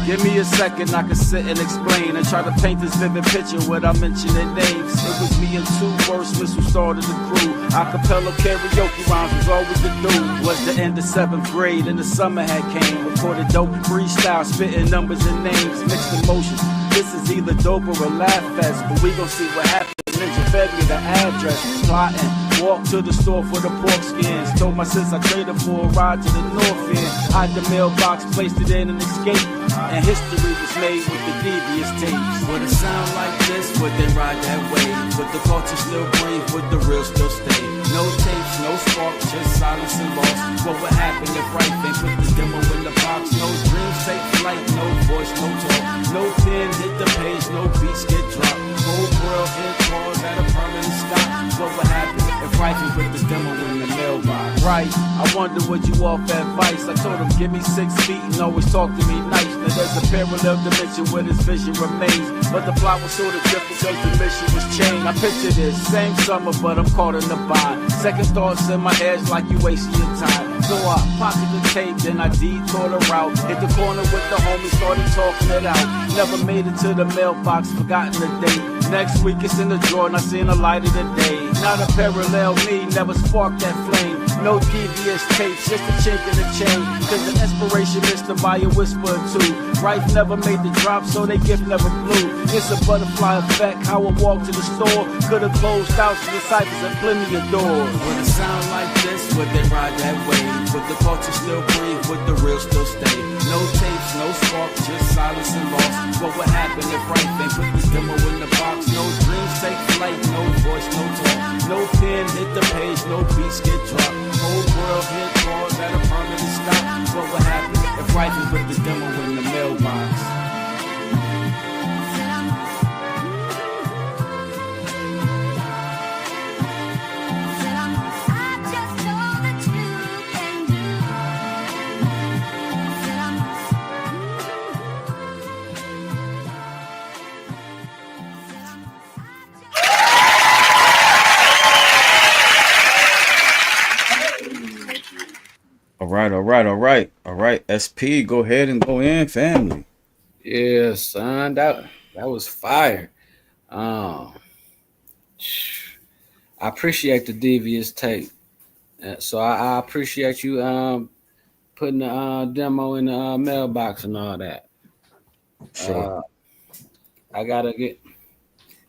Give me a second, I can sit and explain and try to paint this vivid picture without mentioning names. It was me and 2 wordsmiths who started the crew. Acapella karaoke rhymes was all we could do. Was the end of 7th grade and the summer had came. Recorded dope freestyle, spitting numbers and names, mixed emotions. This is either dope or a laugh fest, but we gon' see what happens. Ninja fed me the address, plotting. Walked to the store for the pork skins. Told my sis I traded for a ride to the north end. Hide the mailbox, placed it in and escaped. And history was made with the devious tapes. Would it sound like this? Would they ride that way? Would the culture still breathe? Would the real still stay? No tapes, no spark, just silence and loss. What would happen if Rife ain't put the demo in the box? No dreams take flight, no voice, no talk. No pen hit the page, no beats get dropped. Whole world hit pause at a permanent stop. What would happen if Rife ain't put the demo in the mailbox? Right, I wonder would you offer advice. I told him give me 6 feet and always talk to me nice. Now there's a parallel dimension where this vision remains, but the plot was sort of different because the mission was changed. I picture this same summer, but I'm caught in the bind. Second thoughts in my head like you wasting your time. So I pocket the tape, then I detour the route. Hit the corner with the homies, started talking it out. Never made it to the mailbox, forgotten the date. Next week it's in the drawer and I seen the light of the day. Not a parallel me, never sparked that flame. No devious tapes, just a chink in the chain. Cause the inspiration is to buy a whisper or two. Rife never made the drop, so they gift never blew. It's a butterfly effect, how I walk to the store. Could've closed out to the ciphers and plenty of doors. Would it sound like this? Would they ride that way? Would the culture still breathe? Would the real still stay? No tapes, no spark, just silence and loss. What would happen if Rife ain't put the demo in the box? No dreams take flight, no voice, no talk. No pen hit the page, no beats get dropped. Whole world hit pause at a permanent stop. What would happen if Rife ain't put the demo in the mailbox? right, all right, all right, all right. SP, go ahead and go in, family. Yeah, son, that was fire. Um, I appreciate the devious tape. So I appreciate you putting the demo in the mailbox and all that. Sure. I gotta get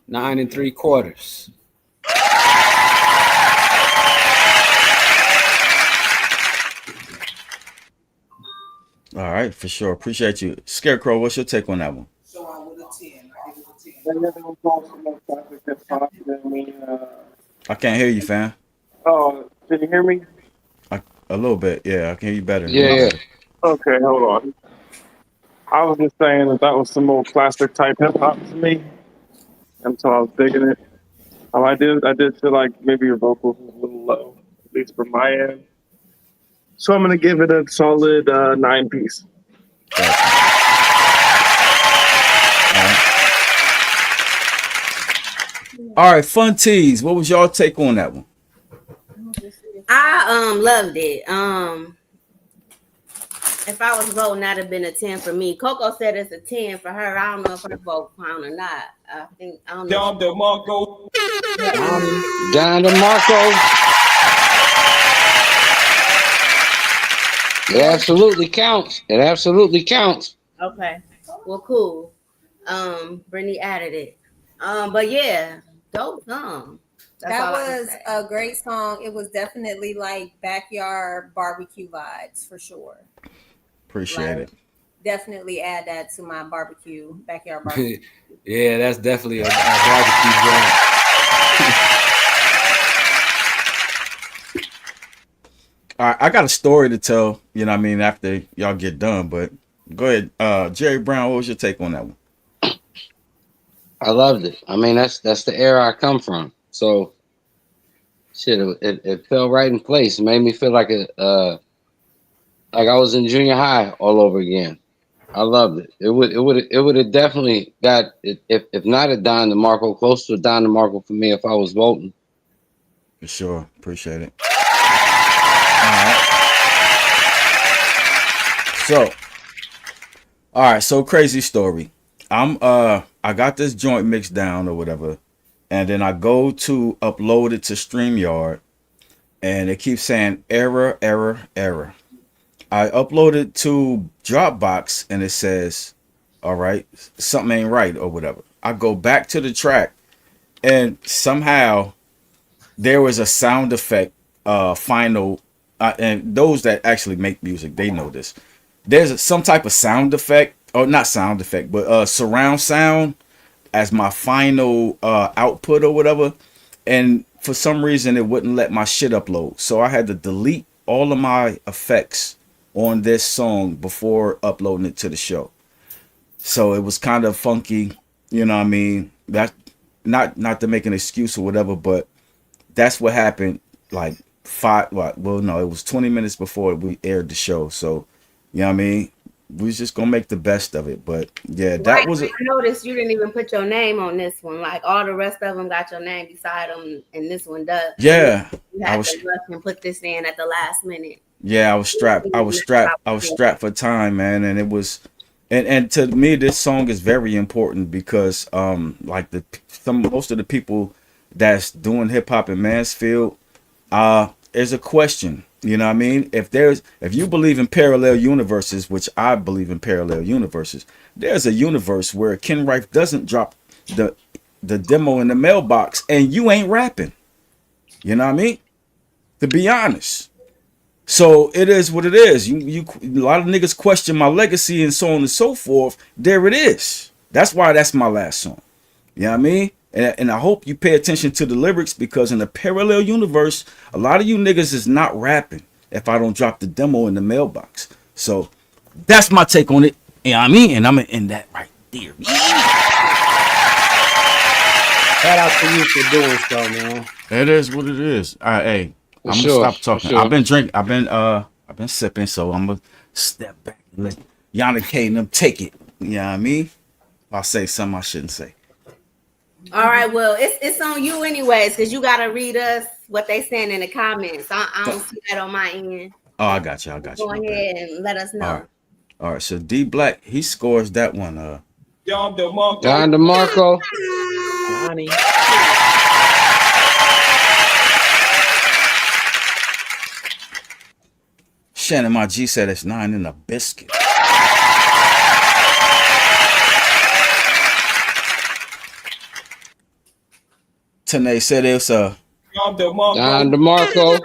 9 3/4. All right, for sure. Appreciate you. Scarecrow, what's your take on that one? So I would a 10. I give it a 10. And then there was also more classic hip hop than me. I can't hear you, fam. Oh, can you hear me? A little bit, yeah. I can hear you better. A Yeah, little yeah. better. Okay, hold on. I was just saying that was some more classic type hip hop to me, and so I was digging it. I did feel like maybe your vocals was a little low, at least from my end. So I'm gonna give it a solid 9 piece. All right, Fun Tease. What was y'all take on that one? I loved it. If I was voting, that'd have been a 10 for me. Coco said it's a 10 for her. I don't know if her vote count or not. I don't know. Don DeMarco. Don DeMarco. It absolutely counts. It absolutely counts. Okay. Well, cool. Brittany added it. But yeah, dope song. That's That all I can was say. a great song. It was definitely like backyard barbecue vibes for sure. Appreciate it. Definitely add that to my backyard barbecue. Yeah, that's definitely a barbecue joint. All right, I got a story to tell, you know what I mean, after y'all get done, but go ahead. Jerry Brown, what was your take on that one? I loved it. I mean, that's the era I come from. So, shit, it fell right in place. It made me feel like like I was in junior high all over again. I loved it. It would have definitely got it, if not a Don DeMarco, close to a Don DeMarco for me if I was voting. For sure. Appreciate it. All right, so crazy story. I got this joint mixed down or whatever, and then I go to upload it to StreamYard, and it keeps saying error, error, error. I upload it to Dropbox, and it says, all right, something ain't right or whatever. I go back to the track, and somehow there was a sound effect final, and those that actually make music, they know this. There's some type of sound effect, or not sound effect, but surround sound as my final output or whatever. And for some reason, it wouldn't let my shit upload. So I had to delete all of my effects on this song before uploading it to the show. So it was kind of funky, you know what I mean? That not to make an excuse or whatever, but that's what happened. Like it was 20 minutes before we aired the show. So, you know what I mean? We was just gonna make the best of it. But yeah, that was I noticed you didn't even put your name on this one. Like all the rest of them got your name beside them, and this one does. Yeah. You had to rush and put this in at the last minute. Yeah, I was strapped for time, man, and it was and to me this song is very important because like most of the people that's doing hip hop in Mansfield, there's a question, you know what I mean? If you believe in parallel universes, which I believe in parallel universes, there's a universe where Ken Rife doesn't drop the demo in the mailbox and you ain't rapping. You know what I mean? To be honest. So it is what it is. You a lot of niggas question my legacy and so on and so forth. There it is. That's why that's my last song. You know what I mean? And I hope you pay attention to the lyrics because in the parallel universe, a lot of you niggas is not rapping if I don't drop the demo in the mailbox. So that's my take on it. You know what I mean? And I'm gonna end that right there. Shout out to you for doing so, man. It is what it is. All right, hey, I'm gonna stop talking. Sure. I've been drinking. I've been sipping. So I'm gonna step back and let Yana K and them take it. You know what I mean? I'll say something I shouldn't say. All right, well, it's on you anyways, because you gotta read us what they saying in the comments. I don't see that on my end. Oh, I got you. Go My bad. ahead and let us know. All right. So D Black, he scores that one. Don DeMarco. Don DeMarco. Johnny. Shannon, my G said it's 9 in a biscuit. Tanae said it's a Don DeMarco. Don DeMarco.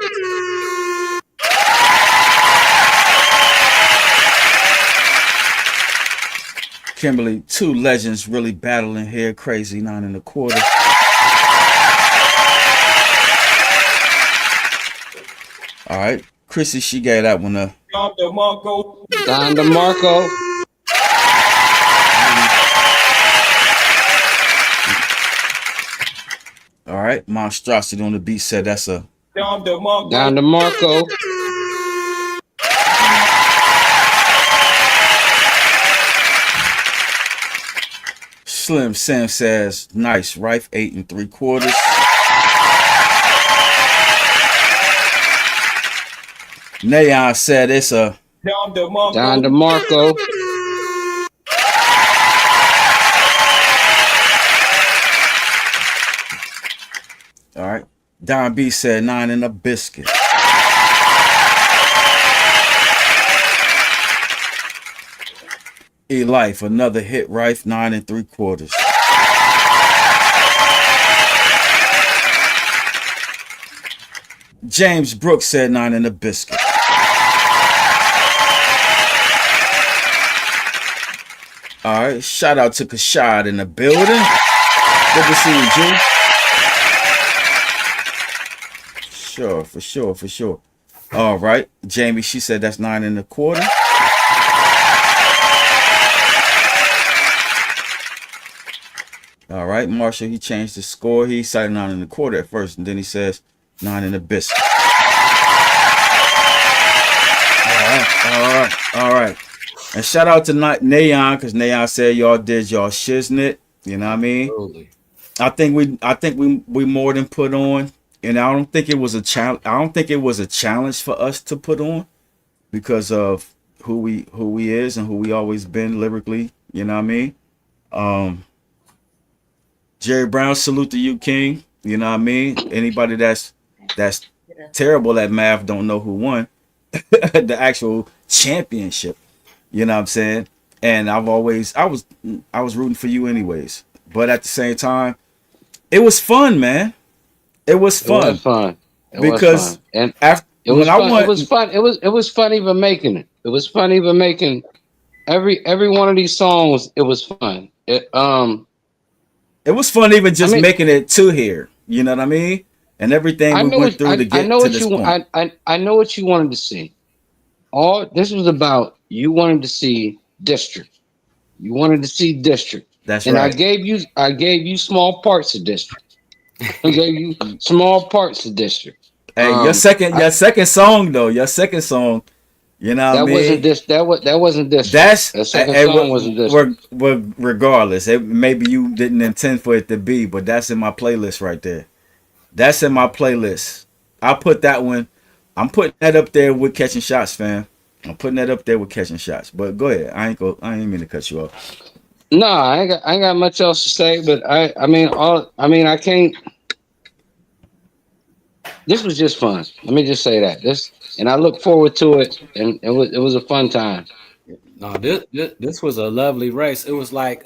Kimberly, two legends really battling here. Crazy 9 1/4. All right. Chrissy, she gave that one a Don DeMarco. Don DeMarco. all right. Monstrosity on the beat said that's a Don DeMarco. Don DeMarco. Slim Sam says nice. Rife 8 3/4. Nayon said it's a Don DeMarco. Don DeMarco. all right. Don B said 9 in a biscuit. E-Life, another hit. Rife 9 3/4. James Brooks said 9 in a biscuit. All right, shout out to Kashad in the building. Good to see you, G. Sure, for sure. All right, Jamie, she said that's 9 1/4. All right, Marshall, he changed the score. He cited 9 1/4 at first, and then he says 9 in a biscuit. All right. And shout out to Nayon, because Nayon said y'all did y'all shiznit. You know what I mean? Absolutely. I think we more than put on, and I don't think it was a challenge. I don't think it was a challenge for us to put on because of who we is and who we always been lyrically. You know what I mean? Jerry Brown, salute to you, King. You know what I mean? Anybody that's terrible at math don't know who won the actual championship. You know what I'm saying? And I was rooting for you anyways. But at the same time, it was fun, man. It was fun. It was fun. Because and after it was fun. It was fun. It was fun even making it. It was fun even making every one of these songs. It was fun. It was fun even just making it to here. You know what I mean? And everything we went through to get to this point. I know what you wanted to see. All this was about. You wanted to see District. You wanted to see District. That's and right. I gave you small parts of District. I gave you small parts of District. Hey, your second song though, your second song, you know what I mean? That wasn't District. That second song wasn't District. Regardless, maybe you didn't intend for it to be, but that's in my playlist right there. That's in my playlist. I put that one. I'm putting that up there with Catching Shots, fam. I'm putting that up there with Catching Shots. But go ahead. I ain't mean to cut you off. No, I ain't got much else to say. But I can't. This was just fun. Let me just say that. And I look forward to it. And it was a fun time. No, this was a lovely race. It was like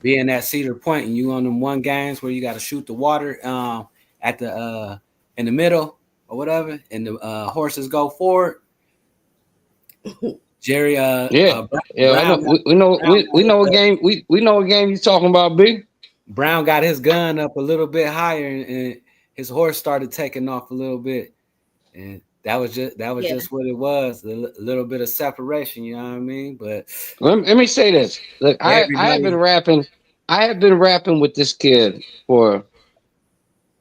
being at Cedar Point and you on them one games where you got to shoot the water at the in the middle or whatever, and the horses go forward. Jerry, I know. We know what game you're talking about, B. Brown got his gun up a little bit higher, and his horse started taking off a little bit, and that was just what it was, a little bit of separation. You know what I mean? But let me say this: look, I have been rapping. I have been rapping with this kid for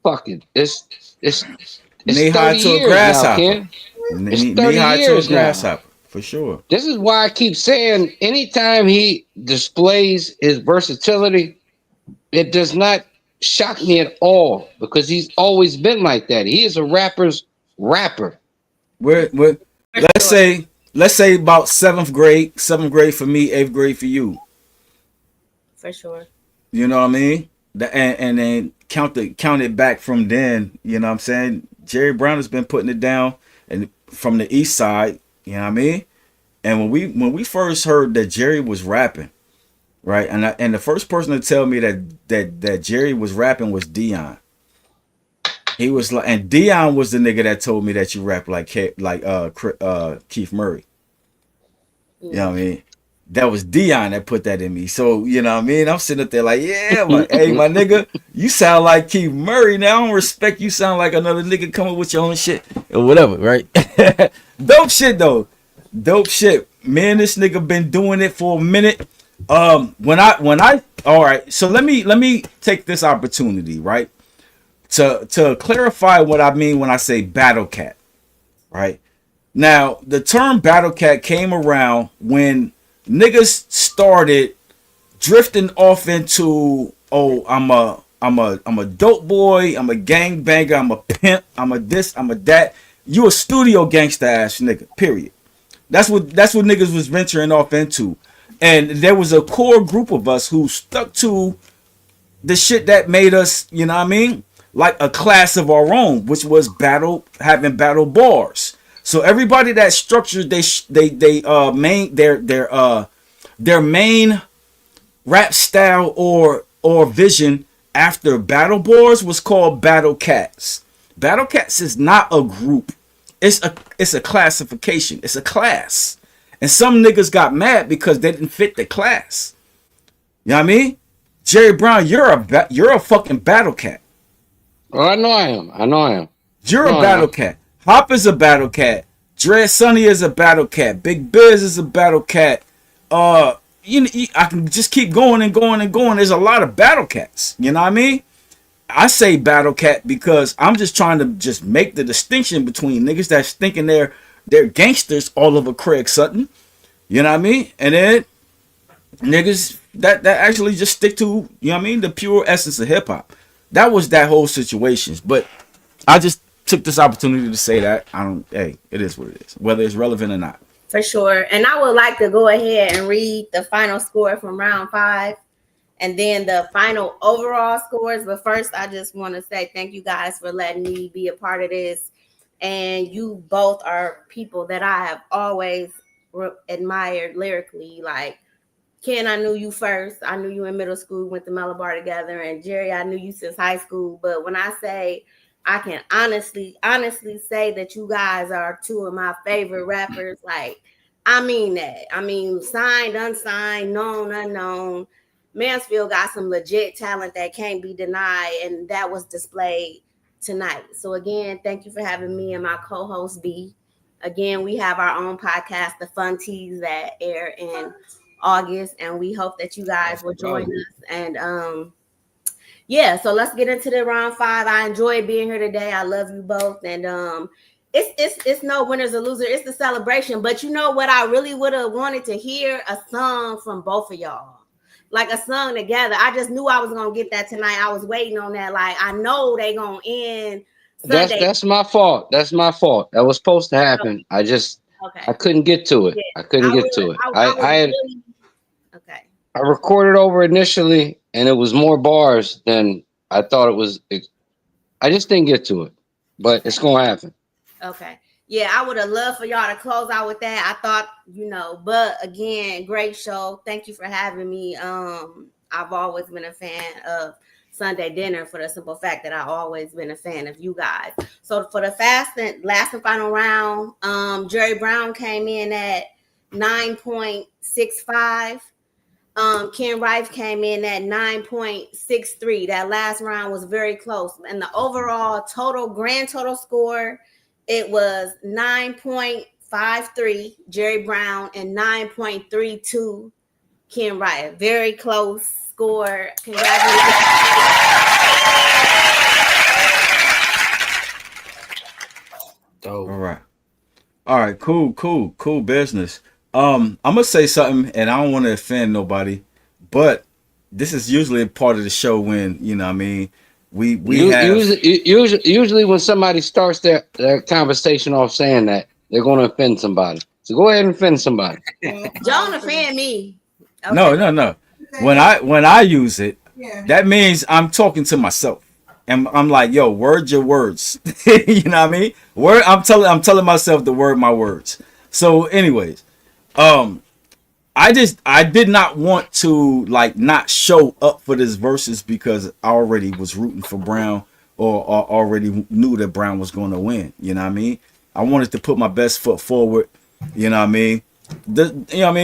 fucking it's 30 years now, Ken. It's 30 years now. For sure. This is why I keep saying anytime he displays his versatility, it does not shock me at all because he's always been like that. He is a rapper's rapper. We're let's say about seventh grade for me, eighth grade for you. For sure. You know what I mean? And then count it back from then. You know what I'm saying? Jerry Brown has been putting it down, and from the east side. You know what I mean? And when we first heard that Jerry was rapping, right? And the first person to tell me that Jerry was rapping was Dion. He was like, and Dion was the nigga that told me that you rap like Keith Murray. You know what I mean? That was Dion that put that in me. So, you know what I mean? I'm sitting up there like, yeah, hey, my nigga, you sound like Keith Murray. Now I don't respect you sound like another nigga coming with your own shit or whatever, right? Dope shit though. Dope shit. Man, this nigga been doing it for a minute. When I all right, so let me take this opportunity, right? To clarify what I mean when I say battle cat, right? Now, the term battle cat came around when niggas started drifting off into, oh, I'm a dope boy, I'm a gang banger, I'm a pimp, I'm a this, I'm a that. You a studio gangsta ass nigga, period. That's what niggas was venturing off into. And there was a core group of us who stuck to the shit that made us, you know what I mean? Like a class of our own, which was having battle bars. So everybody that structured their main rap style or vision after battle bars was called battle cats. Battle cats is not a group. It's a classification. It's a class. And some niggas got mad because they didn't fit the class. You know what I mean? Jerry Brown, you're a fucking battle cat. Oh, I know I am. You're a battle cat. Hop is a battle cat. Dread Sonny is a battle cat. Big Biz is a battle cat. I can just keep going and going and going. There's a lot of battle cats. You know what I mean? I say battle cat because I'm just trying to just make the distinction between niggas that's thinking they're gangsters all over Craig Sutton. You know what I mean? And then niggas that actually just stick to, you know what I mean, the pure essence of hip hop. That was that whole situation. But I just took this opportunity to say that. It is what it is, whether it's relevant or not. For sure. And I would like to go ahead and read the final score from round 5 and then the final overall scores. But first, I just want to say thank you guys for letting me be a part of this. And you both are people that I have always admired lyrically. Like, Ken, I knew you first. I knew you in middle school, went to Malabar together. And Jerry, I knew you since high school. But when I say I can honestly say that you guys are two of my favorite rappers, like, I mean that. I mean, signed, unsigned, known, unknown. Mansfield got some legit talent that can't be denied, and that was displayed tonight. So again, thank you for having me and my co-host B. Again, we have our own podcast, The Fun Teas, that air in August, and we hope that you guys will join us. And yeah, so let's get into the round 5. I enjoyed being here today. I love you both, and it's no winners or losers. It's the celebration. But you know what? I really would have wanted to hear a song from both of y'all. Like a song together. I just knew I was gonna get that tonight. I was waiting on that. Like, I know they gonna end Sunday. That's my fault. That was supposed to happen. I couldn't get to it. Yeah. I couldn't get to it. I okay. I recorded over initially, and it was more bars than I thought it was. I just didn't get to it, but it's gonna happen. Okay. Yeah, I would have loved for y'all to close out with that. I thought, but again, great show. Thank you for having me. I've always been a fan of Sunday Dinner for the simple fact that I've always been a fan of you guys. So for the last and final round, Jerry Brown came in at 9.65. Ken Rife came in at 9.63. That last round was very close. And the overall grand total score, it was 9.53 Jerry Brown and 9.32 Ken Rife. Very close score. Congratulations. Dope. All right, cool business. I'm gonna say something, and I don't want to offend nobody, but this is usually a part of the show when, you know what I mean, we usually when somebody starts their conversation off saying that, they're going to offend somebody. So go ahead and offend somebody. Don't offend me. Okay. No. When I use it, that means I'm talking to myself. And I'm like, yo, word your words. You know what I mean? I'm telling myself to word my words. So anyways, I did not want to like not show up for this versus because I already was rooting for Brown or already knew that Brown was going to win. You know what I mean? I wanted to put my best foot forward. You know what I mean?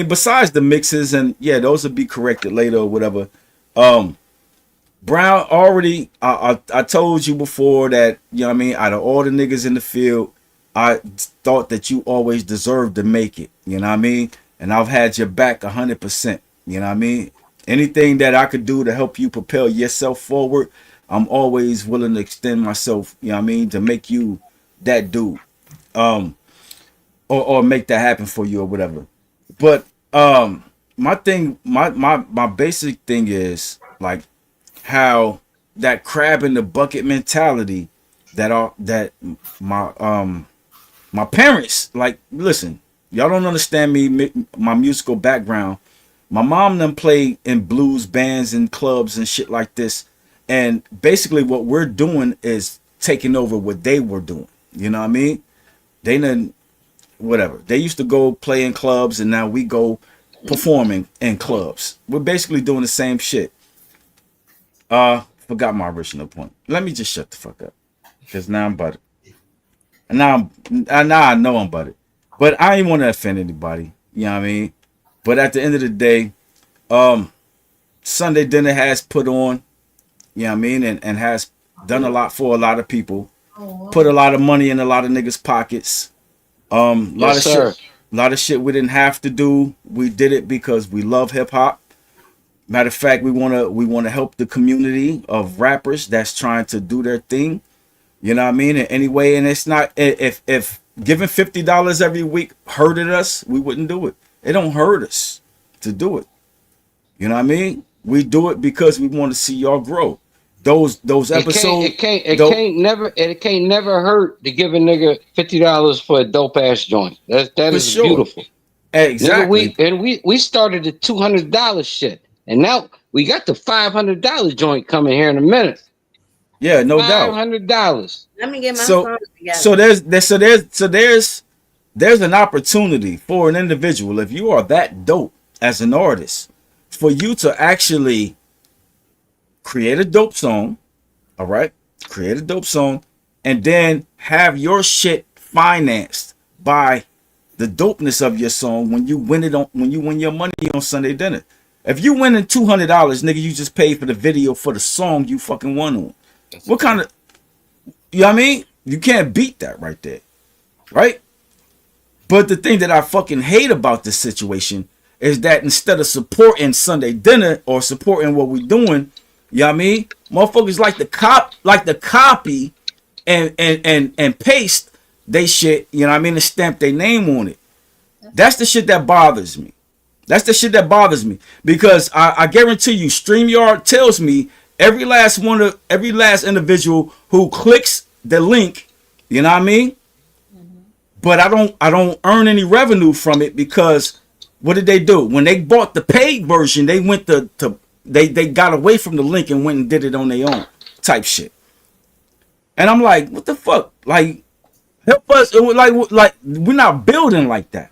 Besides the mixes and yeah, those will be corrected later or whatever. Brown already, I told you before that, you know what I mean, out of all the niggas in the field, I thought that you always deserved to make it, you know what I mean? And I've had your back 100%, you know what I mean? Anything that I could do to help you propel yourself forward, I'm always willing to extend myself, you know what I mean, to make you that dude, or make that happen for you or whatever. But my basic thing is like, how that crab in the bucket mentality that my parents, like, listen, y'all don't understand me, my musical background. My mom them played in blues bands and clubs and shit like this, and basically what we're doing is taking over what they were doing. You know what I mean? They done whatever. They used to go play in clubs, and now we go performing in clubs. We're basically doing the same shit. Forgot my original point. Let me just shut the fuck up, because now I'm buttered. And now I know I'm buttered. But I ain't want to offend anybody. You know what I mean? But at the end of the day, Sunday Dinner has put on, you know what I mean, and has done a lot for a lot of people. Put a lot of money in a lot of niggas' pockets. A lot of shit we didn't have to do. We did it because we love hip hop. Matter of fact, we wanna help the community of rappers that's trying to do their thing. You know what I mean? In any way, and it's not, if giving $50 every week hurted us, we wouldn't do it. It don't hurt us to do it. You know what I mean? We do it because we want to see y'all grow. Those episodes. It can't never hurt to give a nigga $50 for a dope ass joint. That is sure. Beautiful. Exactly. Nigga, we started the $200 shit. And now we got the $500 joint coming here in a minute. Yeah, no doubt. $500. Let me get my phone together. So there's an opportunity for an individual, if you are that dope as an artist, for you to actually create a dope song, all right? Create a dope song, and then have your shit financed by the dopeness of your song when you win your money on Sunday Dinner. If you winning $200, nigga, you just paid for the video for the song you fucking won on. What kind of, you know what I mean? You can't beat that right there, right? But the thing that I fucking hate about this situation is that instead of supporting Sunday Dinner or supporting what we're doing, you know what I mean? Motherfuckers like the copy and paste they shit, you know what I mean, and stamp their name on it. That's the shit that bothers me. That's the shit that bothers me, because I guarantee you, StreamYard tells me every last individual who clicks the link, you know what I mean? But I don't earn any revenue from it, because what did they do? When they bought the paid version, they went they got away from the link and went and did it on their own type shit. And I'm like, what the fuck? Like, help us. Like we're not building like that.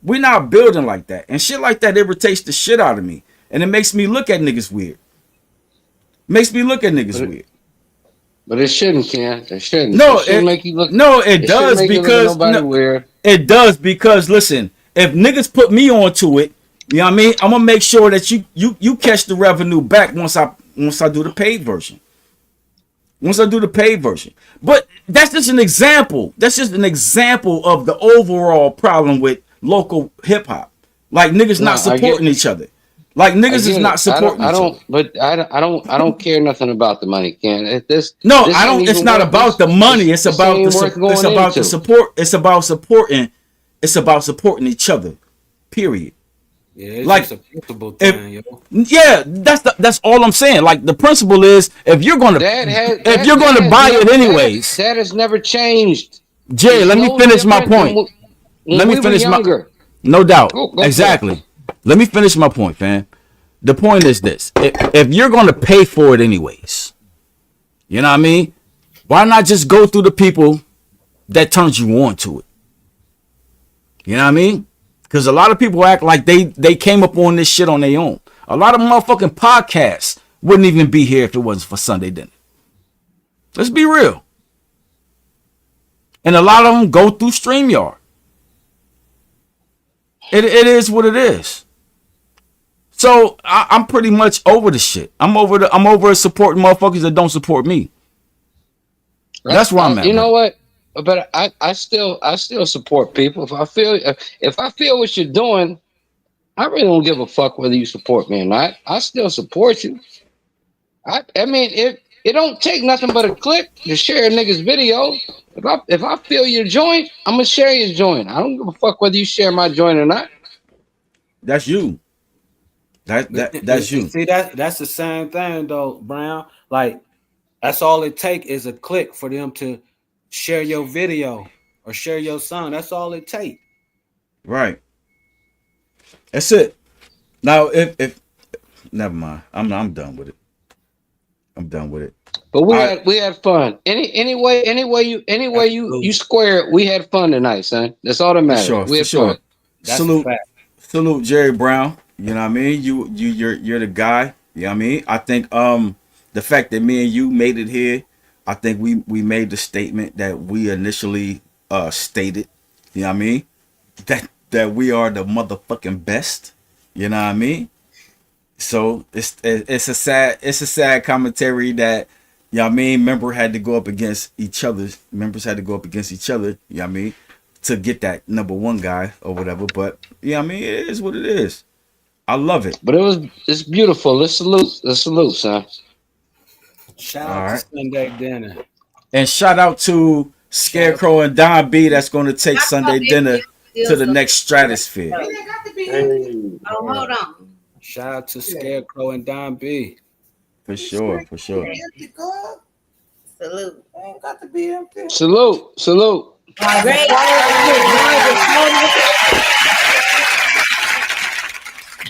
We're not building like that. And shit like that irritates the shit out of me. And it makes me look at niggas weird. Makes me look at niggas weird. But it shouldn't, Ken. It shouldn't. No, it make you look. No, it does, because it does, because listen, if niggas put me onto it, you know what I mean, I'm gonna make sure that you catch the revenue back once I do the paid version. Once I do the paid version. But that's just an example. That's just an example of the overall problem with local hip hop. Like, niggas not supporting each other. Like, niggas is not supporting each other. But I don't care nothing about the money, Ken. It's not about the money. It's about the support. It's about supporting. It's about supporting each other. Period. Yeah, it's like, just a principle thing, yo. Yeah, that's all I'm saying. Like, the principle is, if you're gonna buy it anyways, that has never changed. Jay, let me finish my point. let me we were finish my. younger. No doubt, Go for it. exactly. Let me finish my point, fam. The point is this: if you're gonna pay for it anyways, you know what I mean? Why not just go through the people that turns you on to it? You know what I mean? Because a lot of people act like they came up on this shit on their own. A lot of motherfucking podcasts wouldn't even be here if it wasn't for Sunday Dinner. Let's be real. And a lot of them go through StreamYard. It is what it is. So I'm pretty much over the shit. I'm over supporting motherfuckers that don't support me. That's where I'm at. You know what? But I still support people. If I feel what you're doing, I really don't give a fuck whether you support me or not. I still support you. I mean, it don't take nothing but a click to share a nigga's video. If I feel your joint, I'm gonna share your joint. I don't give a fuck whether you share my joint or not. That's you. That's you. See, that's the same thing though, Brown. Like, that's all it take is a click for them to share your video or share your song. That's all it take. Right. That's it. Now, if never mind, I'm done with it. I'm done with it. But we had fun. Any way you square it, we had fun tonight, son. That's all that matters. We had fun. Salute Jerry Brown. You know what I mean? You're the guy. You know what I mean? I think the fact that me and you made it here, I think we made the statement that we initially stated. You know what I mean? That we are the motherfucking best. You know what I mean? So it's a sad commentary that, you know what I mean, members had to go up against each other. You know what I mean? To get that number one guy or whatever. But yeah, I mean, it is what it is. I love it. But it's beautiful. Let's salute, son. Shout out to Sunday Dinner. And shout out to Scarecrow and Don B that's gonna take Sunday Dinner to the next stratosphere. Oh, hold on. Shout out to Scarecrow and Don B. For sure. Salute. Ain't got to be empty. Salute.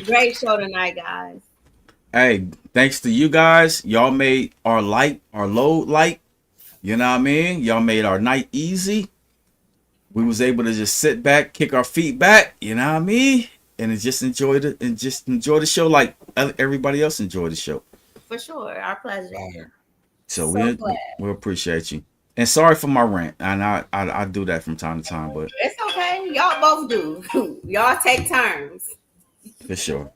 Great show tonight, guys. Hey, thanks to you guys, y'all made our load light. You know what I mean? Y'all made our night easy. We was able to just sit back, kick our feet back. You know what I mean? And just enjoy the show like everybody else enjoyed the show. For sure, our pleasure. So we appreciate you. And sorry for my rant. And I do that from time to time, but it's okay. Y'all both do. Y'all take turns. For sure.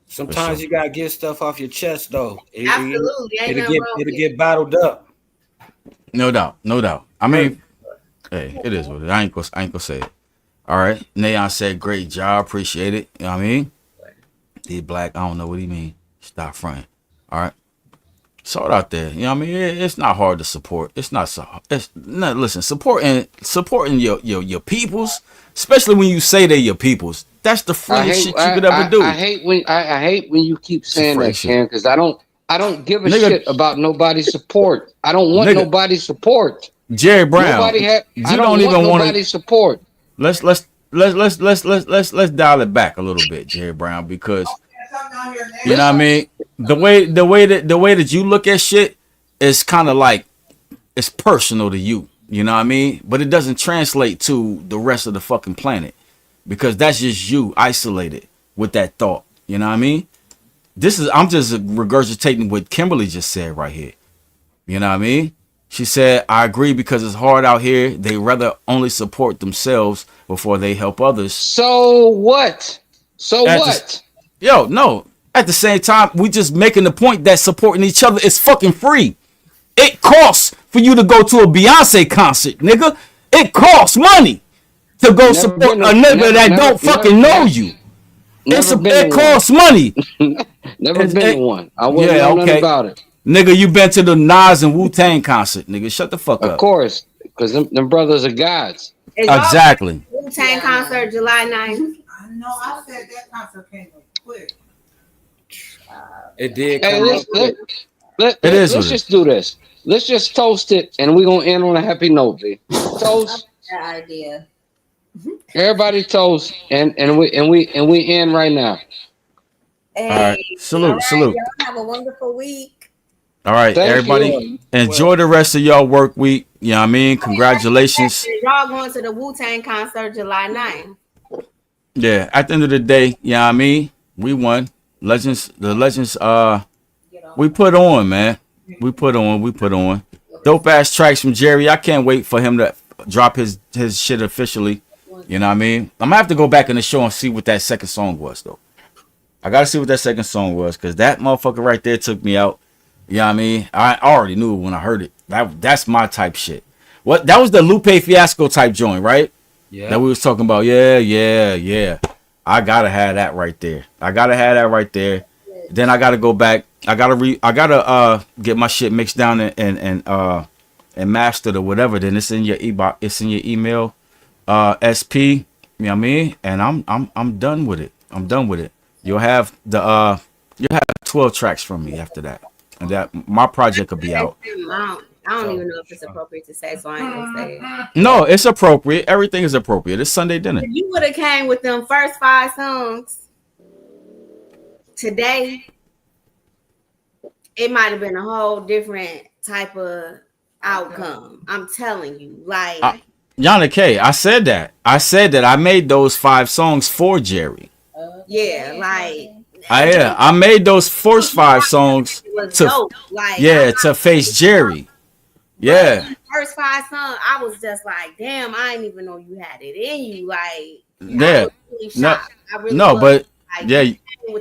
Sometimes you gotta get stuff off your chest, though. Absolutely. It'll get bottled up. No doubt. I mean, hey, it is what it is. I ain't gonna say it. All right. Neon said, great job. Appreciate it. You know what I mean? The black, I don't know what he mean. Stop fronting. All right. Saw it out there. You know what I mean? It's not hard to support. Listen, supporting your peoples, especially when you say they're your peoples. That's the freest shit you could ever do. I hate when you keep saying that, Ken, because I don't give a shit about nobody's support. I don't want nobody's support. Jerry Brown, I don't even want nobody's support. Let's dial it back a little bit, Jerry Brown, because you know what I mean. The way that you look at shit is kind of like it's personal to you. You know what I mean? But it doesn't translate to the rest of the fucking planet because that's just you isolated with that thought. You know what I mean? I'm just regurgitating what Kimberly just said right here. You know what I mean? She said, I agree because it's hard out here. They rather only support themselves before they help others. So what? No. At the same time, we just making the point that supporting each other is fucking free. It costs for you to go to a Beyonce concert, nigga. It costs money to go support a nigga that don't fucking know you. It costs money. Never been one. I wouldn't know nothing about it. Nigga, you been to the Nas and Wu-Tang concert, nigga. Shut the fuck up. Of course, because them brothers are gods. Exactly. Wu-Tang concert July 9th. I know. I said that concert came up quick. It did. Hey, let's just do this. Let's just toast it, and we're gonna end on a happy note, B. Toast. That idea. Everybody toast, and we in right now. Hey, All right, salute, all right, salute. y'all have a wonderful week. All right, Thank everybody, you. enjoy the rest of y'all work week. You know what I mean? Congratulations. Y'all going to the Wu-Tang concert July 9th. Yeah, at the end of the day, you know what I mean? We won. The legends, we put on, man. We put on. Dope ass tracks from Jerry. I can't wait for him to drop his shit officially. You know what I mean? I'm gonna have to go back in the show and see what that second song was, though. I gotta see what that second song was, because that motherfucker right there took me out. You know what I mean? I already knew it when I heard it. That's my type shit. What, that was the Lupe Fiasco type joint, right? Yeah. That we was talking about. Yeah. I gotta have that right there. Then I gotta go back. I gotta get my shit mixed down and mastered or whatever. Then it's in your email, SP. You know what I mean? And I'm done with it. You'll have 12 tracks from me after that, and that my project could be out. I don't even know if it's appropriate to say, so I ain't gonna say it. No, it's appropriate. Everything is appropriate. It's Sunday dinner. If you would have came with them first 5 songs today, it might have been a whole different type of outcome. I'm telling you, like Yana K, I said that I made those 5 songs for Jerry. yeah, like I made those first 5 songs to face Jerry. Yeah. First 5 songs, I was just like, damn, I didn't even know you had it in you. Like, Yeah.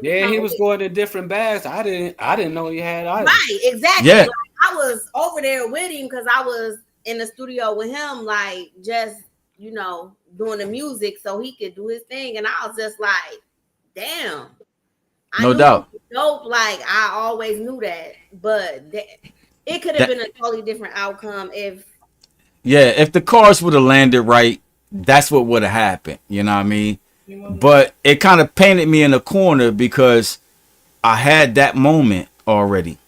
Yeah, he was going to different bags. I didn't know he had either. Right, exactly. Yeah. Like, I was over there with him because I was in the studio with him, like just doing the music so he could do his thing, and I was just like, damn. No doubt. Dope. Like I always knew that, but it could have been a totally different outcome if the cars would have landed right. That's what would have happened. You know what I mean? But it kind of painted me in a corner because I had that moment already.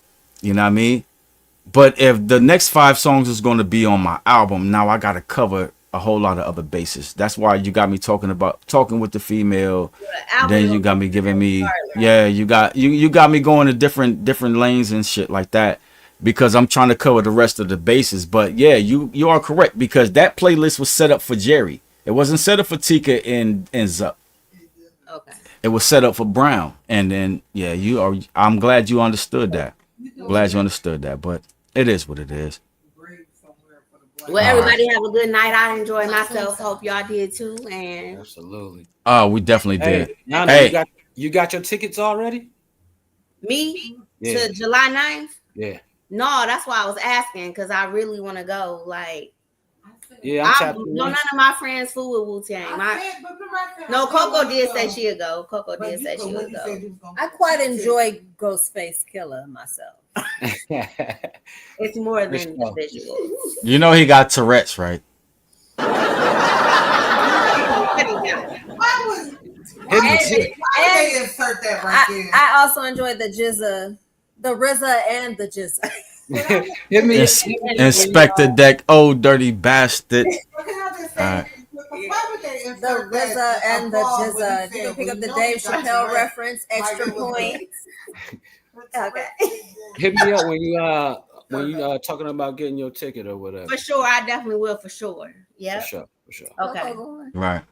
You know what I mean? But if the next 5 songs is going to be on my album, now I got to cover a whole lot of other bases. That's why you got me talking with the female. Then you got me giving me, you got me going to different lanes and shit like that, because I'm trying to cover the rest of the bases. But yeah, you are correct, because that playlist was set up for Jerry. It wasn't set up for Tika and Zuck. Okay. It was set up for Brown. And then I'm glad you understood that. But it is what it is. Well, everybody have a good night. I enjoyed myself. Hope y'all did too. And absolutely. Oh, we definitely did. Hey, you got your tickets already? Me to July 9th? Yeah. No, that's why I was asking, because I really want to go. Like, none of my friends fool with Wu-Tang. No, Coco did say she'd go. I quite enjoy Ghostface Killer myself. It's more than the visuals. You know he got Tourette's, right? They insert that right there. I also enjoyed the RZA and the Jizza. Inspector Deck, old dirty bastard. The RZA and the Jizza. You can pick up the Dave Chappelle reference. Extra points. Okay. Hit me up when you talking about getting your ticket or whatever. For sure, I definitely will. For sure. Yeah. For sure. Okay. Right.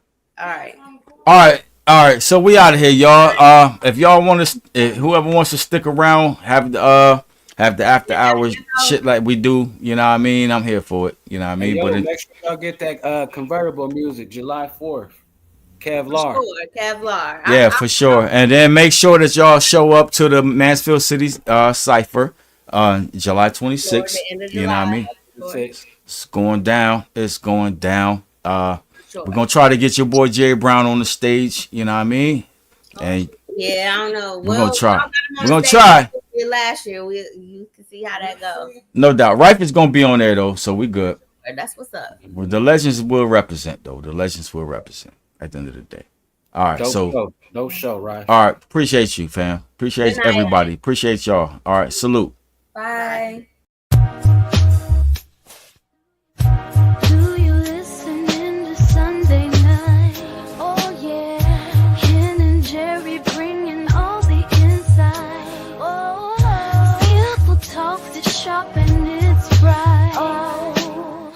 All right. So we out of here, y'all. If y'all want to, whoever wants to stick around, have the after hours shit like we do. You know what I mean? I'm here for it. You know what I mean? But make sure y'all get that convertible music July 4th. Kevlar. Kevlar. Yeah, for sure. And then make sure that y'all show up to the Mansfield City Cypher on July 26th. You know what I mean? It's going down. We're going to try to get your boy Jerry Brown on the stage. You know what I mean? And yeah, I don't know. We're going to try. We're going to try. Last year, you can see how that goes. No doubt. Rife is going to be on there, though, so we good. That's what's up. Well, the legends will represent, though. The legends will represent at the end of the day. All right, no show, right? All right, appreciate you, fam. Appreciate everybody. Appreciate y'all. All right, salute. Bye. Do you listen in to Sunday night? top and it's right. Oh,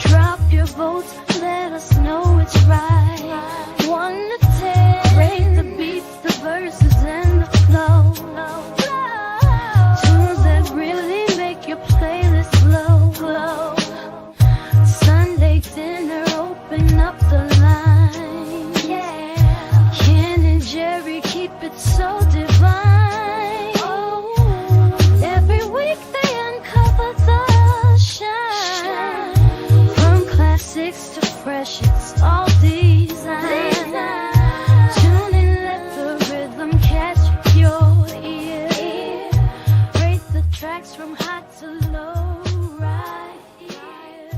drop your votes, let us know it's right. 1 to 10, rate the beats, the verses, and the flow. Tunes that really make your playlist glow. Sunday dinner, open up the line. Ken and Jerry keep it so divine. Every week they uncover the shine. From classics to fresh, it's all design. Tune in, let the rhythm catch your ear. Rate the tracks from hot to low, right here.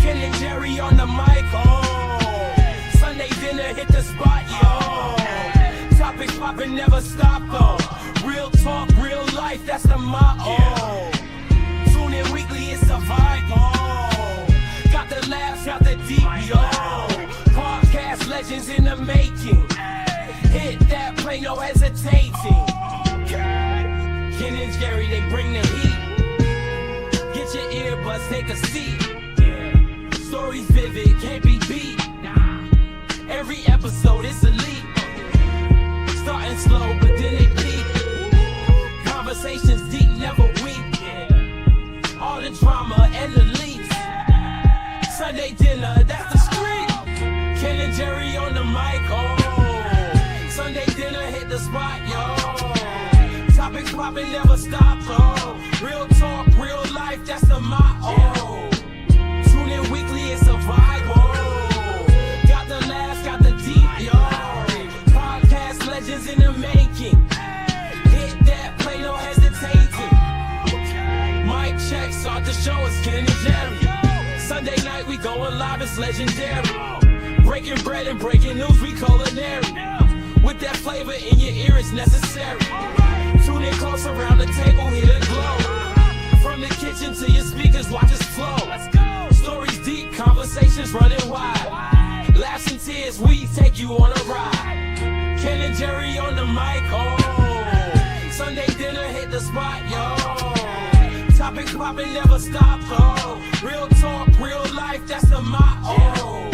Ken and Jerry on the mic, oh. Sunday dinner hit the spot, yo. Topics poppin', never stop, though. Real talk, real life, that's the motto. Tune in weekly, it's a vibe, oh. Got the laughs, got the deep, yo. Podcast legends in the making. Hit that play, no hesitating. Ken and Jerry, they bring the heat. Get your earbuds, take a seat. Stories vivid, can't be beat. Every episode is elite. Starting slow, but then they peak. Conversations deep, never weak. All the drama and the leaks. Sunday dinner, that's the street. Ken and Jerry on the mic, oh. Sunday dinner hit the spot, yo. Topics poppin', never stop, oh. Real talk, real life, that's the motto. Tune in weekly, it's a vibe, oh. Got the laughs, got the deep, yo. Podcast legends in the making. Hit that play, no hesitating. Mic check, start the show, it's Ken and Jerry. Sunday night, we going live, it's legendary. Breaking bread and breaking news, we culinary. With that flavor in your ear, it's necessary. Tune in close around the table, hear the glow. From the kitchen to your speakers, watch us flow. Stories deep, conversations running wide. Laughs and tears, we take you on a ride. Ken and Jerry on the mic, oh. Sunday dinner hit the spot, yo. Topics poppin', never stop, oh. Real talk, real life, that's the motto.